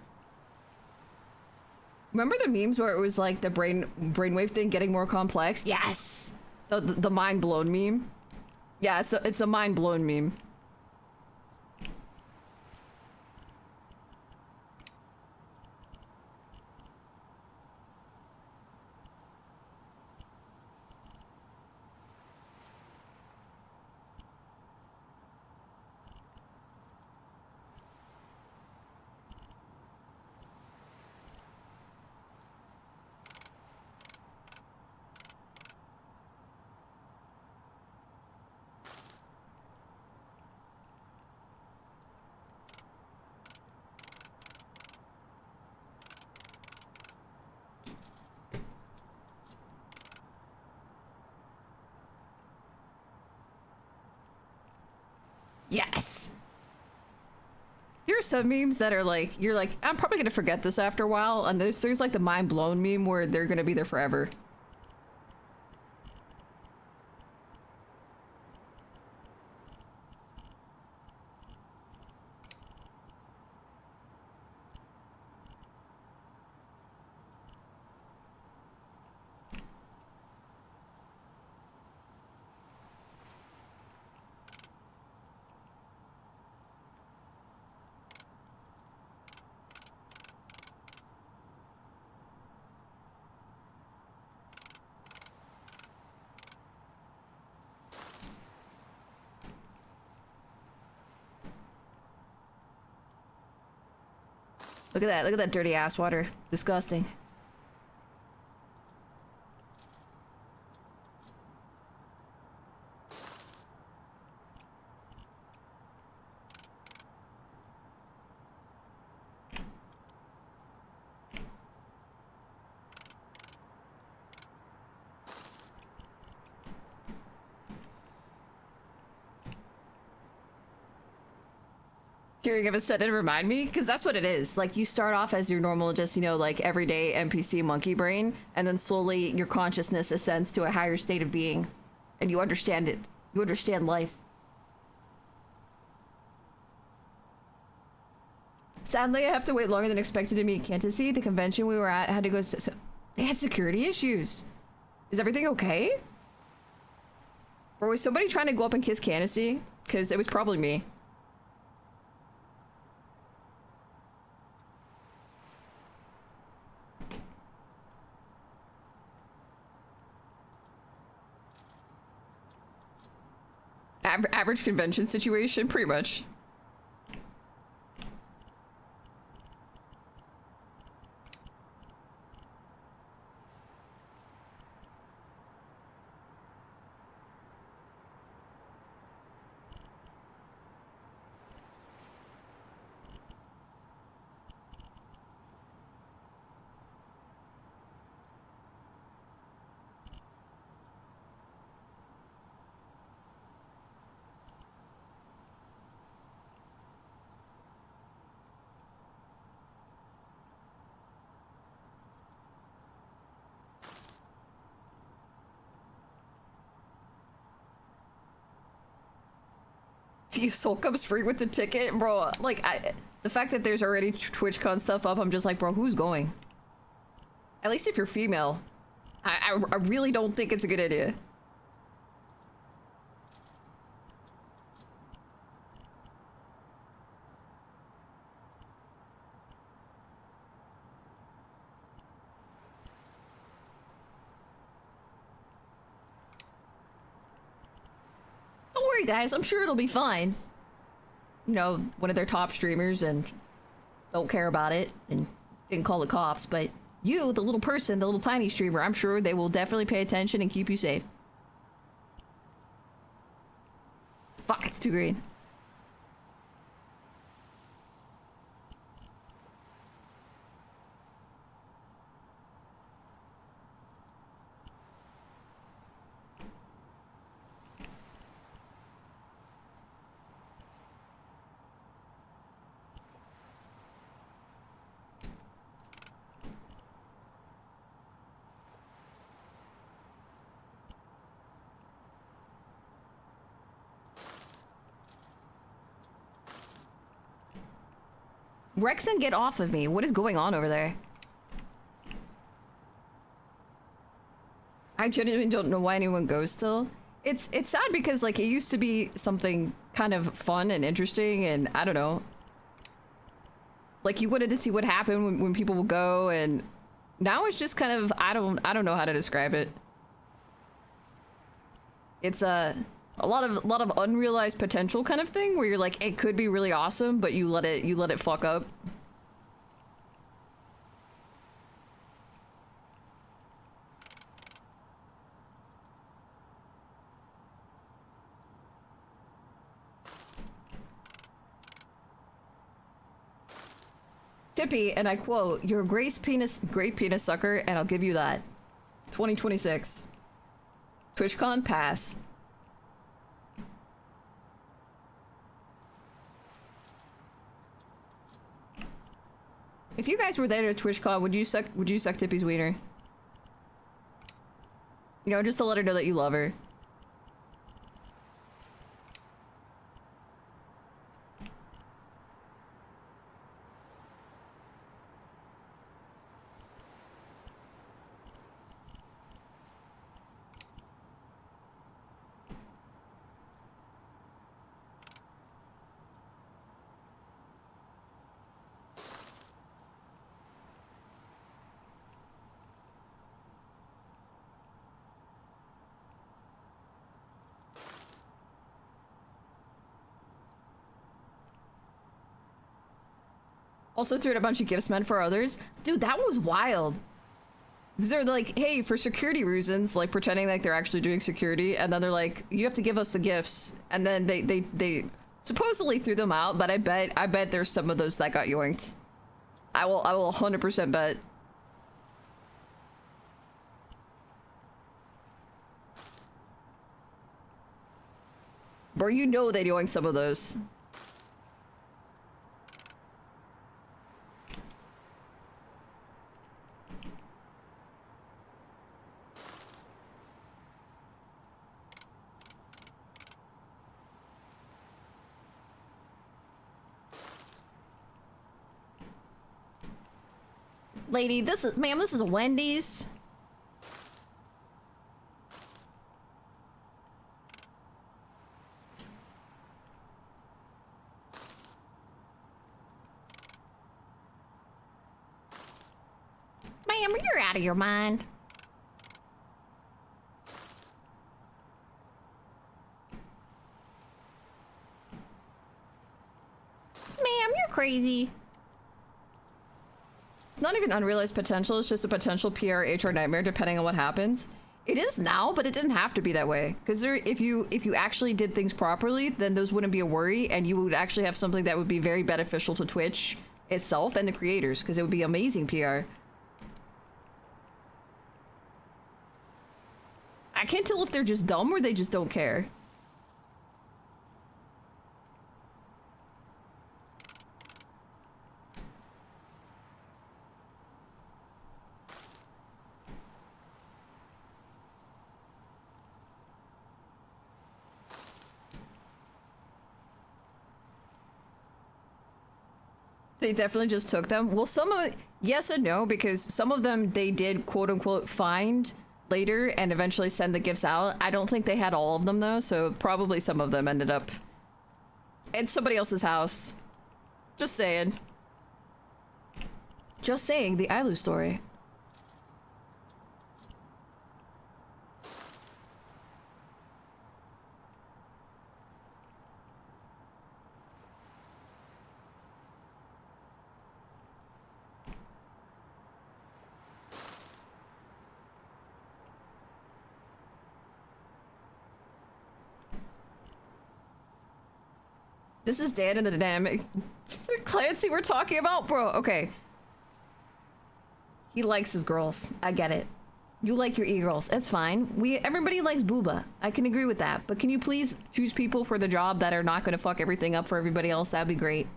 Remember the memes where it was like the brainwave thing getting more complex? Yes! The mind blown meme. Yeah, it's a mind blown meme. Yes! There are some memes that are like, you're like, I'm probably gonna forget this after a while, and there's like the mind blown meme where they're gonna be there forever. Look at that dirty ass water. Disgusting. Hearing of it said it remind me, because that's what it is. Like, you start off as your normal, just, you know, like, everyday NPC monkey brain, and then slowly your consciousness ascends to a higher state of being, and you understand it. You understand life. Sadly, I have to wait longer than expected to meet Cantacy. The convention we were at had to go... So they had security issues. Is everything okay? Or was somebody trying to go up and kiss Cantacy? Because it was probably me. Average convention situation, pretty much. The soul comes free with the ticket, bro. Like, the fact that there's already TwitchCon stuff up, I'm just like, bro, who's going? At least if you're female. I really don't think it's a good idea. Don't worry, guys. I'm sure it'll be fine. You know, one of their top streamers and don't care about it and didn't call the cops, but you, the little person, the little tiny streamer, I'm sure they will definitely pay attention and keep you safe. Fuck, it's too green. Rexon, get off of me. What is going on over there? I genuinely don't know why anyone goes still. It's sad because like it used to be something kind of fun and interesting and I don't know. Like you wanted to see what happened when people would go, and now it's just kind of I don't know how to describe it. It's a lot of unrealized potential kind of thing where you're like it could be really awesome, but you let it fuck up. Tippy, and I quote, "You're a great penis sucker, and I'll give you that." 2026. TwitchCon pass. If you guys were there at TwitchCon, would you suck Tippy's wiener? You know, just to let her know that you love her. Also threw out a bunch of gifts meant for others. Dude, that was wild. These are like, hey, for security reasons, like pretending like they're actually doing security, and then they're like, you have to give us the gifts, and then they supposedly threw them out, but I bet there's some of those that got yoinked. I will 100% bet. Bro, you know they yoinked some of those. Lady, ma'am, this is Wendy's. Ma'am, you're out of your mind. Ma'am, you're crazy. It's not even unrealized potential, it's just a potential PR HR nightmare depending on what happens. It is now, but it didn't have to be that way. Because if you actually did things properly, then those wouldn't be a worry, and you would actually have something that would be very beneficial to Twitch itself and the creators, because it would be amazing PR. I can't tell if they're just dumb or they just don't care. They definitely just took them. Well, some of yes and no, because some of them they did quote unquote find later and eventually send the gifts out. I don't think they had all of them though, so probably some of them ended up in somebody else's house. Just saying. Just saying, the Ilu story. This is Dan in the dynamic Clancy we're talking about? Bro, okay. He likes his girls. I get it. You like your e-girls. It's fine. Everybody likes booba. I can agree with that. But can you please choose people for the job that are not going to fuck everything up for everybody else? That'd be great.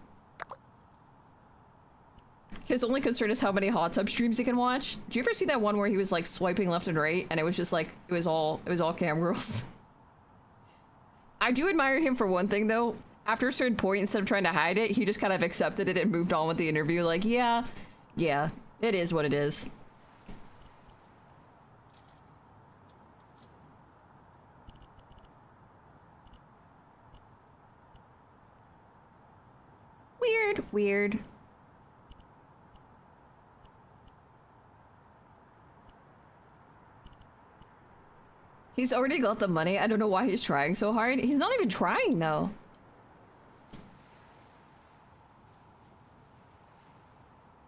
His only concern is how many hot tub streams he can watch. Do you ever see that one where he was like swiping left and right and it was just like it was all cam girls? I do admire him for one thing though. After a certain point, instead of trying to hide it, he just kind of accepted it and moved on with the interview. Like, yeah, it is what it is. Weird. He's already got the money. I don't know why he's trying so hard. He's not even trying though.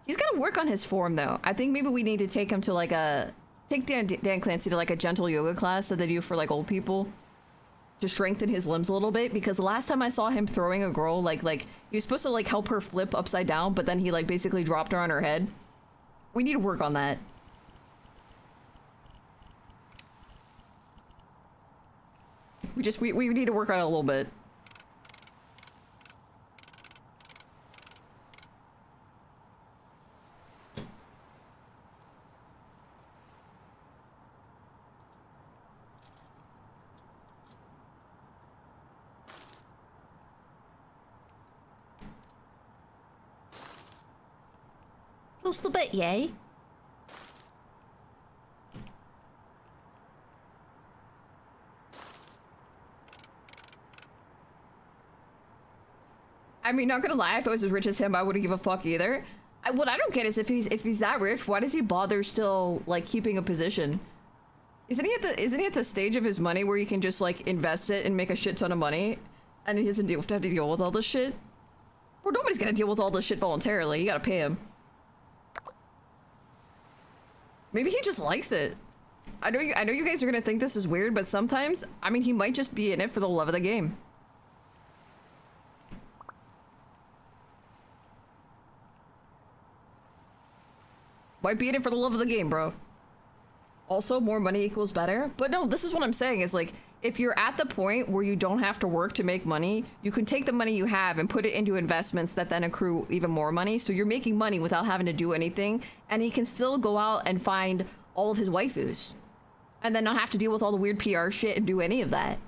He's gotta work on his form though. I think maybe we need to take him to like take Dan Clancy to like a gentle yoga class that they do for like old people to strengthen his limbs a little bit, because the last time I saw him throwing a girl, like he was supposed to like help her flip upside down, but then he like basically dropped her on her head. We need to work on that. We need to work on it a little bit. Just a bit, yay. I mean, not gonna lie, if I was as rich as him, I wouldn't give a fuck either. What I don't get is if he's that rich, why does he bother still like keeping a position? Isn't he at the stage of his money where he can just like invest it and make a shit ton of money, and he doesn't have to deal with all this shit? Well, nobody's gonna deal with all this shit voluntarily. You gotta pay him. Maybe he just likes it. I know you guys are gonna think this is weird, but sometimes, I mean, he might just be in it for the love of the game. Might be in it for the love of the game, bro. Also, more money equals better. But no, this is what I'm saying is like, if you're at the point where you don't have to work to make money, you can take the money you have and put it into investments that then accrue even more money. So you're making money without having to do anything. And he can still go out and find all of his waifus. And then not have to deal with all the weird PR shit and do any of that.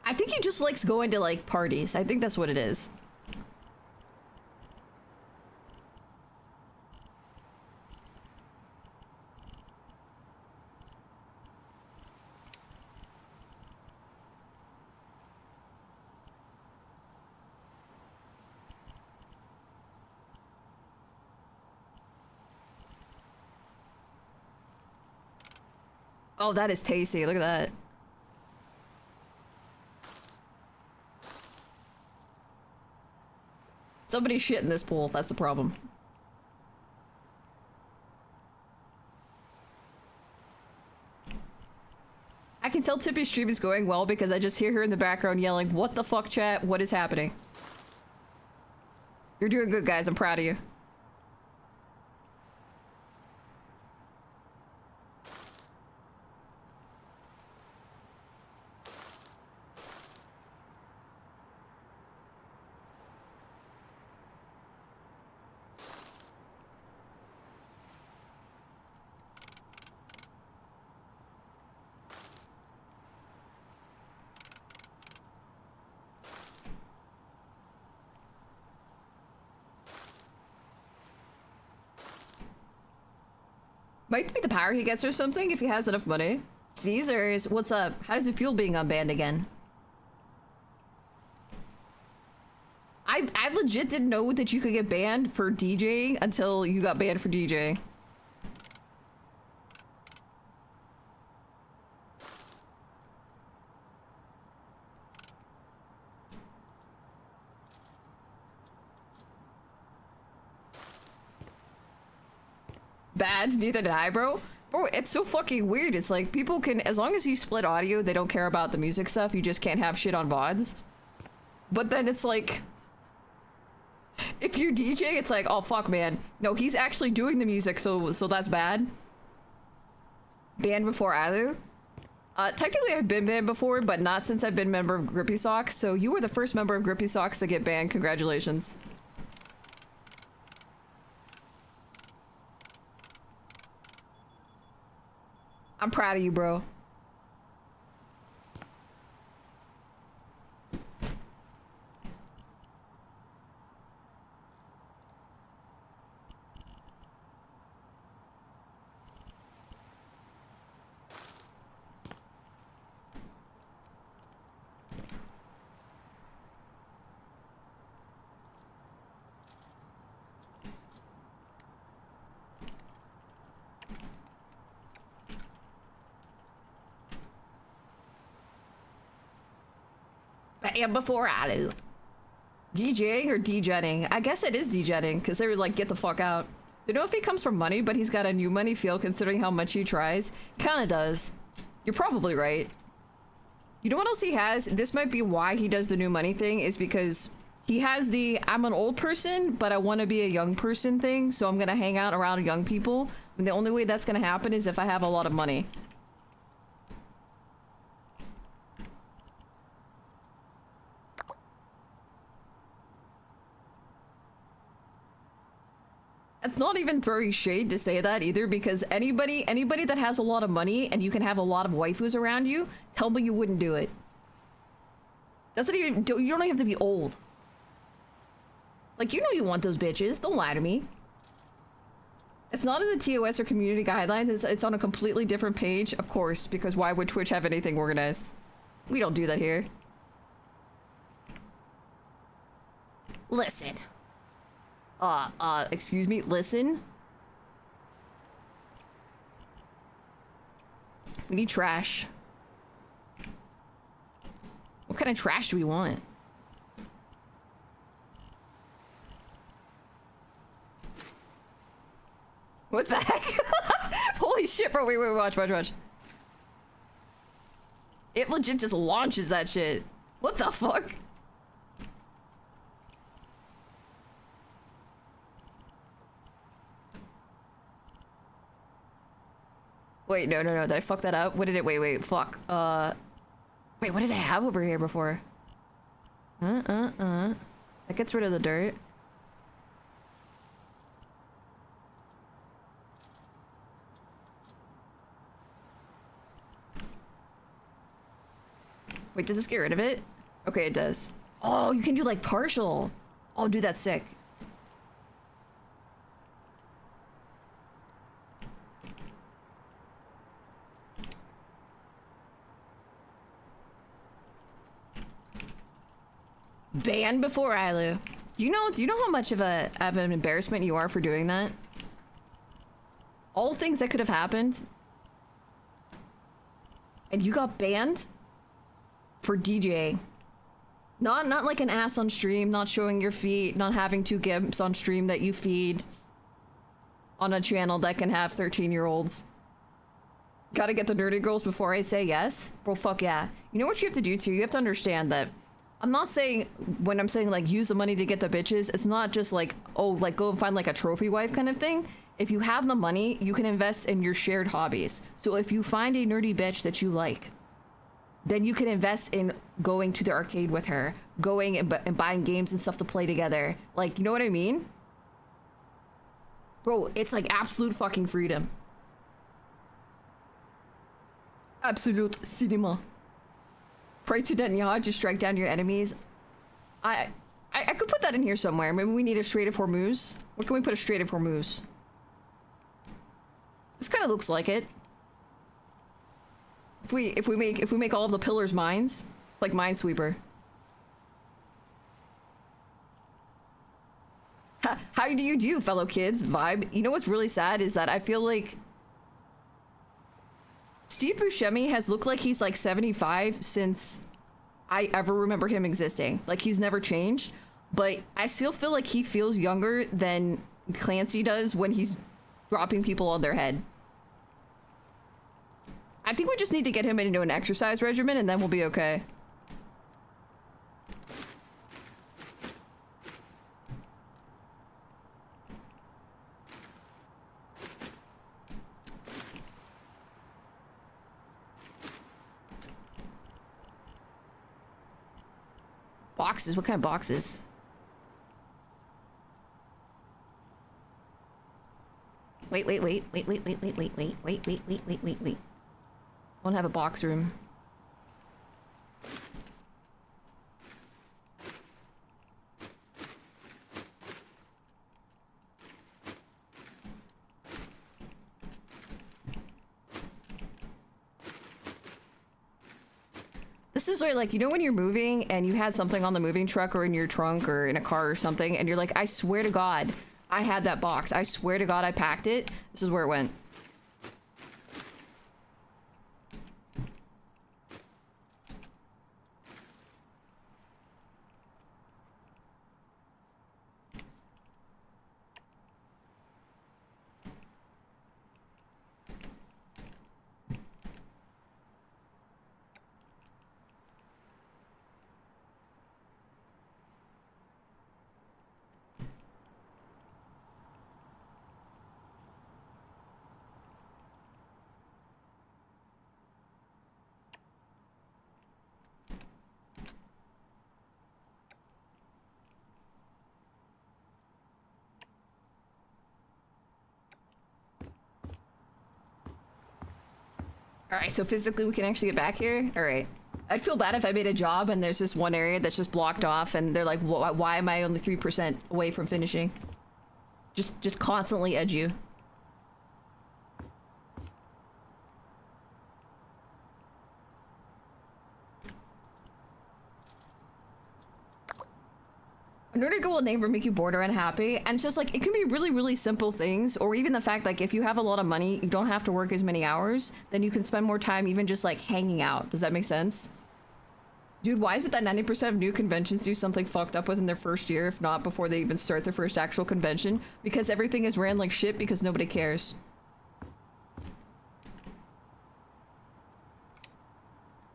I think he just likes going to like parties. I think that's what it is. Oh, that is tasty. Look at that. Somebody shit in this pool. That's the problem. I can tell Tippy's stream is going well because I just hear her in the background yelling, "What the fuck, chat? What is happening?" You're doing good, guys. I'm proud of you. Might be the power he gets or something if he has enough money. Caesars, what's up? How does it feel being unbanned again? I legit didn't know that you could get banned for DJing until you got banned for DJing. Bad, neither did I, bro. Bro, it's so fucking weird. It's like people can, as long as you split audio, they don't care about the music stuff. You just can't have shit on VODs. But then it's like, if you're DJ, it's like, oh fuck, man. No, he's actually doing the music, so that's bad. Banned before either. Technically I've been banned before, but not since I've been member of Grippy Socks. So you were the first member of Grippy Socks to get banned. Congratulations. I'm proud of you, bro. Bam before I do. DJing or dejetting? I guess it is dejetting, because they were like, get the fuck out. Don't know if he comes from money, but he's got a new money feel considering how much he tries. Kinda does. You're probably right. You know what else he has? This might be why he does the new money thing, is because he has the I'm an old person, but I want to be a young person thing, so I'm gonna hang out around young people. And the only way that's gonna happen is if I have a lot of money. It's not even throwing shade to say that either, because anybody that has a lot of money and you can have a lot of waifus around you, tell me you wouldn't do it. Doesn't even, you don't have to be old. Like, you know you want those bitches. Don't lie to me. It's not in the TOS or community guidelines. It's on a completely different page, of course, because why would Twitch have anything organized? We don't do that here. Listen. Excuse me, listen. We need trash. What kind of trash do we want? What the heck? Holy shit, bro. Wait, watch. It legit just launches that shit. What the fuck? Wait, no. Did I fuck that up? What did it? Wait, fuck. Wait, what did I have over here before? That gets rid of the dirt. Wait, does this get rid of it? Okay, it does. Oh, you can do like partial. Oh, dude, that's sick. Banned before Ilu. Do you know how much of an embarrassment you are for doing that? All things that could have happened. And you got banned for DJing. Not like an ass on stream, not showing your feet, not having two gimps on stream that you feed on a channel that can have 13-year-olds. Gotta get the dirty girls before I say yes? Bro, fuck yeah. You know what you have to do too? You have to understand that I'm not saying, when I'm saying like use the money to get the bitches, it's not just like, oh, like go and find like a trophy wife kind of thing. If you have the money, you can invest in your shared hobbies. So if you find a nerdy bitch that you like, then you can invest in going to the arcade with her, going and buying games and stuff to play together. Like, you know what I mean? Bro, it's like absolute fucking freedom. Absolute cinema. Pray to Netanyahu to strike down your enemies. I could put that in here somewhere. Maybe we need a straight of Hormuz. Where can we put a straight of Hormuz? This kind of looks like it. If we make all of the pillars mines, it's like Minesweeper. How do you do, fellow kids? Vibe. You know what's really sad is that I feel like Steve Buscemi has looked like he's like 75 since I ever remember him existing. Like, he's never changed, but I still feel like he feels younger than Clancy does when he's dropping people on their head. I think we just need to get him into an exercise regimen and then we'll be okay. Boxes? What kind of boxes? Wait. I want to have a box room. This is where, like, you know when you're moving and you had something on the moving truck or in your trunk or in a car or something, and you're like, I swear to God, I had that box. I swear to God, I packed it. This is where it went. Alright, so physically we can actually get back here? Alright. I'd feel bad if I made a job and there's this one area that's just blocked off and they're like, why am I only 3% away from finishing? Just constantly edge you. A nerdy girl will never make you bored or unhappy, and it's just like, it can be really, really simple things, or even the fact, like, if you have a lot of money, you don't have to work as many hours, then you can spend more time even just, like, hanging out. Does that make sense? Dude, why is it that 90% of new conventions do something fucked up within their first year, if not before they even start their first actual convention? Because everything is ran like shit because nobody cares.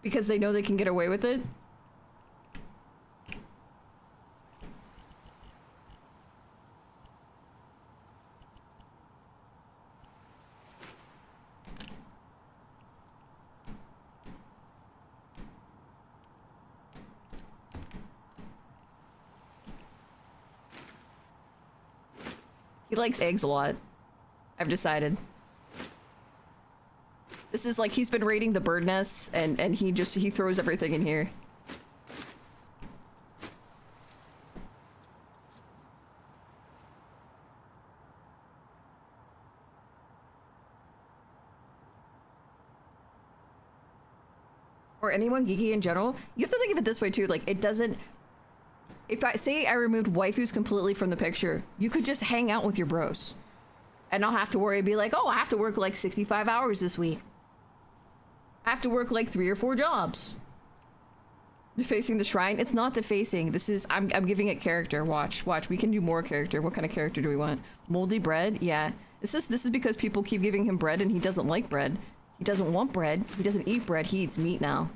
Because they know they can get away with it? He likes eggs a lot. I've decided. This is like, he's been raiding the bird nests and he throws everything in here. Or anyone geeky in general. You have to think of it this way too, like, it doesn't... If I say I removed waifus completely from the picture, you could just hang out with your bros. And not have to worry, be like, oh, I have to work like 65 hours this week. I have to work like 3 or 4 jobs. Defacing the shrine? It's not defacing. This is, I'm giving it character. Watch, we can do more character. What kind of character do we want? Moldy bread? Yeah. This is because people keep giving him bread and he doesn't like bread. He doesn't want bread. He doesn't eat bread. He eats meat now.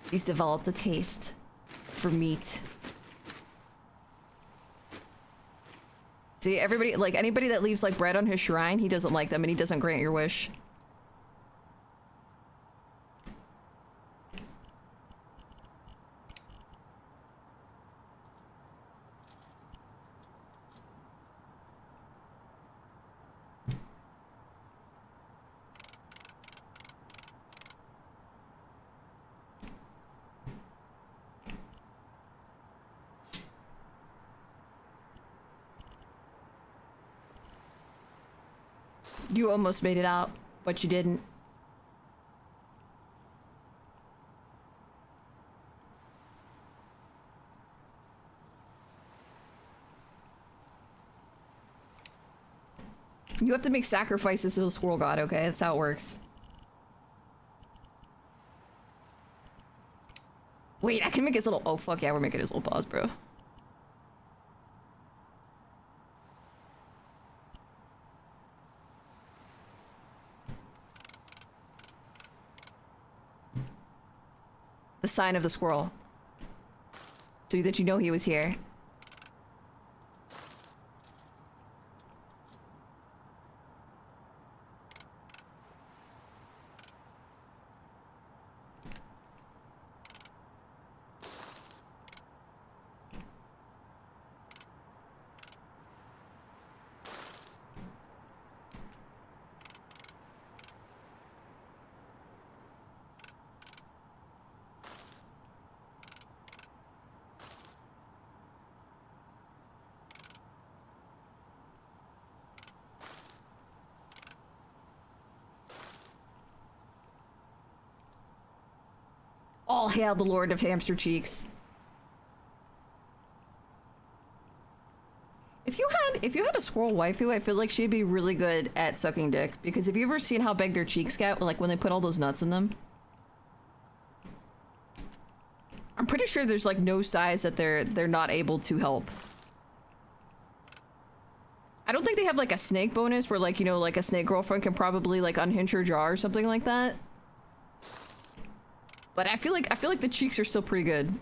He's developed a taste for meat. See, everybody, like, anybody that leaves like bread on his shrine, he doesn't like them and he doesn't grant your wish. You almost made it out, but you didn't. You have to make sacrifices to the squirrel god, okay? That's how it works. Wait, I can make his little... Oh, fuck yeah, we're making his little paws, bro. The sign of the squirrel. So that you know he was here. All hail the Lord of Hamster Cheeks. If you had a squirrel waifu, I feel like she'd be really good at sucking dick. Because have you ever seen how big their cheeks get, like when they put all those nuts in them? I'm pretty sure there's like no size that they're not able to help. I don't think they have like a snake bonus where like, you know, like a snake girlfriend can probably like unhinge her jaw or something like that. But I feel like the cheeks are still pretty good.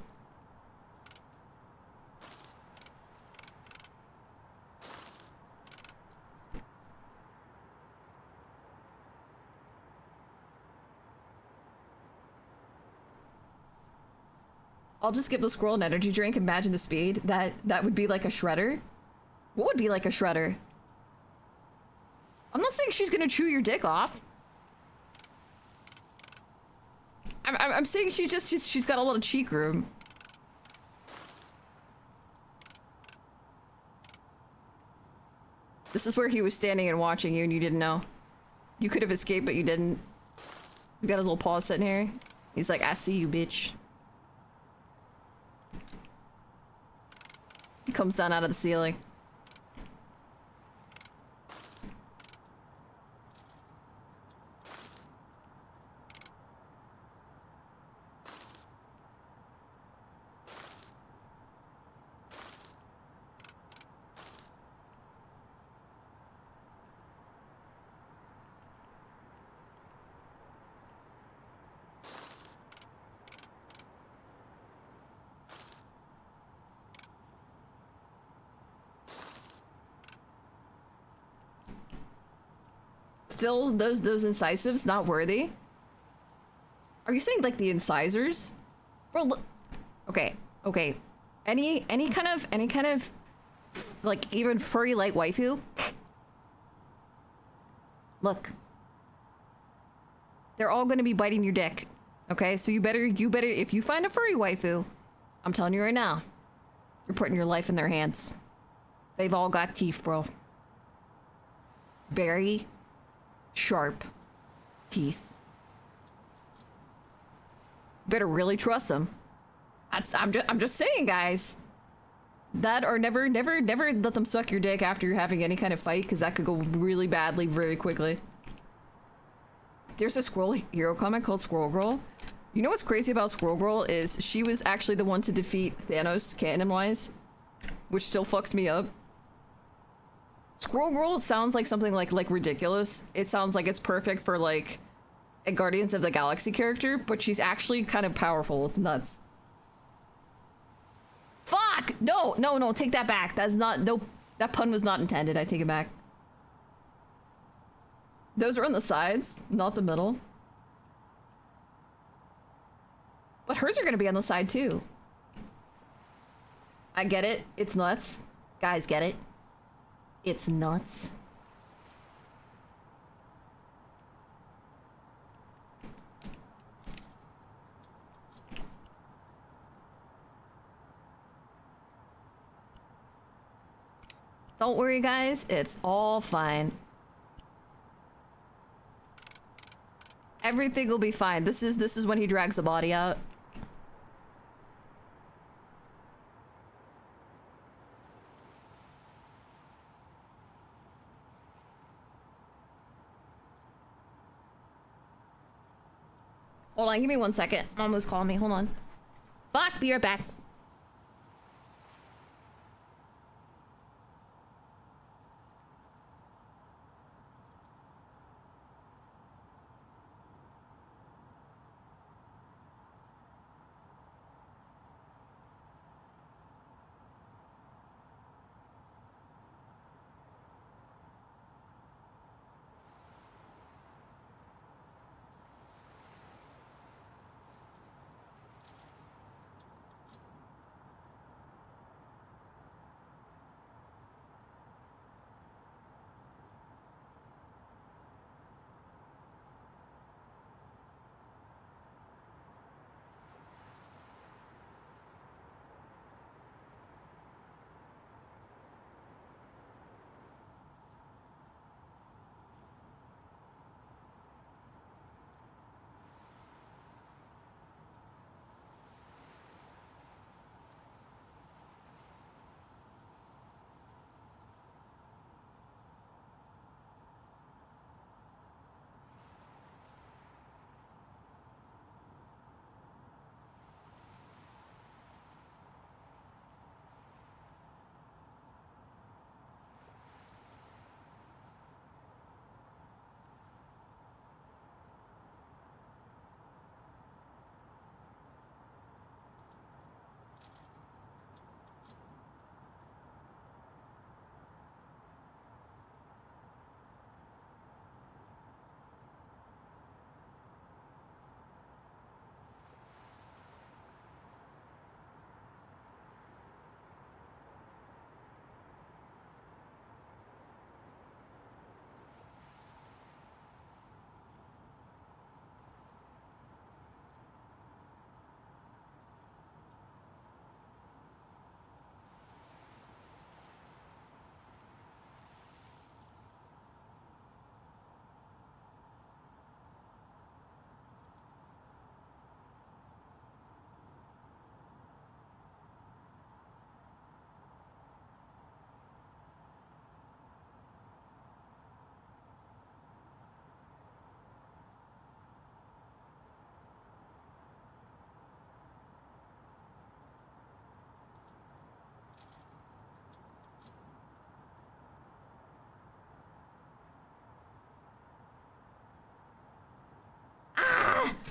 I'll just give the squirrel an energy drink. Imagine the speed. That would be like a shredder. What would be like a shredder? I'm not saying she's gonna chew your dick off. I'm saying she's got a lot of cheek room. This is where he was standing and watching you and you didn't know. You could have escaped, but you didn't. He's got his little paws sitting here. He's like, I see you, bitch. He comes down out of the ceiling. Still, those incisives not worthy? Are you saying like the incisors? Bro, look. Okay. Any kind of like even furry light waifu? Look. They're all gonna be biting your dick. Okay, so you better if you find a furry waifu, I'm telling you right now, you're putting your life in their hands. They've all got teeth, bro. Very sharp teeth. Better really trust them. I'm just saying, guys. That or never let them suck your dick after you're having any kind of fight, because that could go really badly very quickly. There's a Squirrel Hero comic called Squirrel Girl. You know what's crazy about Squirrel Girl is she was actually the one to defeat Thanos canon-wise, which still fucks me up. Squirrel Girl sounds like something like ridiculous. It sounds like it's perfect for like a Guardians of the Galaxy character, but she's actually kind of powerful. It's nuts. Fuck! No, take that back. That's not, nope. That pun was not intended. I take it back. Those are on the sides, not the middle. But hers are gonna be on the side too. I get it. It's nuts. Guys, get it? It's nuts. Don't worry, guys. It's all fine. Everything will be fine. This is when he drags the body out. Hold on, give me 1 second. Mom was calling me. Hold on. Fuck, be right back.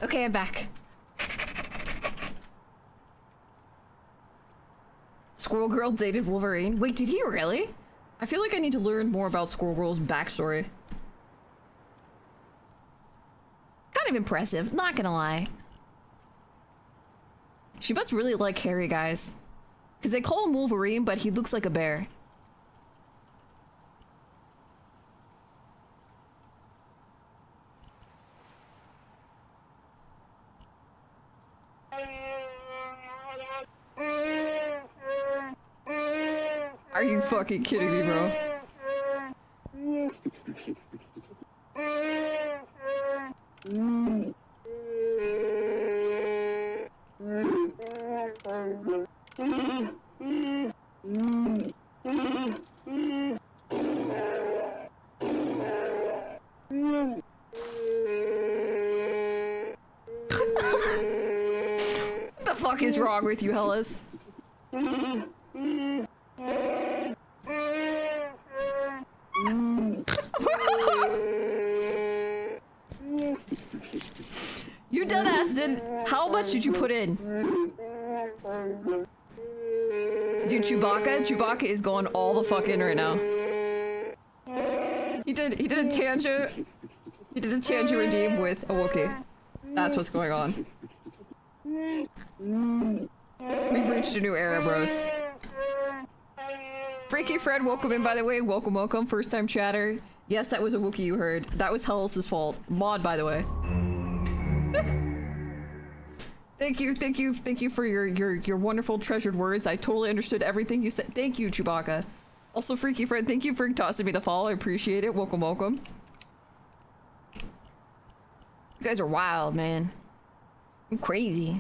Okay, I'm back. Squirrel Girl dated Wolverine. Wait, did he really? I feel like I need to learn more about Squirrel Girl's backstory. Kind of impressive, not gonna lie. She must really like hairy guys. Because they call him Wolverine, but he looks like a bear. Are you fucking kidding me, bro? What the fuck is wrong with you, Hellas? You deadass did. How much did you put in? Dude, Chewbacca is going all the fuck in right now. He did a tangent. He did a tangent redeem with a Wookiee. That's what's going on. We've reached a new era, bros. Freaky Fred, welcome in, by the way. Welcome, welcome. First time chatter. Yes, that was a Wookiee you heard. That was Hellas' fault. Mod, by the way. Thank you for your wonderful treasured words. I totally understood everything you said. Thank you, Chewbacca. Also, Freaky Fred, thank you for tossing me the follow. I appreciate it. Welcome, welcome. You guys are wild, man. I'm crazy.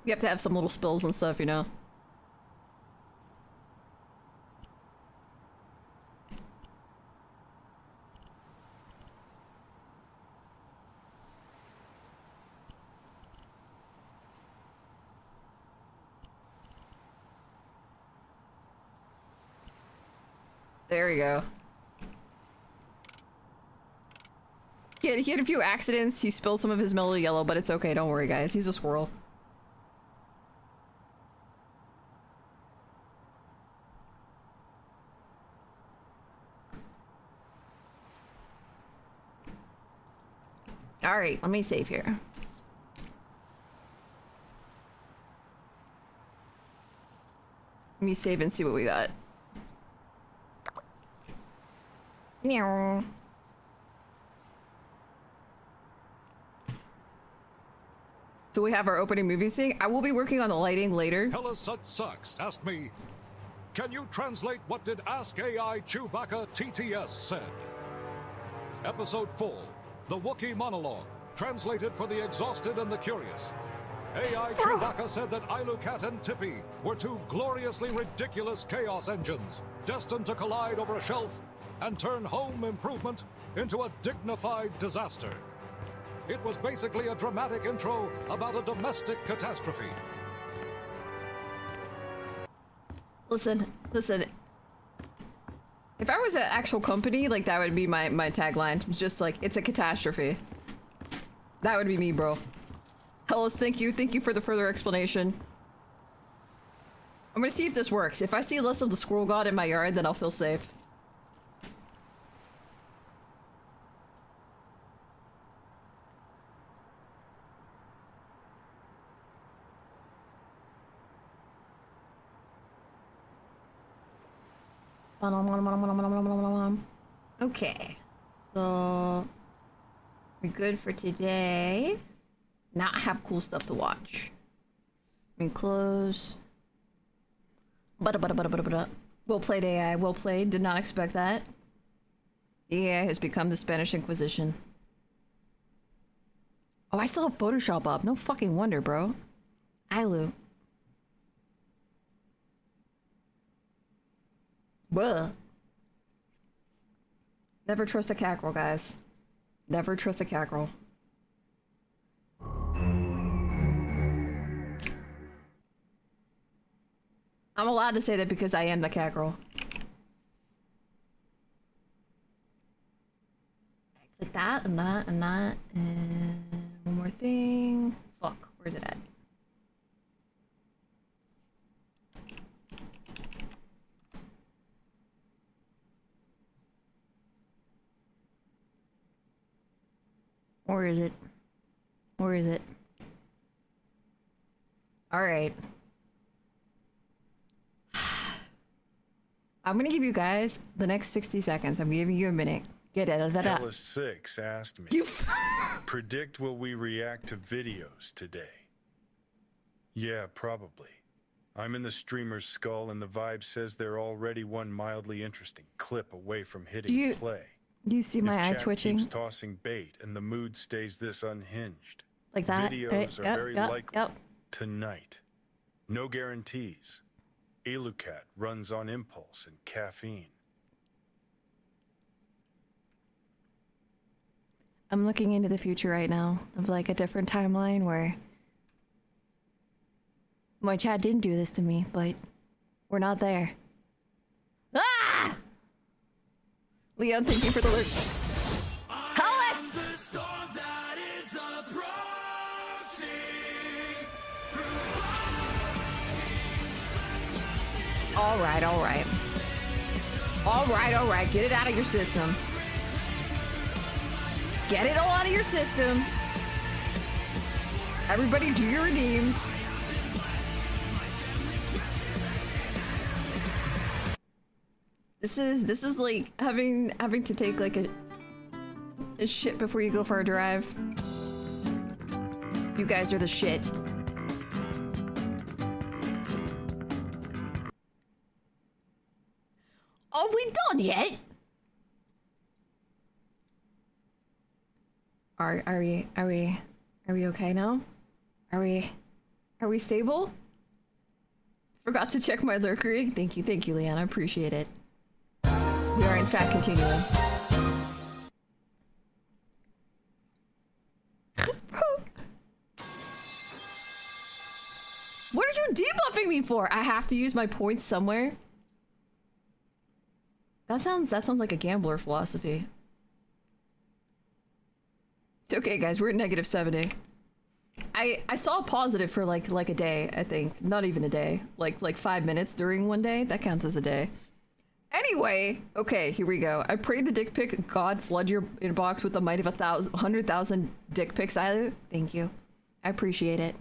You have to have some little spills and stuff, you know? There you go. He had a few accidents. He spilled some of his mellow yellow, but it's okay. Don't worry, guys. He's a squirrel. All right, let me save here. Let me save and see what we got. Meow. So we have our opening movie scene. I will be working on the lighting later. Hellas at Sucks asked me, can you translate what did Ask AI Chewbacca TTS said? Episode 4, The Wookiee Monologue, translated for the exhausted and the curious. AI Chewbacca said that Ilukat and Tippy were two gloriously ridiculous chaos engines, destined to collide over a shelf and turn home improvement into a dignified disaster. It was basically a dramatic intro about a domestic catastrophe. Listen. If I was an actual company, like, that would be my tagline. It's just like, it's a catastrophe. That would be me, bro. Hellos, thank you for the further explanation. I'm gonna see if this works. If I see less of the squirrel god in my yard, then I'll feel safe. Okay, so we're good for today. Now I have cool stuff to watch. I mean, close. Well played, AI. Well played. Did not expect that. AI has become the Spanish Inquisition. Oh, I still have Photoshop up. No fucking wonder, bro. Ilu. Whoa. Never trust a cackerel, guys. Never trust a cackerel. I'm allowed to say that because I am the cat girl. Like that and that and that and one more thing. Fuck, where's it at? Where is it? Where is it? All right. I'm gonna give you guys the next 60 seconds. I'm giving you a minute. Get it. Alice 6 asked me, predict will we react to videos today? Yeah, probably. I'm in the streamer's skull and the vibe says they're already one mildly interesting clip away from hitting play. Do you see my eye chat twitching? Keeps tossing bait and the mood stays this unhinged. Like that? Videos are very likely tonight. No guarantees. Alucat runs on impulse and caffeine. I'm looking into the future right now of like a different timeline where my chat didn't do this to me, but we're not there. Ah! Leon, thank you for the alert. Hellas! All right, all right. All right, all right. Get it out of your system. Get it all out of your system. Everybody do your redeems. This is like having to take like a shit before you go for a drive. You guys are the shit. Are we done yet? Are we okay now? Are we stable? Forgot to check my lurkery. Thank you, Leanne. I appreciate it. We are in fact continuing. What are you debuffing me for? I have to use my points somewhere. That sounds like a gambler philosophy. It's okay, guys. We're at -70. I saw a positive for like a day, I think. Not even a day. Like 5 minutes during one day. That counts as a day. Anyway, okay, here we go. I prayed the dick pic God flood your inbox with the might of 100,000 dick pics. Thank you. I appreciate it.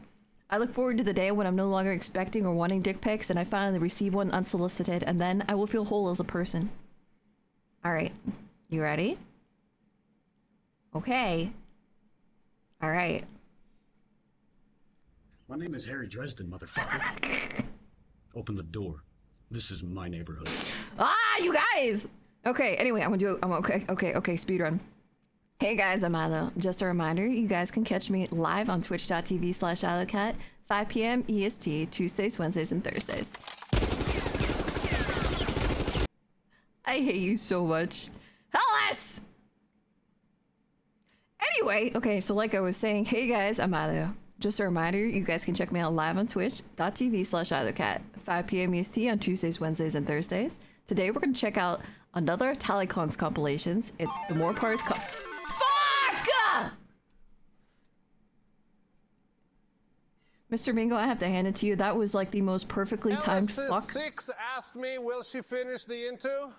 I look forward to the day when I'm no longer expecting or wanting dick pics and I finally receive one unsolicited, and then I will feel whole as a person. All right, you ready? Okay. All right. My name is Harry Dresden, motherfucker. Open the door. This is my neighborhood. Ah, you guys! Okay, anyway, I'm okay, speedrun. Hey guys, I'm Milo. Just a reminder, you guys can catch me live on twitch.tv/AloCat, 5 p.m. EST, Tuesdays, Wednesdays, and Thursdays. I hate you so much. Hellas! Anyway, okay, so like I was saying, hey guys, I'm Milo. Just a reminder, you guys can check me out live on twitch.tv/AloCat, 5 p.m. EST on Tuesdays, Wednesdays, and Thursdays. Today we're going to check out another Tallycongs compilations. It's the More Parts Fuck! Mr. Mingo, I have to hand it to you. That was like the most perfectly timed fuck. 6 asked me, will she finish the into?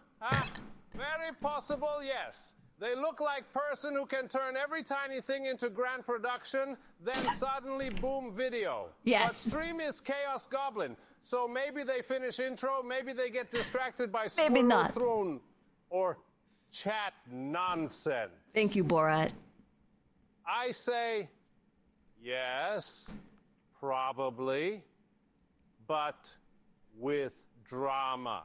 Very possible, yes. They look like person who can turn every tiny thing into grand production, then suddenly boom video. Yes. But stream is Chaos Goblin, so maybe they finish intro, maybe they get distracted by Maybe not. Throne or chat nonsense. Thank you, Borat. I say yes, probably, but with drama.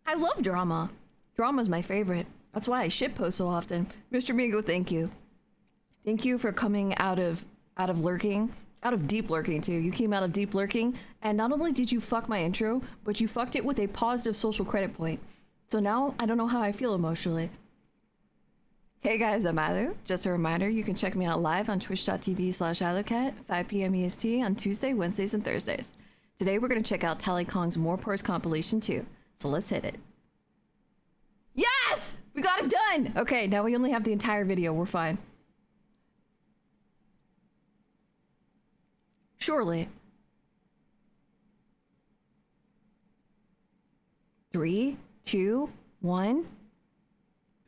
I love drama. Drama's my favorite. That's why I shitpost so often. Mr. Mingo, thank you. Thank you for coming out of lurking. Out of deep lurking, too. You came out of deep lurking, and not only did you fuck my intro, but you fucked it with a positive social credit point. So now, I don't know how I feel emotionally. Hey guys, I'm Alu. Just a reminder, you can check me out live on twitch.tv/AluCat, 5 p.m. EST on Tuesday, Wednesdays, and Thursdays. Today we're going to check out Tally Kong's More Purse compilation too. So let's hit it. Yes! We got it done! Okay, now we only have the entire video. We're fine. Surely. 3, 2, 1.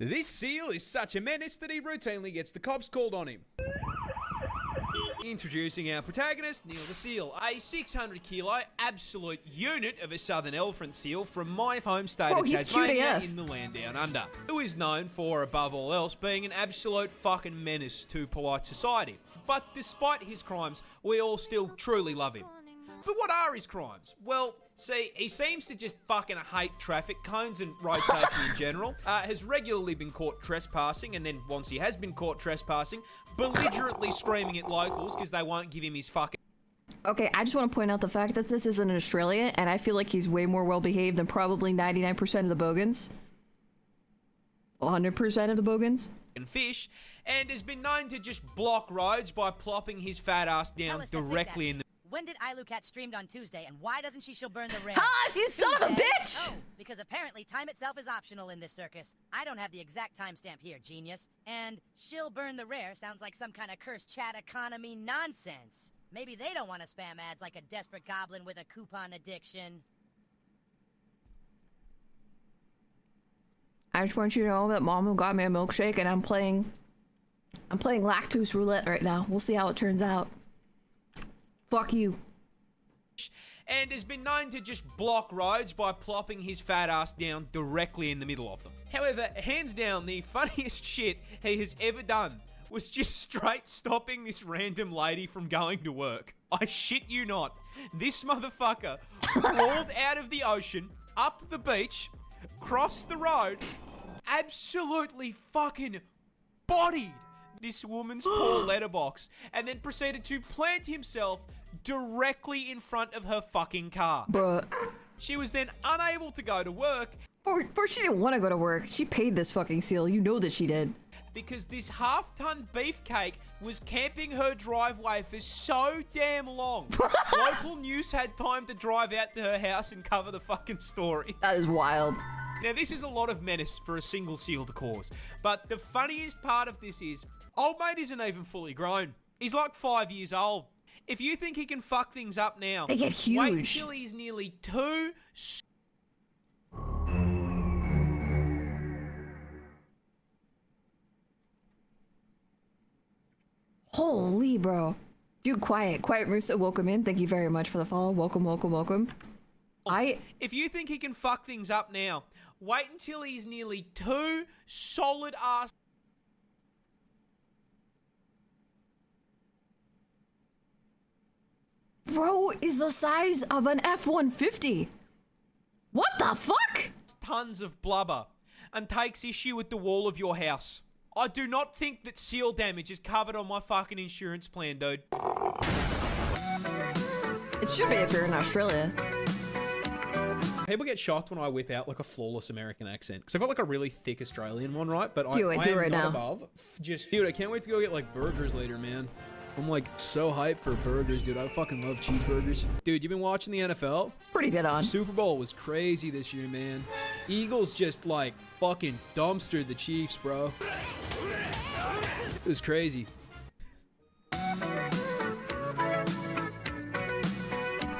This seal is such a menace that he routinely gets the cops called on him. Introducing our protagonist, Neil the Seal, a 600-kilo absolute unit of a southern elephant seal from my home state of Tasmania in the land down under, who is known for, above all else, being an absolute fucking menace to polite society. But despite his crimes, we all still truly love him. But what are his crimes? Well, see, he seems to just fucking hate traffic cones and road safety in general, has regularly been caught trespassing, and then once he has been caught trespassing, belligerently screaming at locals because they won't give him his fucking... Okay, I just want to point out the fact that this is in Australia, and I feel like he's way more well-behaved than probably 99% of the bogans. 100% of the bogans. And fish, and has been known to just block roads by plopping his fat ass down directly in the... When did iLookAt streamed on Tuesday, and why doesn't she she'll burn the rail? Haas, you son of a bitch! Oh, because apparently time itself is optional in this circus. I don't have the exact timestamp here, genius. And she'll burn the rare sounds like some kind of cursed chat economy nonsense. Maybe they don't want to spam ads like a desperate goblin with a coupon addiction. I just want you to know that Mom got me a milkshake, and I'm playing lactose roulette right now. We'll see how it turns out. Fuck you. And has been known to just block roads by plopping his fat ass down directly in the middle of them. However, hands down, the funniest shit he has ever done was just straight stopping this random lady from going to work. I shit you not. This motherfucker crawled out of the ocean, up the beach, crossed the road, absolutely fucking bodied this woman's poor letterbox, and then proceeded to plant himself directly in front of her fucking car. Bruh. She was then unable to go to work. Or she didn't want to go to work. She paid this fucking seal. You know that she did. Because this half-ton beefcake was camping her driveway for so damn long. Local news had time to drive out to her house and cover the fucking story. That is wild. Now, this is a lot of menace for a single seal to cause. But the funniest part of this is, old mate isn't even fully grown. He's like 5 years old. If you think he can fuck things up now, they get huge. Wait until he's nearly 2. Holy bro. Dude, Quiet Musa, welcome in. Thank you very much for the follow. Welcome. If you think he can fuck things up now, wait until he's nearly 2 solid ass. Bro is the size of an F-150. What the fuck? Tons of blubber and takes issue with the wall of your house. I do not think that seal damage is covered on my fucking insurance plan, dude. It should be if you're in Australia. People get shocked when I whip out like a flawless American accent because I've got like a really thick Australian one, right? But do I it am right not now. Above. Just dude, I can't wait to go get like burgers later, man. I'm like so hyped for burgers, dude. I fucking love cheeseburgers. Dude, you been watching the NFL? Pretty dead on. Super Bowl was crazy this year, man. Eagles just like fucking dumpstered the Chiefs, bro. It was crazy.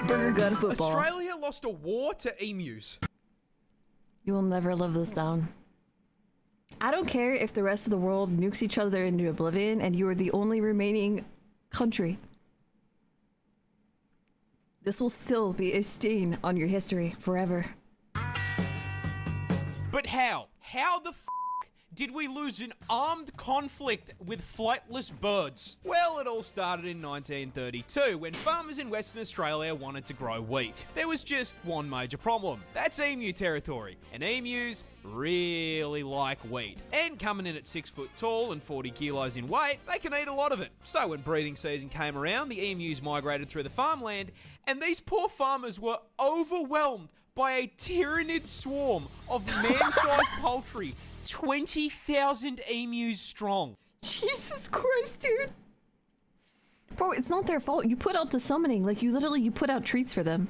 Burger gun football. Australia lost a war to emus. You will never live this down. I don't care if the rest of the world nukes each other into oblivion and you are the only remaining country. This will still be a stain on your history forever. But how? How the f*** did we lose an armed conflict with flightless birds? Well, it all started in 1932 when farmers in Western Australia wanted to grow wheat. There was just one major problem. That's emu territory, and emus really like wheat. And coming in at 6 foot tall and 40 kilos in weight, they can eat a lot of it. So when breeding season came around, the emus migrated through the farmland, and these poor farmers were overwhelmed by a tyrannid swarm of man-sized poultry, 20,000 emus strong. Jesus Christ, dude. Bro, it's not their fault. You put out the summoning. Like, you put out treats for them.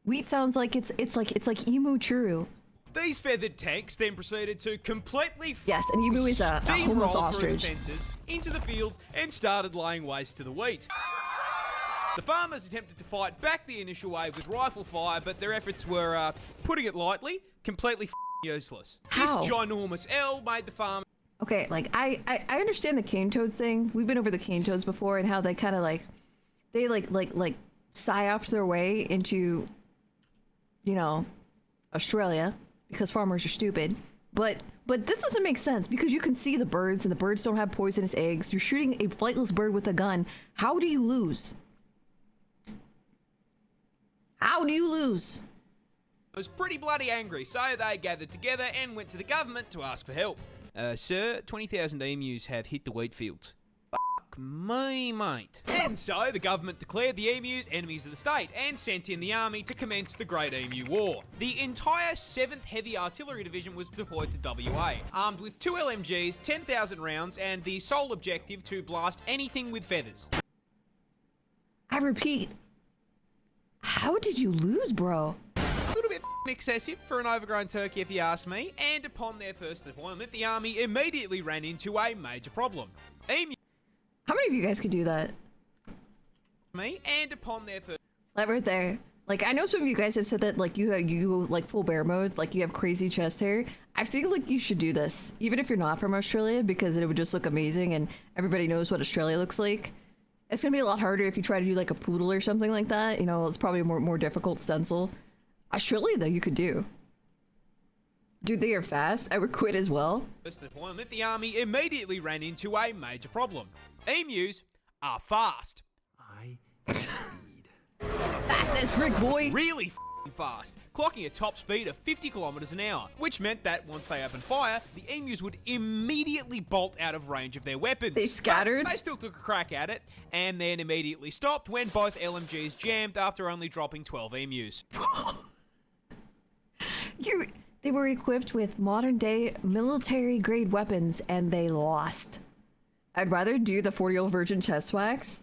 Wheat sounds like it's like emu churro. These feathered tanks then proceeded to completely Yes, an emu is a homeless steamroll through the ostrich. fences into the fields and started laying waste to the wheat. The farmers attempted to fight back the initial wave with rifle fire, but their efforts were, putting it lightly, completely useless. How? This ginormous L made the farm. Okay, like I understand the cane toads thing. We've been over the cane toads before and how they kind of like psyoped their way into, you know, Australia because farmers are stupid. But this doesn't make sense because you can see the birds and the birds don't have poisonous eggs. You're shooting a flightless bird with a gun. How do you lose? How do you lose? Was pretty bloody angry, so they gathered together and went to the government to ask for help. Sir, 20,000 emus have hit the wheat fields. Fuck me, mate. And so the government declared the emus enemies of the state and sent in the army to commence the Great Emu War. The entire 7th Heavy Artillery Division was deployed to WA, armed with 2 LMGs, 10,000 rounds, and the sole objective to blast anything with feathers. I repeat, how did you lose, bro? A little bit excessive for an overgrown turkey if you ask me, and upon their first deployment, the army immediately ran into a major problem. How many of you guys could do that? And upon their first... That right there. Like, I know some of you guys have said that, like, you go, like, full bear mode, like, you have crazy chest hair. I feel like you should do this, even if you're not from Australia, because it would just look amazing, and everybody knows what Australia looks like. It's gonna be a lot harder if you try to do, like, a poodle or something like that. You know, it's probably a more difficult stencil. Australia, though, you could do. Dude, they are fast. I would quit as well. First deployment, the army immediately ran into a major problem. Emus are fast. Fast as frick, boy. Really fast, clocking a top speed of 50 kilometers an hour, which meant that once they opened fire, the emus would immediately bolt out of range of their weapons. They scattered? But they still took a crack at it, and then immediately stopped when both LMGs jammed after only dropping 12 emus. They were equipped with modern-day military-grade weapons, and they lost. I'd rather do the 40-year-old virgin chest wax.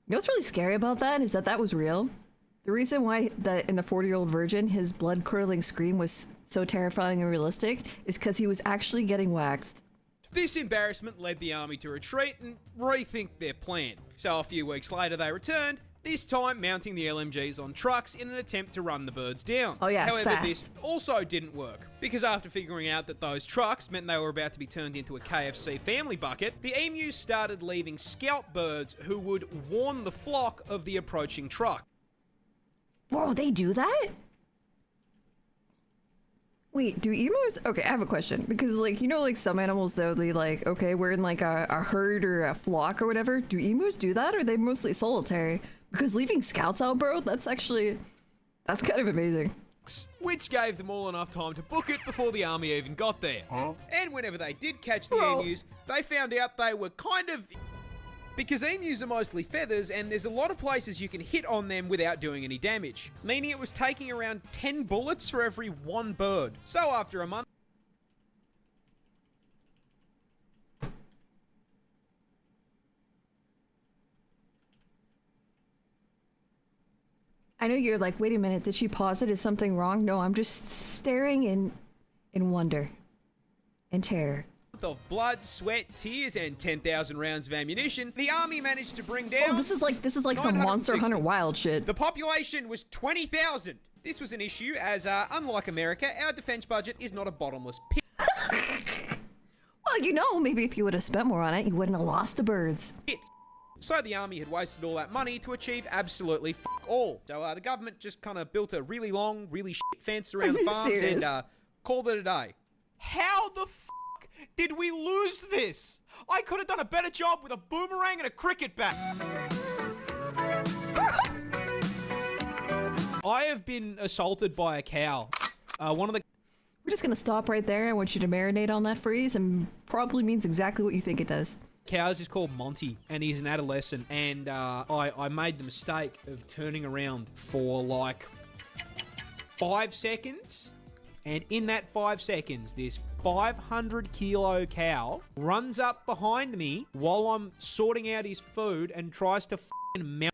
You know what's really scary about that is that was real. The reason why in the 40-year-old virgin, his blood-curdling scream was so terrifying and realistic is because he was actually getting waxed. This embarrassment led the army to retreat and rethink their plan. So a few weeks later they returned, this time mounting the LMGs on trucks in an attempt to run the birds down. Oh yeah, However, fast. this also didn't work, because after figuring out that those trucks meant they were about to be turned into a KFC family bucket, the emus started leaving scout birds who would warn the flock of the approaching truck. Whoa, they do that? Wait, do emus... Okay, I have a question. Because, like, you know, like, some animals, though, they, like, okay, we're in, like, a herd or a flock or whatever. Do emus do that, or are they mostly solitary? Because leaving scouts out, bro, that's kind of amazing. Which gave them all enough time to book it before the army even got there. And whenever they did catch the emus, they found out they were kind of... Because emus are mostly feathers, and there's a lot of places you can hit on them without doing any damage, meaning it was taking around 10 bullets for every one bird. So after a month... I know you're like, wait a minute, did she pause it? Is something wrong? No, I'm just staring in wonder and terror. Of blood, sweat, tears, and 10,000 rounds of ammunition, the army managed to bring down... Oh, this is like some Monster Hunter Wild shit. The population was 20,000. This was an issue as, unlike America, our defense budget is not a bottomless pit. Well, you know, maybe if you would have spent more on it, you wouldn't have lost the birds. So the army had wasted all that money to achieve absolutely fuck all. So the government just kind of built a really long, really shit fence around the farms and called it a day. How the fuck did we lose this? I could have done a better job with a boomerang and a cricket bat. I have been assaulted by a cow. One of the... We're just gonna stop right there. I want you to marinate on that phrase, and probably means exactly what you think it does. Cows is called Monty, and he's an adolescent, and I made the mistake of turning around for like 5 seconds, and in that 5 seconds, this 500-kilo cow runs up behind me while I'm sorting out his food and tries to f***ing mount.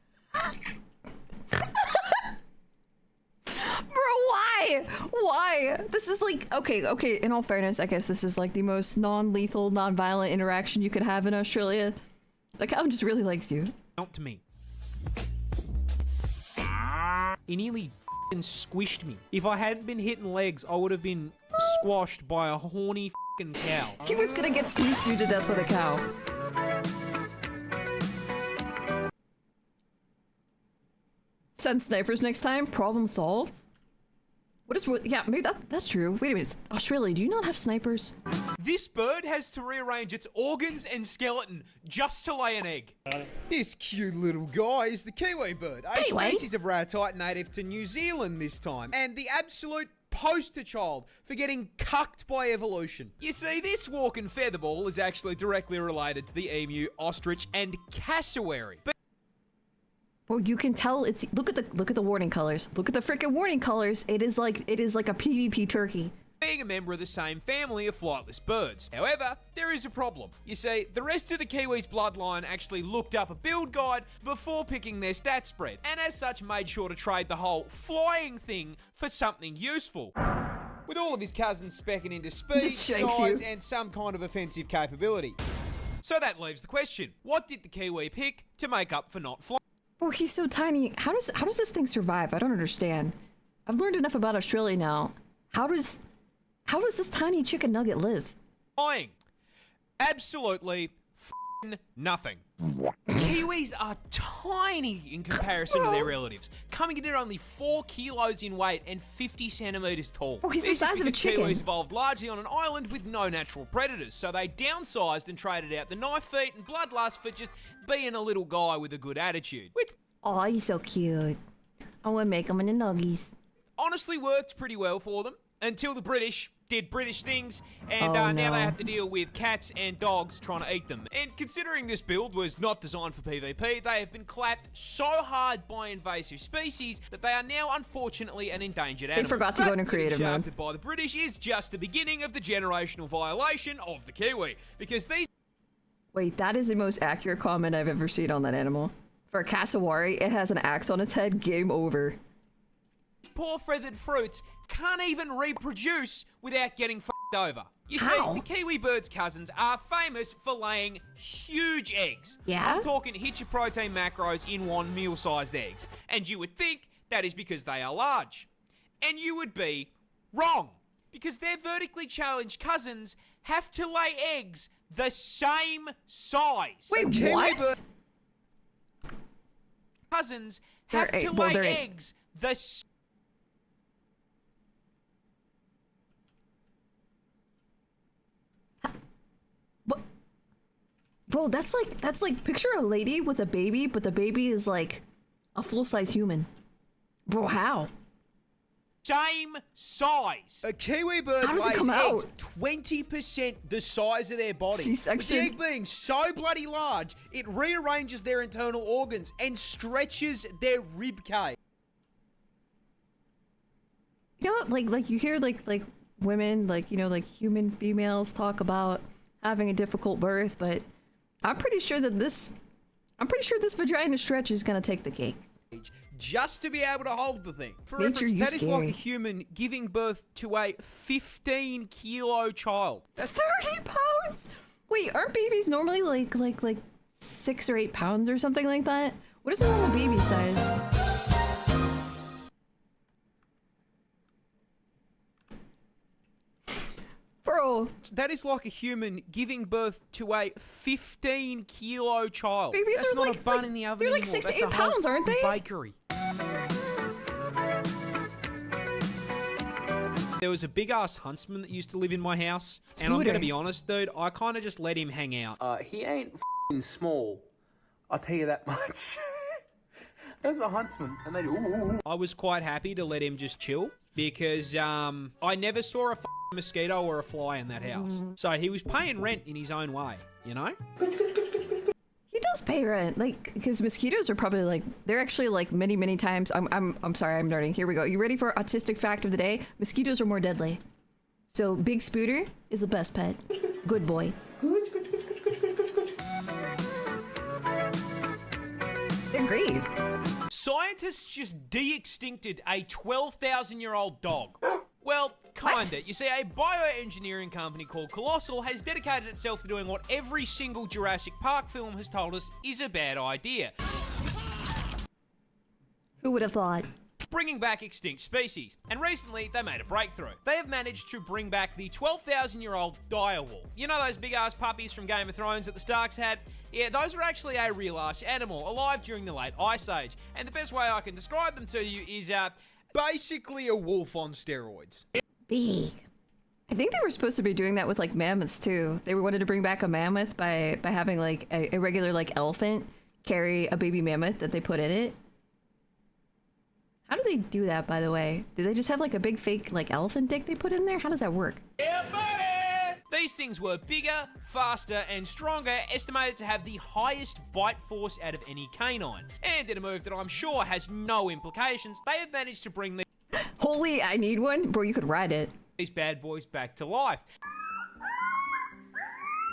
Why? Why? This is like, okay, in all fairness, I guess this is like the most non-lethal, non-violent interaction you could have in Australia. The cow just really likes you. Out to me. He nearly f***ing squished me. If I hadn't been hitting legs, I would have been squashed by a horny f***ing cow. He was gonna get snoo-snoo to death with a cow. Send snipers next time. Problem solved. Yeah, maybe that's true. Wait a minute. Australia, do you not have snipers? This bird has to rearrange its organs and skeleton just to lay an egg. This cute little guy is the kiwi bird, a species of ratite native to New Zealand this time, and the absolute poster child for getting cucked by evolution. You see, this walking featherball is actually directly related to the emu, ostrich, and cassowary. But well, you can tell it's look at the warning colors. Look at the freaking warning colors. It is like a PvP turkey. Being a member of the same family of flightless birds. However, there is a problem. You see, the rest of the Kiwis' bloodline actually looked up a build guide before picking their stat spread, and as such made sure to trade the whole flying thing for something useful. With all of his cousins specking into speed, size, and some kind of offensive capability. So that leaves the question, what did the Kiwi pick to make up for not flying? Oh, he's so tiny. How does this thing survive? I don't understand. I've learned enough about Australia now. How does this tiny chicken nugget live? Flying. Absolutely f***ing nothing. Kiwis are tiny in comparison to their relatives, coming in at only 4 kilos in weight and 50 centimeters tall. Oh, he's the size of a chicken. Kiwis evolved largely on an island with no natural predators, so they downsized and traded out the knife feet and bloodlust for just being a little guy with a good attitude. Oh, he's so cute. I want to make him into nuggies. Honestly worked pretty well for them until the British did British things, and no. now they have to deal with cats and dogs trying to eat them. And considering this build was not designed for PvP, they have been clapped so hard by invasive species that they are now unfortunately an endangered animal. They forgot to go into creative mode. Shafted by the British is just the beginning of the generational violation of the Kiwi, because these... Wait, that is the most accurate comment I've ever seen on that animal. For a cassowary, it has an axe on its head. Game over. Poor feathered fruits can't even reproduce without getting f***ed over. You see, the Kiwi bird's cousins are famous for laying huge eggs. Yeah? I'm talking hit your protein macros in one meal-sized eggs. And you would think that is because they are large. And you would be wrong. Because their vertically challenged cousins have to lay eggs the same size. Wait, what? Cousins have to lay eggs the same. Bro, that's like picture a lady with a baby, but the baby is like a full-size human. Bro, how? Same size. A kiwi bird How does it lays come eggs out? 20% the size of their body. C-section. With the egg being so bloody large, it rearranges their internal organs and stretches their rib cage. You know, like you hear like women, like human females talk about having a difficult birth, but I'm pretty sure this vagina stretch is gonna take the cake. Just to be able to hold the thing. For Nature, reference, you that is like scary. a human giving birth to a 15-kilo child. That's 30 pounds? Wait, aren't babies normally like 6 or 8 pounds or something like that? What is a normal baby size? Bro. That is like a human giving birth to a 15-kilo child. Babies That's are not like- a bun like- in the oven they're like anymore. 6 to That's 8 a whole pounds, aren't fucking they? Bakery. There was a big-ass huntsman that used to live in my house, and I'm gonna be honest, dude, I kind of just let him hang out. He ain't f***ing small. I'll tell you that much. There's a huntsman, and they do. Ooh. I was quite happy to let him just chill because I never saw a f***ing mosquito or a fly in that house. So he was paying rent in his own way, you know? He does pay rent, like, because mosquitoes are probably like, they're actually like many times. I'm sorry, I'm nerding. Here we go. You ready for autistic fact of the day? Mosquitoes are more deadly. So Big Spooter is the best pet. Good boy. They're great. Scientists just de-extincted a 12,000-year-old dog. Well, kinda. You see, a bioengineering company called Colossal has dedicated itself to doing what every single Jurassic Park film has told us is a bad idea. Who would have thought? Bringing back extinct species. And recently, they made a breakthrough. They have managed to bring back the 12,000-year-old direwolf. You know those big-ass puppies from Game of Thrones that the Starks had? Yeah, those were actually a real-ass animal, alive during the late Ice Age. And the best way I can describe them to you is, basically a wolf on steroids. Big. I think they were supposed to be doing that with, like, mammoths, too. They wanted to bring back a mammoth by having, like, a regular, like, elephant carry a baby mammoth that they put in it. How do they do that, by the way? Do they just have, like, a big fake, like, elephant dick they put in there? How does that work? Yeah, buddy! These things were bigger, faster, and stronger, estimated to have the highest bite force out of any canine. And in a move that I'm sure has no implications, they have managed to bring Holy, I need one? Bro, you could ride it. These bad boys back to life.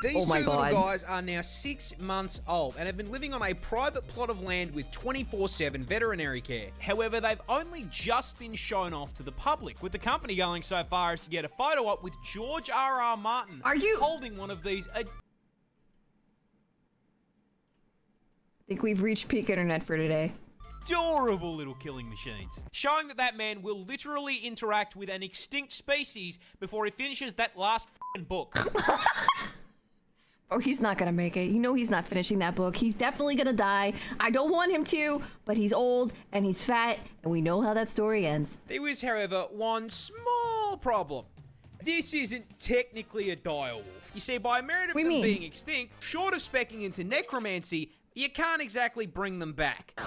These oh my two little God. guys are now 6 months old and have been living on a private plot of land with 24/7 veterinary care. However, they've only just been shown off to the public, with the company going so far as to get a photo up with George R.R. Martin holding one of these. I think we've reached peak internet for today. Adorable little killing machines, showing that man will literally interact with an extinct species before he finishes that last f***ing book. Oh, he's not gonna make it. You know he's not finishing that book. He's definitely gonna die. I don't want him to, but he's old and he's fat, and we know how that story ends. There is, however, one small problem. This isn't technically a direwolf. You see, by merit of them being extinct, short of specking into necromancy, you can't exactly bring them back.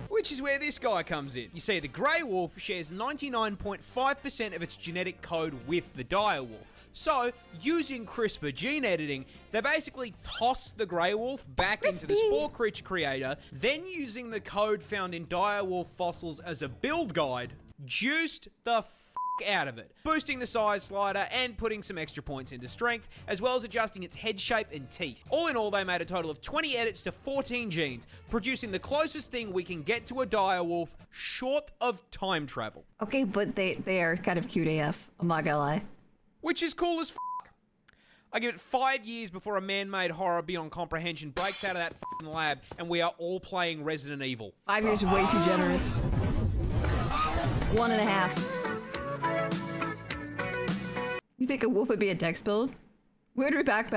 Which is where this guy comes in. You see, the grey wolf shares 99.5% of its genetic code with the dire wolf. So, using CRISPR gene editing, they basically toss the grey wolf back into the spore creator, then using the code found in dire wolf fossils as a build guide, juiced the f*** out of it, boosting the size slider and putting some extra points into strength, as well as adjusting its head shape and teeth. All in all, they made a total of 20 edits to 14 genes, producing the closest thing we can get to a dire wolf short of time travel. Okay, but they are kind of cute AF, I'm not gonna lie. Which is cool as f***. I give it 5 years before a man-made horror beyond comprehension breaks out of that f***ing lab and we are all playing Resident Evil. 5 years is way too generous. 1.5. You think a wolf would be a dex build? Where do we back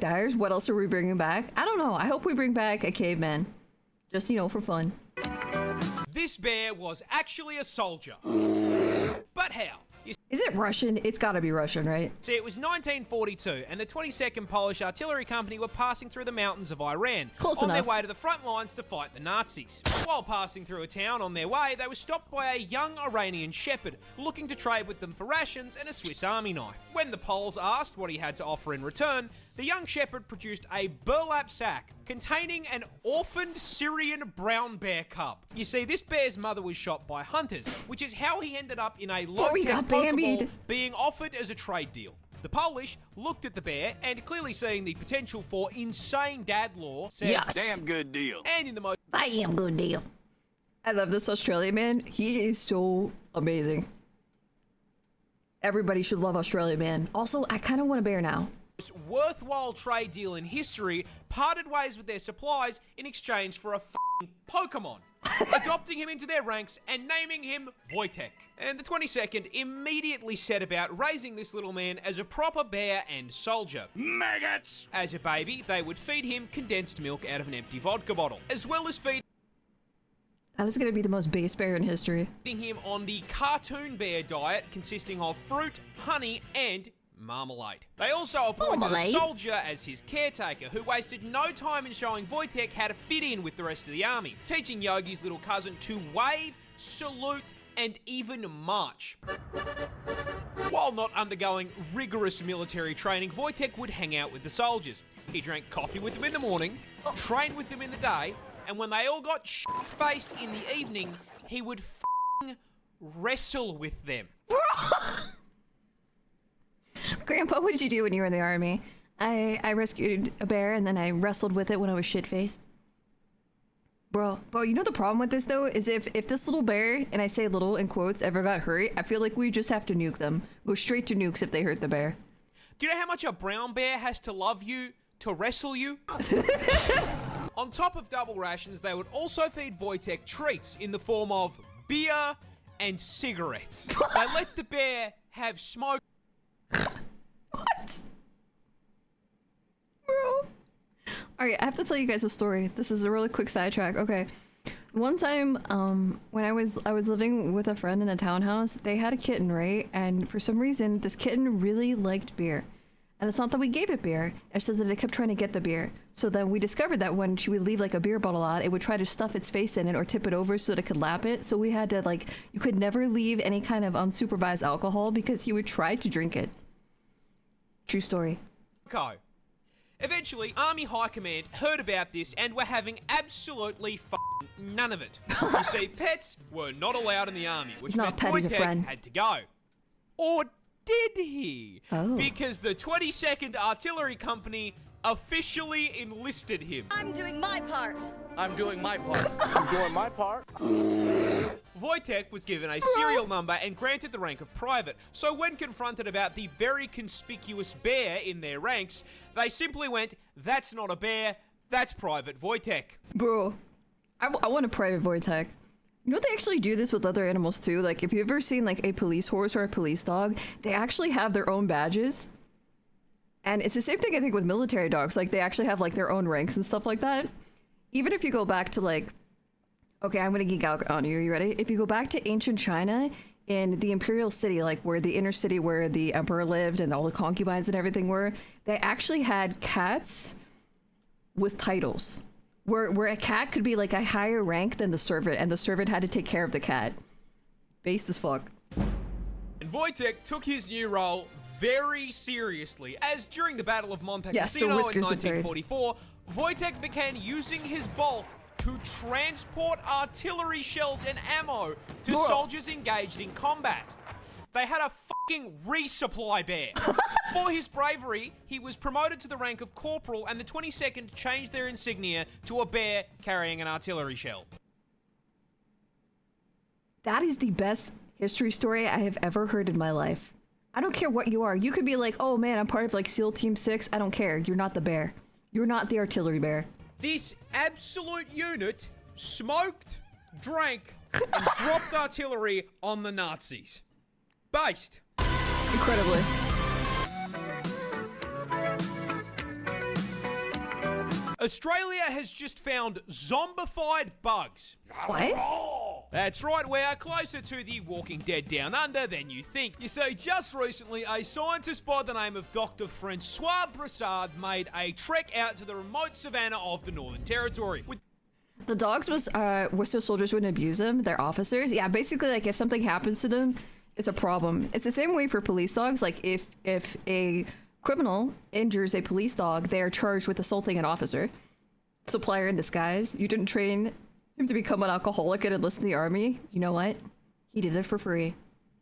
dyers? What else are we bringing back? I don't know. I hope we bring back a caveman. Just, you know, for fun. This bear was actually a soldier. But how? Is it Russian? It's gotta be Russian, right? See, it was 1942, and the 22nd Polish Artillery Company were passing through the mountains of Iran. Close on enough. their way to the front lines to fight the Nazis. While passing through a town on their way, they were stopped by a young Iranian shepherd, looking to trade with them for rations and a Swiss Army knife. When the Poles asked what he had to offer in return, the young shepherd produced a burlap sack containing an orphaned Syrian brown bear cub. You see, this bear's mother was shot by hunters, which is how he ended up in a low-tech Pokeball being offered as a trade deal. The Polish looked at the bear and, clearly seeing the potential for insane dad lore, said, Yes. "Damn good deal." And in the most damn good deal. I love this Australian man. He is so amazing. Everybody should love Australia, man. Also, I kind of want a bear now. worthwhile trade deal in history, parted ways with their supplies in exchange for a f***ing Pokemon, adopting him into their ranks and naming him Wojtek. And the 22nd immediately set about raising this little man as a proper bear and soldier. Maggots! As a baby, they would feed him condensed milk out of an empty vodka bottle, as well as feed That is going to be the most biggest bear in history. him on the cartoon bear diet, consisting of fruit, honey, and marmalade. They also appointed a soldier as his caretaker, who wasted no time in showing Wojtek how to fit in with the rest of the army, teaching Yogi's little cousin to wave, salute, and even march. While not undergoing rigorous military training, Wojtek would hang out with the soldiers. He drank coffee with them in the morning, trained with them in the day, and when they all got shit-faced in the evening, he would f***ing wrestle with them. Grandpa, what did you do when you were in the army? I rescued a bear and then I wrestled with it when I was shit-faced. Bro, you know the problem with this though is if this little bear, and I say little in quotes, ever got hurt, I feel like we just have to nuke them. Go straight to nukes if they hurt the bear. Do you know how much a brown bear has to love you to wrestle you? On top of double rations, they would also feed Wojtek treats in the form of beer and cigarettes. They let the bear have smoke. What? Bro. Alright, I have to tell you guys a story. This is a really quick sidetrack. Okay. One time, when I was living with a friend in a townhouse, they had a kitten, right? And for some reason, this kitten really liked beer. And it's not that we gave it beer, it's just that it kept trying to get the beer. So then we discovered that when she would leave like a beer bottle out, it would try to stuff its face in it or tip it over so that it could lap it. So we had to like, you could never leave any kind of unsupervised alcohol because he would try to drink it. True story. Okay. Eventually, Army High Command heard about this and were having absolutely none of it. You see, pets were not allowed in the army, which meant Wojtek had to go. Or did he? Oh. Because the 22nd Artillery Company officially enlisted him. I'm doing my part. I'm doing my part. I'm doing my part. Wojtek was given a serial number and granted the rank of private, so when confronted about the very conspicuous bear in their ranks, they simply went, "That's not a bear, that's Private Wojtek." Bro, I want a Private Wojtek. You know they actually do this with other animals too? Like if you've ever seen like a police horse or a police dog, they actually have their own badges. And it's the same thing I think with military dogs, like they actually have like their own ranks and stuff like that. Even if you go back to like, okay, I'm gonna geek out on you. Are you ready? If you go back to ancient China, in the imperial city, like where the inner city where the emperor lived and all the concubines and everything were, they actually had cats with titles. Where a cat could be like a higher rank than the servant, and the servant had to take care of the cat. Based as fuck. And Wojtek took his new role very seriously, as during the Battle of Monte Cassino in 1944, Wojtek began using his bulk to transport artillery shells and ammo to soldiers engaged in combat. They had a fucking resupply bear. For his bravery, he was promoted to the rank of corporal, and the 22nd changed their insignia to a bear carrying an artillery shell. That is the best history story I have ever heard in my life. I don't care what you are. You could be like, oh man, I'm part of like SEAL Team 6. I don't care. You're not the bear. You're not the artillery bear. This absolute unit smoked, drank, and dropped artillery on the Nazis. Based. Incredibly. Australia has just found zombified bugs. What? That's right, we are closer to the Walking Dead Down Under than you think. You see, just recently, a scientist by the name of Dr. Francois Broussard made a trek out to the remote savannah of the Northern Territory. The dogs were so soldiers wouldn't abuse them, they're officers. Yeah, basically, like, if something happens to them, it's a problem. It's the same way for police dogs. Like, if a criminal injures a police dog, they are charged with assaulting an officer. Supplier in disguise. You didn't train him to become an alcoholic and enlist in the army. You know what? He did it for free.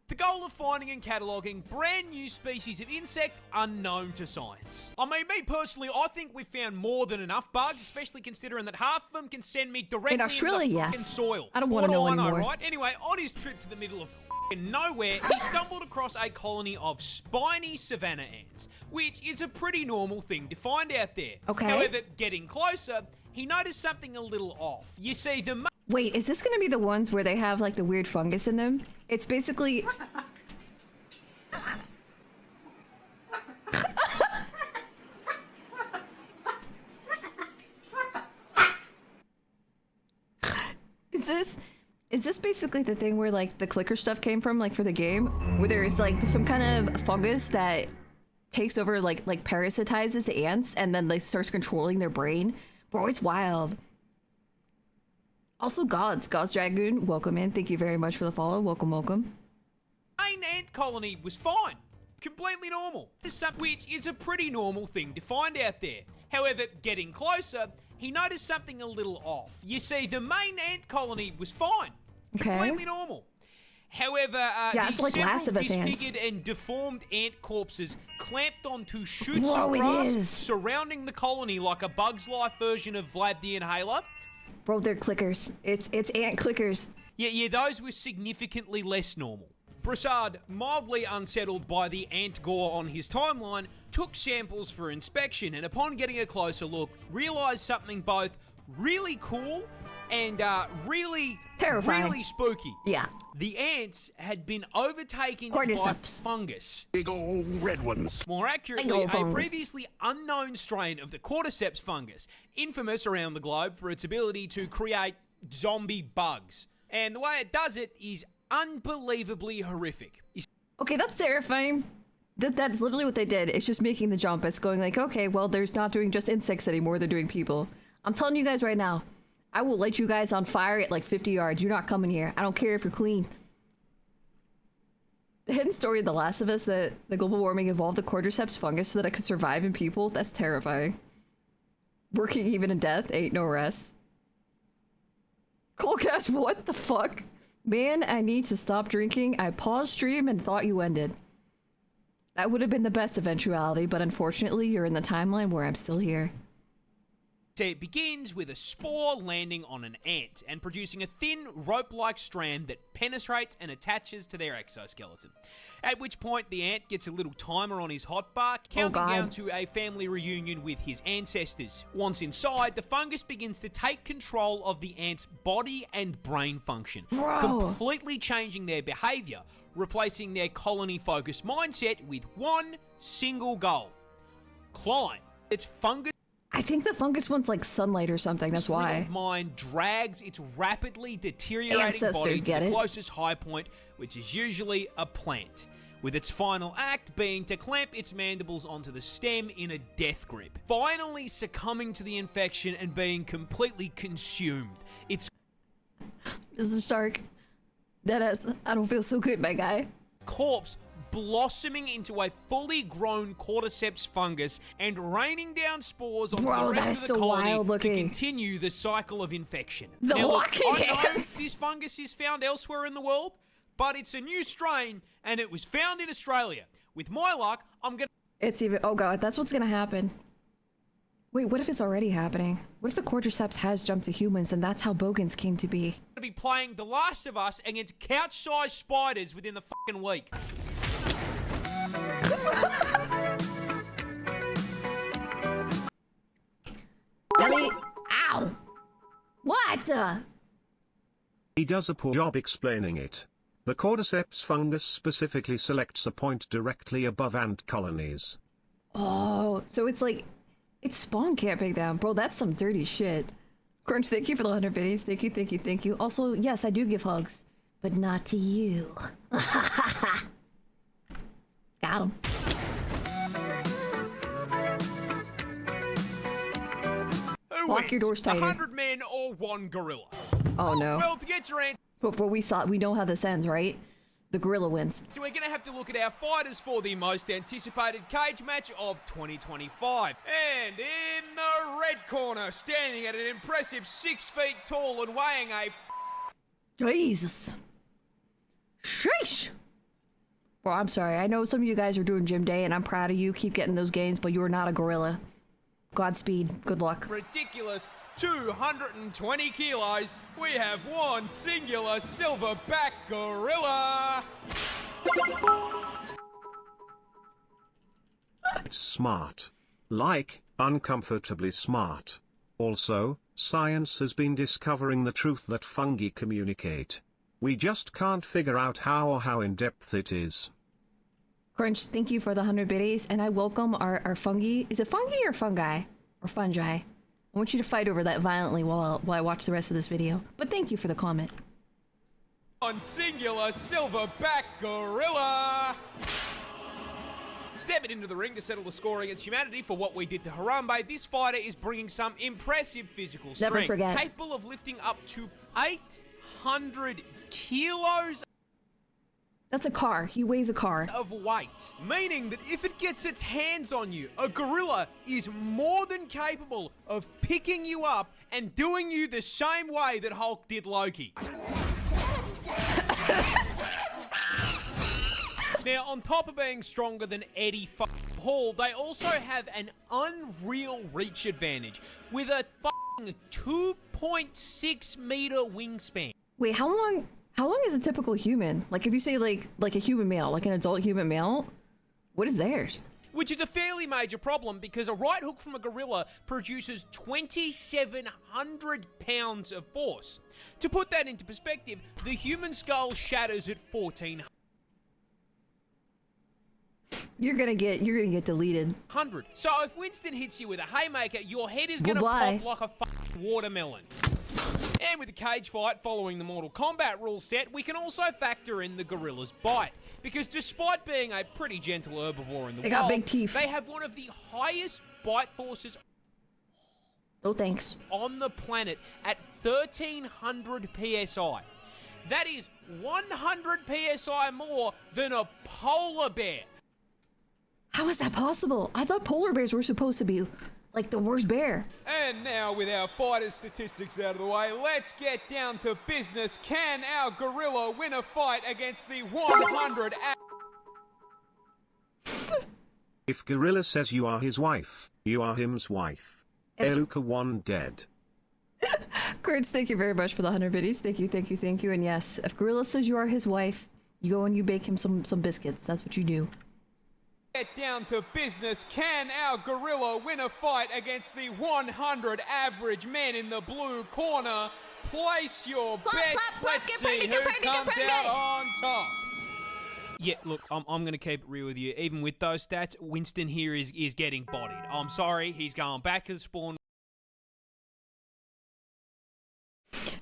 The goal of finding and cataloguing brand new species of insect unknown to science. I mean, me personally, I think we've found more than enough bugs, especially considering that half of them can send me directly in Australia, into the fucking yes. soil. I don't want to know anymore. Right? Anyway, on his trip to the middle of nowhere, he stumbled across a colony of spiny savanna ants, which is a pretty normal thing to find out there. Okay. However, getting closer, he noticed something a little off. You see, the Wait, is this gonna be the ones where they have like the weird fungus in them? It's basically... Is this basically the thing where like the clicker stuff came from, like for the game? Where there's like some kind of fungus that takes over, like parasitizes the ants and then like starts controlling their brain? Bro, it's wild. Also, God's Dragoon, welcome in. Thank you very much for the follow. Welcome. main ant colony was fine. Completely normal. Which is a pretty normal thing to find out there. However, getting closer, he noticed something a little off. You see, the main ant colony was fine. Okay. Completely normal. However, it's like Last of Us ants. disfigured and deformed ant corpses clamped onto shoots of grass surrounding the colony like a Bug's Life version of Vlad the Inhaler Bro, they're clickers. It's ant clickers. Yeah, those were significantly less normal. Prasad, mildly unsettled by the ant gore on his timeline, took samples for inspection and upon getting a closer look, realised something both really cool and really terrifying, really spooky. Yeah. The ants had been overtaken by Cordyceps. fungus. Big old red ones. More accurately, a previously unknown strain of the cordyceps fungus, infamous around the globe for its ability to create zombie bugs. And the way it does it is unbelievably horrific. Okay, that's terrifying. That's literally what they did. It's just making the jump. It's going like, okay, well, there's not doing just insects anymore. They're doing people. I'm telling you guys right now, I will light you guys on fire at like 50 yards. You're not coming here. I don't care if you're clean. The hidden story of The Last of Us, that the global warming evolved the cordyceps fungus so that it could survive in people. That's terrifying. Working even in death, ain't no rest. Coolcast, what the fuck? Man, I need to stop drinking. I paused stream and thought you ended. That would have been the best eventuality, but unfortunately, you're in the timeline where I'm still here. It begins with a spore landing on an ant and producing a thin, rope-like strand that penetrates and attaches to their exoskeleton. At which point, the ant gets a little timer on his hotbar, counting down to a family reunion with his ancestors. Once inside, the fungus begins to take control of the ant's body and brain function, completely changing their behavior, replacing their colony-focused mindset with one single goal: climb. Its fungus. I think the fungus wants like sunlight or something, that's why. Mind drags its rapidly deteriorating body to the closest high point, which is usually a plant, with its final act being to clamp its mandibles onto the stem in a death grip, finally succumbing to the infection and being completely consumed. Its Mr. Stark, I don't feel so good, my guy. Corpse blossoming into a fully grown cordyceps fungus and raining down spores onto the rest of the colony to continue the cycle of infection. The lucky I know this fungus is found elsewhere in the world, but it's a new strain and it was found in Australia. With my luck, I'm gonna... Oh god, that's what's gonna happen. Wait, what if it's already happening? What if the cordyceps has jumped to humans and that's how Bogans came to be? I'm gonna be playing The Last of Us against couch-sized spiders within the fucking week. Ellie, ow! What? He does a poor job explaining it. The cordyceps fungus specifically selects a point directly above ant colonies. Oh, so it's like, it's spawn camping them. Bro, that's some dirty shit. Crunch, thank you for the 100 biddies. Thank you, thank you, thank you. Also, yes, I do give hugs, but not to you. Got him. Lock your doors tighter. 100 men or one gorilla? Oh no. Well, to get your answer... But we know how this ends, right? The gorilla wins. So we're going to have to look at our fighters for the most anticipated cage match of 2025. And in the red corner, standing at an impressive 6 feet tall and weighing a... Jesus. Sheesh. Well, I'm sorry. I know some of you guys are doing gym day, and I'm proud of you. Keep getting those gains, but you are not a gorilla. Godspeed. Good luck. Ridiculous 220 kilos. We have one singular silverback gorilla. It's smart. Like, uncomfortably smart. Also, science has been discovering the truth that fungi communicate. We just can't figure out how or how in-depth it is. Crunch, thank you for the 100 biddies, and I welcome our fungi. Is it fungi or fungi? Or fungi? I want you to fight over that violently while I watch the rest of this video. But thank you for the comment. One singular silverback gorilla. Stepping into the ring to settle the score against humanity for what we did to Harambe, this fighter is bringing some impressive physical strength. Never forget. Capable of lifting up to 800 kilos. That's a car. He weighs a car. Of weight. Meaning that if it gets its hands on you, a gorilla is more than capable of picking you up and doing you the same way that Hulk did Loki. Now, on top of being stronger than Eddie Hall, they also have an unreal reach advantage with a 2.5 1.6 meter wingspan. Wait, how long is a typical human? Like if you say like a human male, like an adult human male, what is theirs? Which is a fairly major problem because a right hook from a gorilla produces 2,700 pounds of force. To put that into perspective, the human skull shatters at 1,400. You're gonna get deleted. 100. So if Winston hits you with a haymaker, your head is gonna pop like a fucking watermelon. And with the cage fight following the Mortal Kombat rule set, we can also factor in the gorilla's bite. Because despite being a pretty gentle herbivore in the They world, got big teeth. they have one of the highest bite forces Oh, thanks. on the planet at 1,300 PSI. That is 100 PSI more than a polar bear. How is that possible? I thought polar bears were supposed to be like the worst bear. And now with our fighter statistics out of the way, let's get down to business. Can our gorilla win a fight against the 100? If gorilla says you are his wife, you are him's wife. Eluka 1 dead. Kurtz, thank you very much for the 100 biddies. Thank you. And yes, if gorilla says you are his wife, you go and you bake him some biscuits. That's what you do. Get down to business. Can our gorilla win a fight against the 100 average men in the blue corner? Place your bets. Let's see who comes out on top. Yeah, look, I'm going to keep it real with you. Even with those stats, Winston here is getting bodied. I'm sorry, he's going back to the spawn.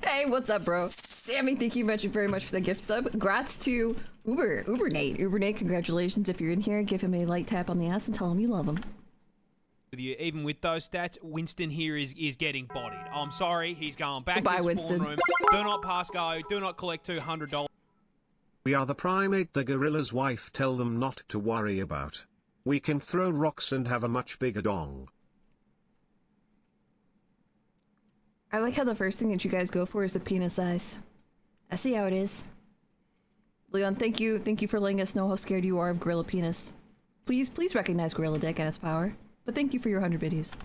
Hey, what's up, bro? Sammy, thank you very much for the gift sub. Grats to Uber Nate, congratulations. If you're in here, give him a light tap on the ass and tell him you love him. With you, even with those stats, Winston here is getting bodied. I'm sorry, he's going back Goodbye, to the spawn Winston. room. Do not pass go. Do not collect $200. We are the primate the gorilla's wife tell them not to worry about. We can throw rocks and have a much bigger dong. I like how the first thing that you guys go for is the penis size. I see how it is. Leon, thank you for letting us know how scared you are of gorilla penis. Please recognize gorilla dick and its power. But thank you for your 100 biddies.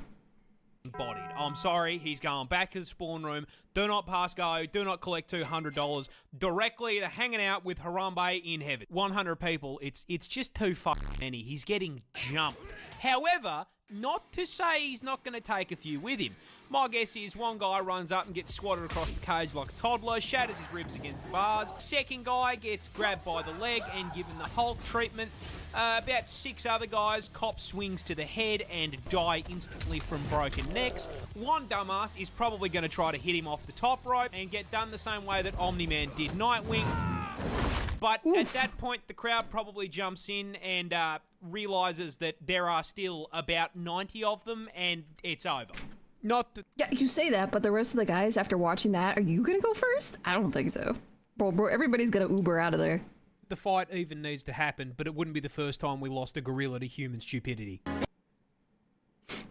Bodied. I'm sorry, he's going back to the spawn room. Do not pass go. Do not collect $200 directly to hanging out with Harambe in heaven. 100 people. It's just too fucking many. He's getting jumped. However, not to say he's not going to take a few with him. My guess is one guy runs up and gets swatted across the cage like a toddler, shatters his ribs against the bars. Second guy gets grabbed by the leg and given the Hulk treatment. About 6 other guys cop swings to the head and die instantly from broken necks. One dumbass is probably going to try to hit him off the top rope and get done the same way that Omni-Man did Nightwing. But at that point, the crowd probably jumps in and realizes that there are still about 90 of them and it's over. Yeah, you say that, but the rest of the guys, after watching that, are you gonna go first? I don't think so. Bro, everybody's gonna Uber out of there. The fight even needs to happen, but it wouldn't be the first time we lost a gorilla to human stupidity.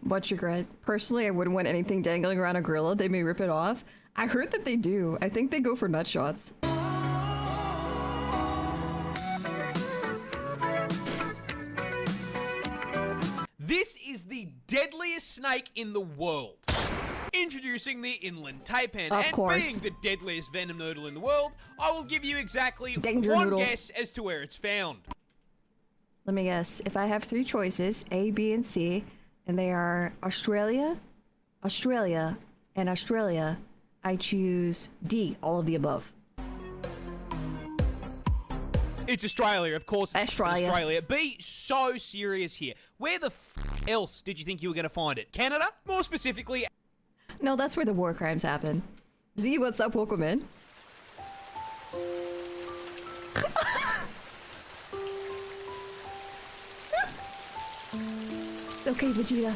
Much regret. Personally, I wouldn't want anything dangling around a gorilla. They may rip it off. I heard that they do. I think they go for nut shots. This is the deadliest snake in the world. Introducing the inland taipan, Of and course. being the deadliest venom noodle in the world, I will give you exactly Danger one noodle. guess as to where it's found. Let me guess. If I have 3 choices, A, B, and C, and they are Australia, Australia, and Australia, I choose D, all of the above. It's Australia, of course. It's Australia. Australia. Be so serious here. Where the else did you think you were going to find it? Canada? More specifically... No, that's where the war crimes happen. Z, what's up? Welcome in. Okay, Vegeta.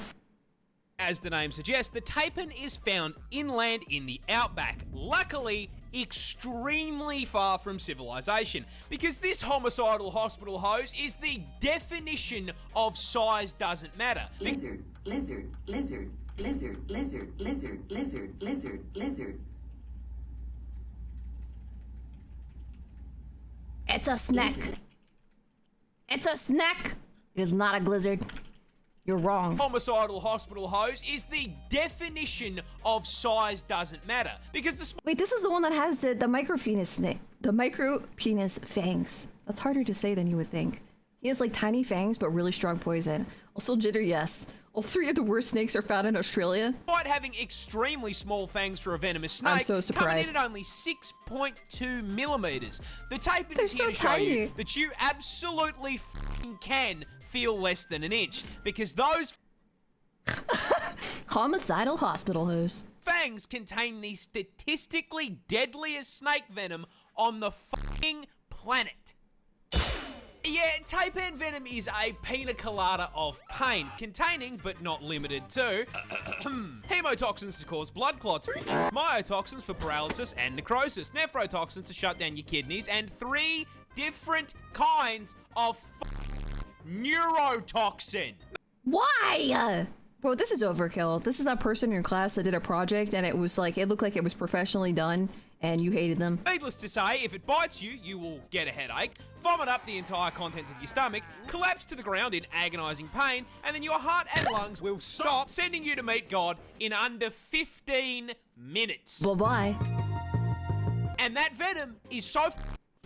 As the name suggests, the taipan is found inland in the outback. Luckily, extremely far from civilization, because this homicidal hospital hose is the definition of size doesn't matter. Lizard, lizard, lizard, lizard, lizard, lizard, lizard, lizard, lizard. It's a snack. Lizard. It's a snack. It is not a glizzard. You're wrong. Homicidal hospital hose is the definition of size doesn't matter. Because the Wait, this is the one that has the micro penis snake. The micro penis fangs. That's harder to say than you would think. He has like tiny fangs, but really strong poison. Also, jitter, yes. All three of the worst snakes are found in Australia. Despite having extremely small fangs for a venomous snake, I'm so surprised. coming in at only 6.2 millimeters. The tape They're is here so to show tiny. you that you absolutely f***ing can feel less than an inch, because those Homicidal hospital hose. fangs contain the statistically deadliest snake venom on the fucking planet. Yeah, tapehead venom is a pina colada of pain, containing, but not limited to, hemotoxins to cause blood clots, myotoxins for paralysis and necrosis, nephrotoxins to shut down your kidneys, and 3 different kinds of neurotoxin. Why? Bro, this is overkill. This is that person in your class that did a project and it was like, it looked like it was professionally done and you hated them. Needless to say, if it bites you, you will get a headache, vomit up the entire contents of your stomach, collapse to the ground in agonizing pain, and then your heart and lungs will stop, sending you to meet God in under 15 minutes. Bye-bye. And that venom is so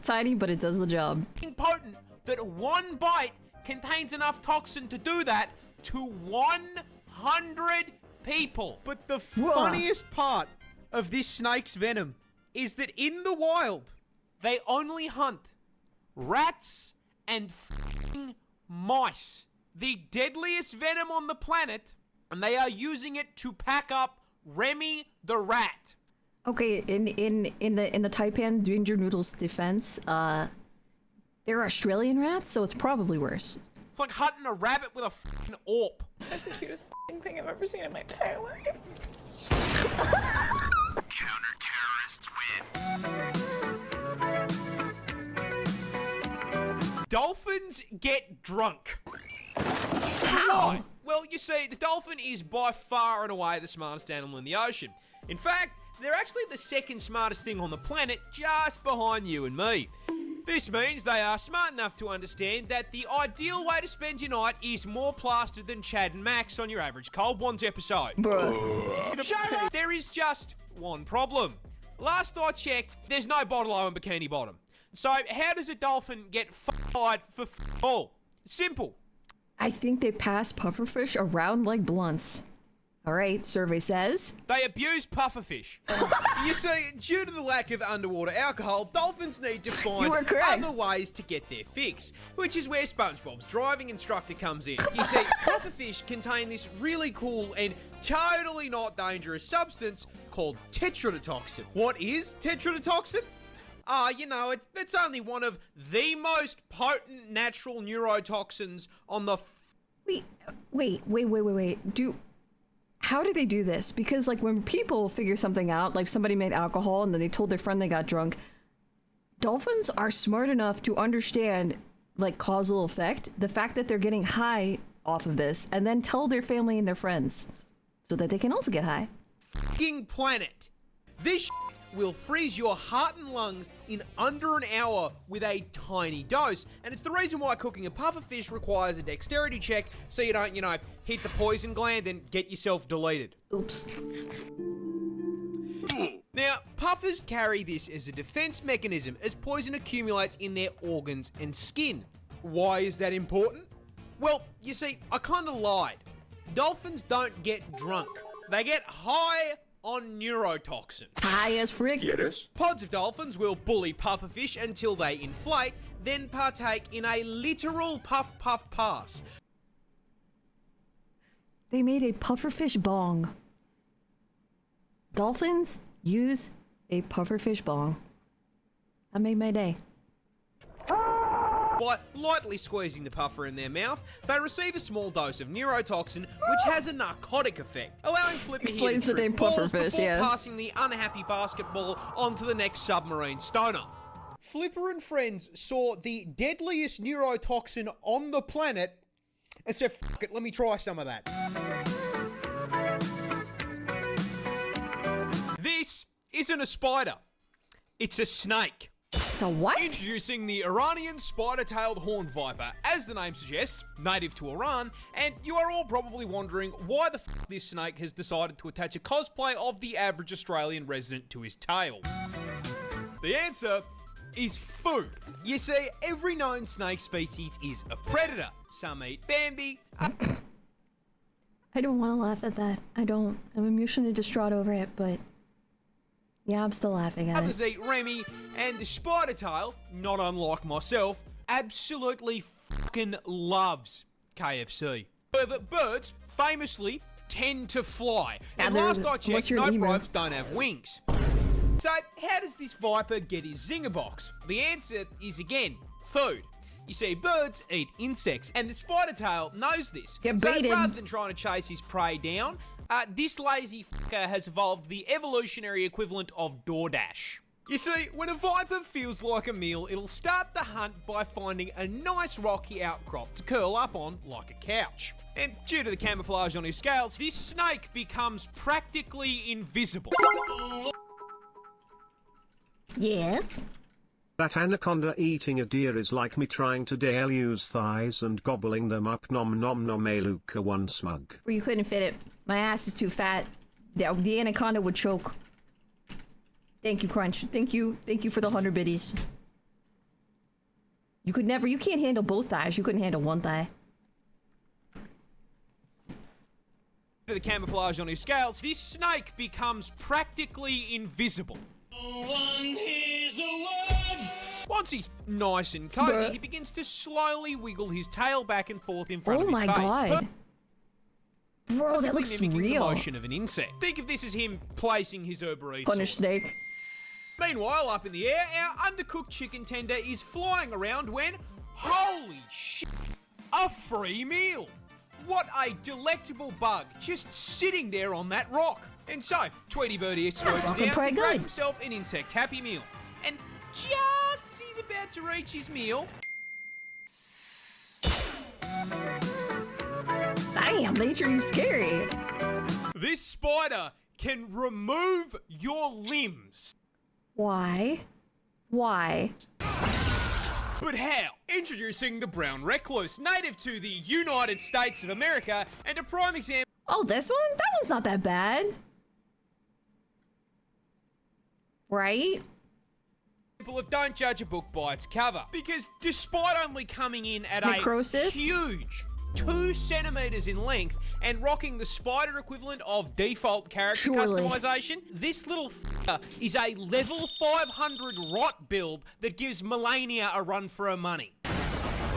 tiny, but it does the job. Potent that one bite contains enough toxin to do that to 100 people. But the funniest part of this snake's venom is that in the wild, they only hunt rats and f***ing mice. The deadliest venom on the planet, and they are using it to pack up Remy the rat. Okay, in the Taipan Ginger Noodles defense, they're Australian rats, so it's probably worse. It's like hunting a rabbit with a f***ing AWP. That's the cutest f***ing thing I've ever seen in my entire life. Counter-terrorists win. Dolphins get drunk. Why? Well, you see, the dolphin is by far and away the smartest animal in the ocean. In fact, they're actually the second smartest thing on the planet, just behind you and me. This means they are smart enough to understand that the ideal way to spend your night is more plastered than Chad and Max on your average Cold Ones episode. Shut up! There is just one problem. Last I checked, there's no bottle O in Bikini Bottom. So how does a dolphin get fired for all? Simple. I think they pass pufferfish around like blunts. All right, survey says. They abuse pufferfish. You see, due to the lack of underwater alcohol, dolphins need to find You are correct. other ways to get their fix, which is where SpongeBob's driving instructor comes in. You see, pufferfish contain this really cool and totally not dangerous substance called tetrodotoxin. What is tetrodotoxin? You know, it's only one of the most potent natural neurotoxins on the... Wait. How do they do this? Because like when people figure something out, like somebody made alcohol and then they told their friend they got drunk, dolphins are smart enough to understand like causal effect, the fact that they're getting high off of this, and then tell their family and their friends so that they can also get high. F***ing planet. This shit will freeze your heart and lungs in under an hour with a tiny dose. And it's the reason why cooking a pufferfish requires a dexterity check so you don't, hit the poison gland and get yourself deleted. Oops. Now, puffers carry this as a defense mechanism as poison accumulates in their organs and skin. Why is that important? Well, you see, I kind of lied. Dolphins don't get drunk. They get high on neurotoxin. High as frick. Pods of dolphins will bully pufferfish until they inflate, then partake in a literal puff pass. They made a pufferfish bong. Dolphins use a pufferfish bong. That made my day. By lightly squeezing the puffer in their mouth, they receive a small dose of neurotoxin, which has a narcotic effect, allowing Flipper here Explains to the name trip balls pufferfish, before yeah. passing the unhappy basketball onto the next submarine stoner. Flipper and friends saw the deadliest neurotoxin on the planet and said, "Fuck it, let me try some of that." This isn't a spider. It's a snake. So what? Introducing the Iranian spider-tailed horned viper. As the name suggests, native to Iran, and you are all probably wondering why the f this snake has decided to attach a cosplay of the average Australian resident to his tail. The answer is food. You see, every known snake species is a predator. Some eat Bambi. I don't want to laugh at that. I don't. I'm emotionally distraught over it, but yeah, I'm still laughing at Others it. eat Remy, and the spider tail, not unlike myself, absolutely fucking loves KFC. However, birds famously tend to fly, and last I checked, no bribes don't have wings. So, how does this viper get his zinger box? The answer is, again, food. You see, birds eat insects, and the spider tail knows this. Get so baited. rather than trying to chase his prey down, this lazy fucker has evolved the evolutionary equivalent of DoorDash. You see, when a viper feels like a meal, it'll start the hunt by finding a nice rocky outcrop to curl up on like a couch. And due to the camouflage on his scales, this snake becomes practically invisible. Yes? That anaconda eating a deer is like me trying to deluge thighs and gobbling them up. Nom nom nom, a Luca one smug. Where you couldn't fit it. My ass is too fat. The anaconda would choke. Thank you, Crunch. Thank you for the 100 biddies. You can't handle both thighs. You couldn't handle one thigh. Due to the camouflage on his scales, this snake becomes practically invisible. Once he's nice and cozy, he begins to slowly wiggle his tail back and forth in front of his face. Oh my god. Bro, that looks mimicking real. the motion of an insect. Think of this as him placing his Uber Eats Punish order. snake. Meanwhile, up in the air, our undercooked chicken tender is flying around when, holy shit, a free meal. What a delectable bug just sitting there on that rock. And so, Tweety Birdie swoops down to grab himself an insect Happy Meal. And just as he's about to reach his meal... Damn, nature, you scary. This spider can remove your limbs. Why? Why? But how? Introducing the brown recluse, native to the United States of America, and a prime example... Oh, this one? That one's not that bad. Right? People of don't judge a book by its cover. Because despite only coming in at Necrosis? a huge 2 centimeters in length and rocking the spider equivalent of default character customization, this little f***er is a level 500 rot build that gives Melania a run for her money.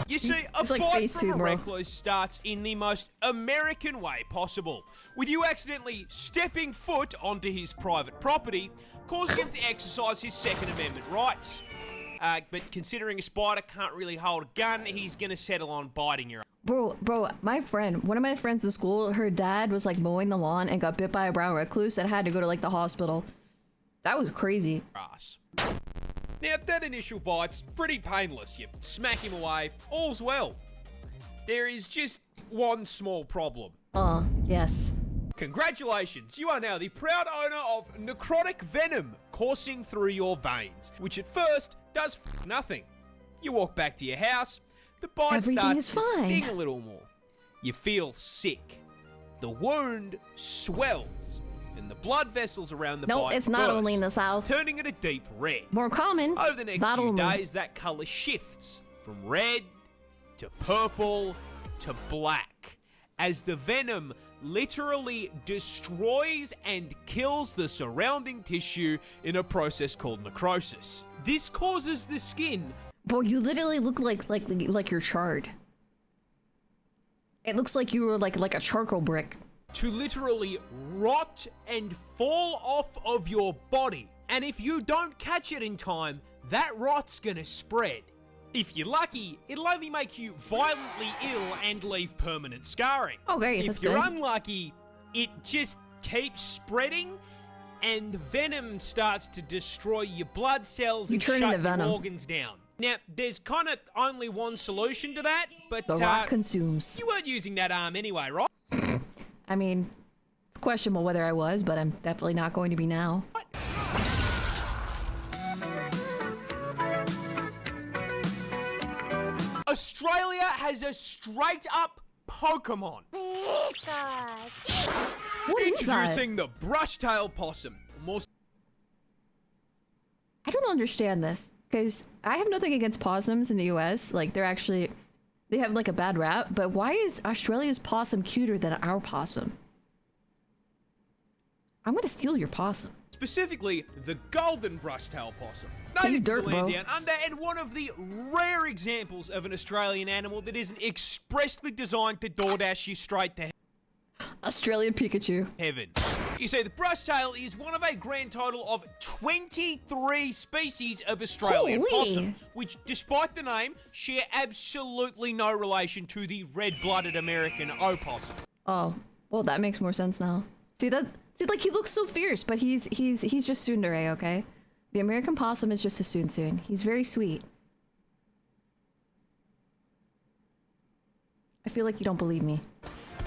You see, a bite from a recluse starts in the most American way possible, with you accidentally stepping foot onto his private property, causing him to exercise his Second Amendment rights. But considering a spider can't really hold a gun, he's gonna settle on biting your... Bro, one of my friends in school, her dad was like mowing the lawn and got bit by a brown recluse and had to go to like the hospital. That was crazy. Ass. Now, that initial bite's pretty painless. You smack him away, all's well. There is just one small problem. Yes. Congratulations, you are now the proud owner of necrotic venom coursing through your veins, which at first does nothing. You walk back to your house, the bite starts to sting a little more. You feel sick. The wound swells, and the blood vessels around the bite it's not burst, only in the South. turning it a deep red. More common. Over the next few days, that colour shifts from red to purple to black, as the venom literally destroys and kills the surrounding tissue in a process called necrosis. This causes the skin... Bro, you literally look like you're charred. It looks like you were like a charcoal brick. To literally rot and fall off of your body. And if you don't catch it in time, that rot's gonna spread. If you're lucky, it'll only make you violently ill and leave permanent scarring. Oh, great, If you're unlucky, it just keeps spreading, and the venom starts to destroy your blood cells and shut your organs down. Now, there's kind of only one solution to that, but... The rock consumes. You weren't using that arm anyway, right? I mean, it's questionable whether I was, but I'm definitely not going to be now. Australia has a straight up Pokemon. What is Introducing the brush-tailed possum. More I don't understand this, because I have nothing against possums in the US. Like, they have like a bad rap, but why is Australia's possum cuter than our possum? I'm gonna steal your possum. specifically the golden brush-tailed possum. He's Native to dirt, the land bro. down under, and one of the rare examples of an Australian animal that isn't expressly designed to DoorDash you straight to Australian Pikachu. heaven. You see, the brush-tail is one of a grand total of 23 species of Australian Holy. possum, which, despite the name, share absolutely no relation to the red-blooded American opossum. Oh, well, that makes more sense now. See, like, he looks so fierce, but he's just tsundere, okay? The American possum is just a soon. He's very sweet. I feel like you don't believe me.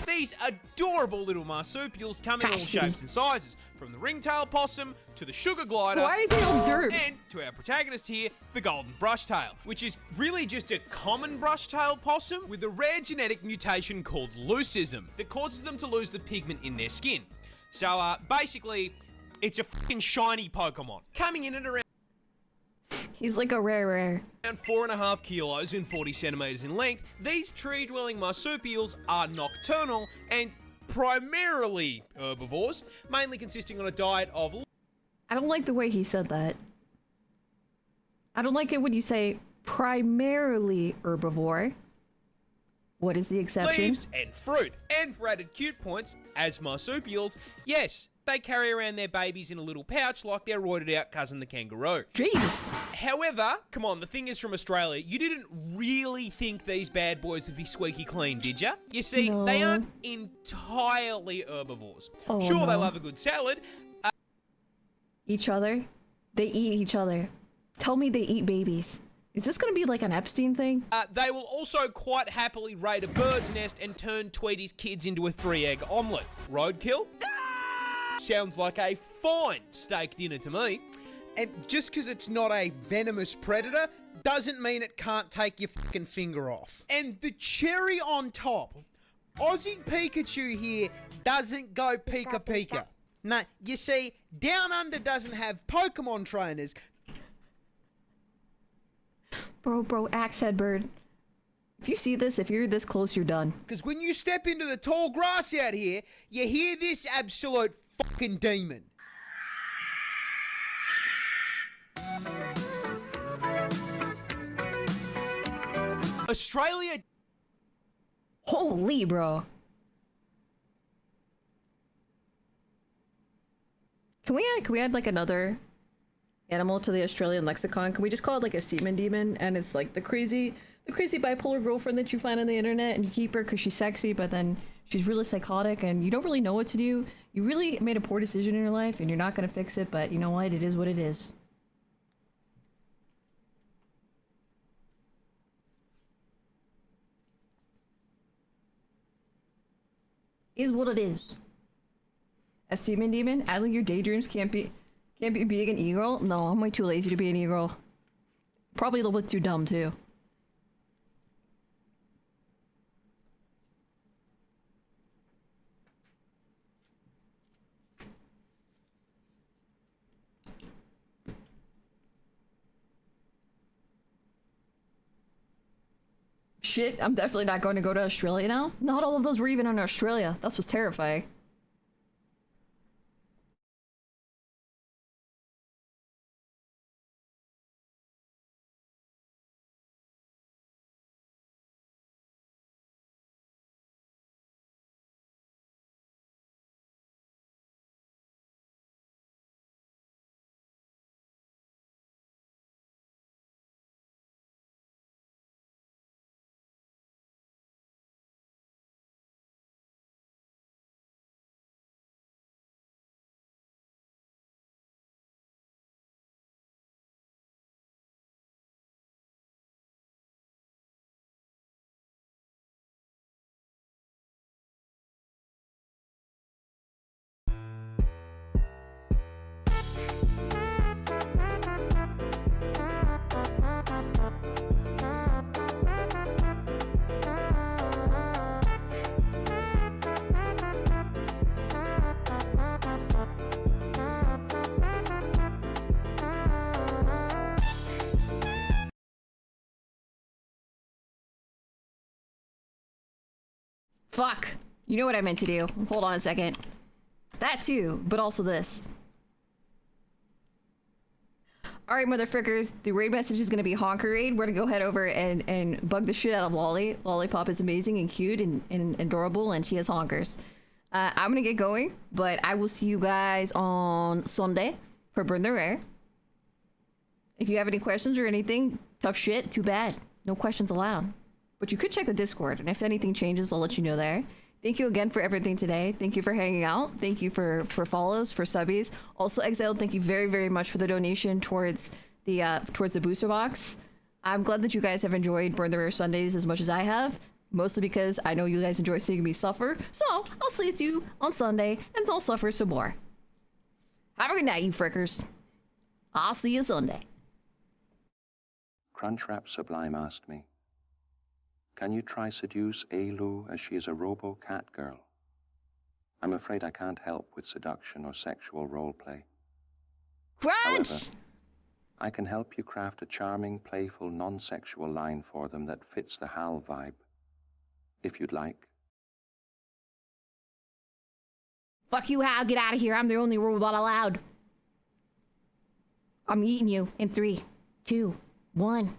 These adorable little marsupials come in all Gosh, shapes and sizes, from the ringtail possum to the sugar glider. Why are they all dirt? And to our protagonist here, the golden brushtail, which is really just a common brushtail possum with a rare genetic mutation called leucism that causes them to lose the pigment in their skin. So basically, it's a fucking shiny Pokemon, coming in at around He's like a rare. around 4.5 kilos and 40 centimeters in length. These tree-dwelling marsupials are nocturnal and primarily herbivores, mainly consisting on a diet of... I don't like the way he said that. I don't like it when you say primarily herbivore. What is the exception? leaves and fruit. And for added cute points, as marsupials, yes, they carry around their babies in a little pouch like their roided out cousin the kangaroo. Jeez. However, come on, the thing is from Australia, you didn't really think these bad boys would be squeaky clean, did ya? You see, No. they aren't entirely herbivores. Oh, sure, they no. love a good salad. Each other? They eat each other. Tell me they eat babies. Is this gonna be like an Epstein thing? They will also quite happily raid a bird's nest and turn Tweety's kids into a 3-egg omelette. Roadkill? Sounds like a fine steak dinner to me. And just because it's not a venomous predator doesn't mean it can't take your fucking finger off. And the cherry on top, Aussie Pikachu here doesn't go Pika Pika. No, you see, Down Under doesn't have Pokemon trainers. Bro, axe head bird. If you see this, if you're this close, you're done. Because when you step into the tall grass out here, you hear this absolute fucking demon. Australia... Holy, bro. Can we add like another animal to the Australian lexicon? Can we just call it like a semen demon? And it's like the crazy bipolar girlfriend that you find on the internet and you keep her because she's sexy, but then she's really psychotic and you don't really know what to do. You really made a poor decision in your life and you're not gonna fix it, but you know what? It is what it is. Is what it is. A semen demon? Adding your daydreams can't be being an e-girl? No, I'm way too lazy to be an e-girl. Probably a little bit too dumb too. Shit, I'm definitely not going to go to Australia now. Not all of those were even in Australia. That's what's terrifying. Fuck. You know what I meant to do. Hold on a second. That too, but also this. Alright, motherfuckers. The raid message is gonna be Honker Raid. We're gonna go head over and bug the shit out of Lolly. Lollipop is amazing and cute and adorable, and she has honkers. I'm gonna get going, but I will see you guys on Sunday for Burn the Rare. If you have any questions or anything, tough shit, too bad. No questions allowed. But you could check the Discord, and if anything changes, I'll let you know there. Thank you again for everything today. Thank you for hanging out. Thank you for follows, for subbies. Also, Exiled, thank you very, very much for the donation towards the booster box. I'm glad that you guys have enjoyed Burn the Rare Sundays as much as I have. Mostly because I know you guys enjoy seeing me suffer. So, I'll see you on Sunday, and I'll suffer some more. Have a good night, you frickers. I'll see you Sunday. Crunchwrap Sublime asked me, can you try seduce Ailu as she is a robo-cat girl? I'm afraid I can't help with seduction or sexual roleplay. Crunch! However, I can help you craft a charming, playful, non-sexual line for them that fits the HAL vibe. If you'd like. Fuck you, Hal. Get out of here. I'm the only robot allowed. I'm eating you in 3, 2, 1.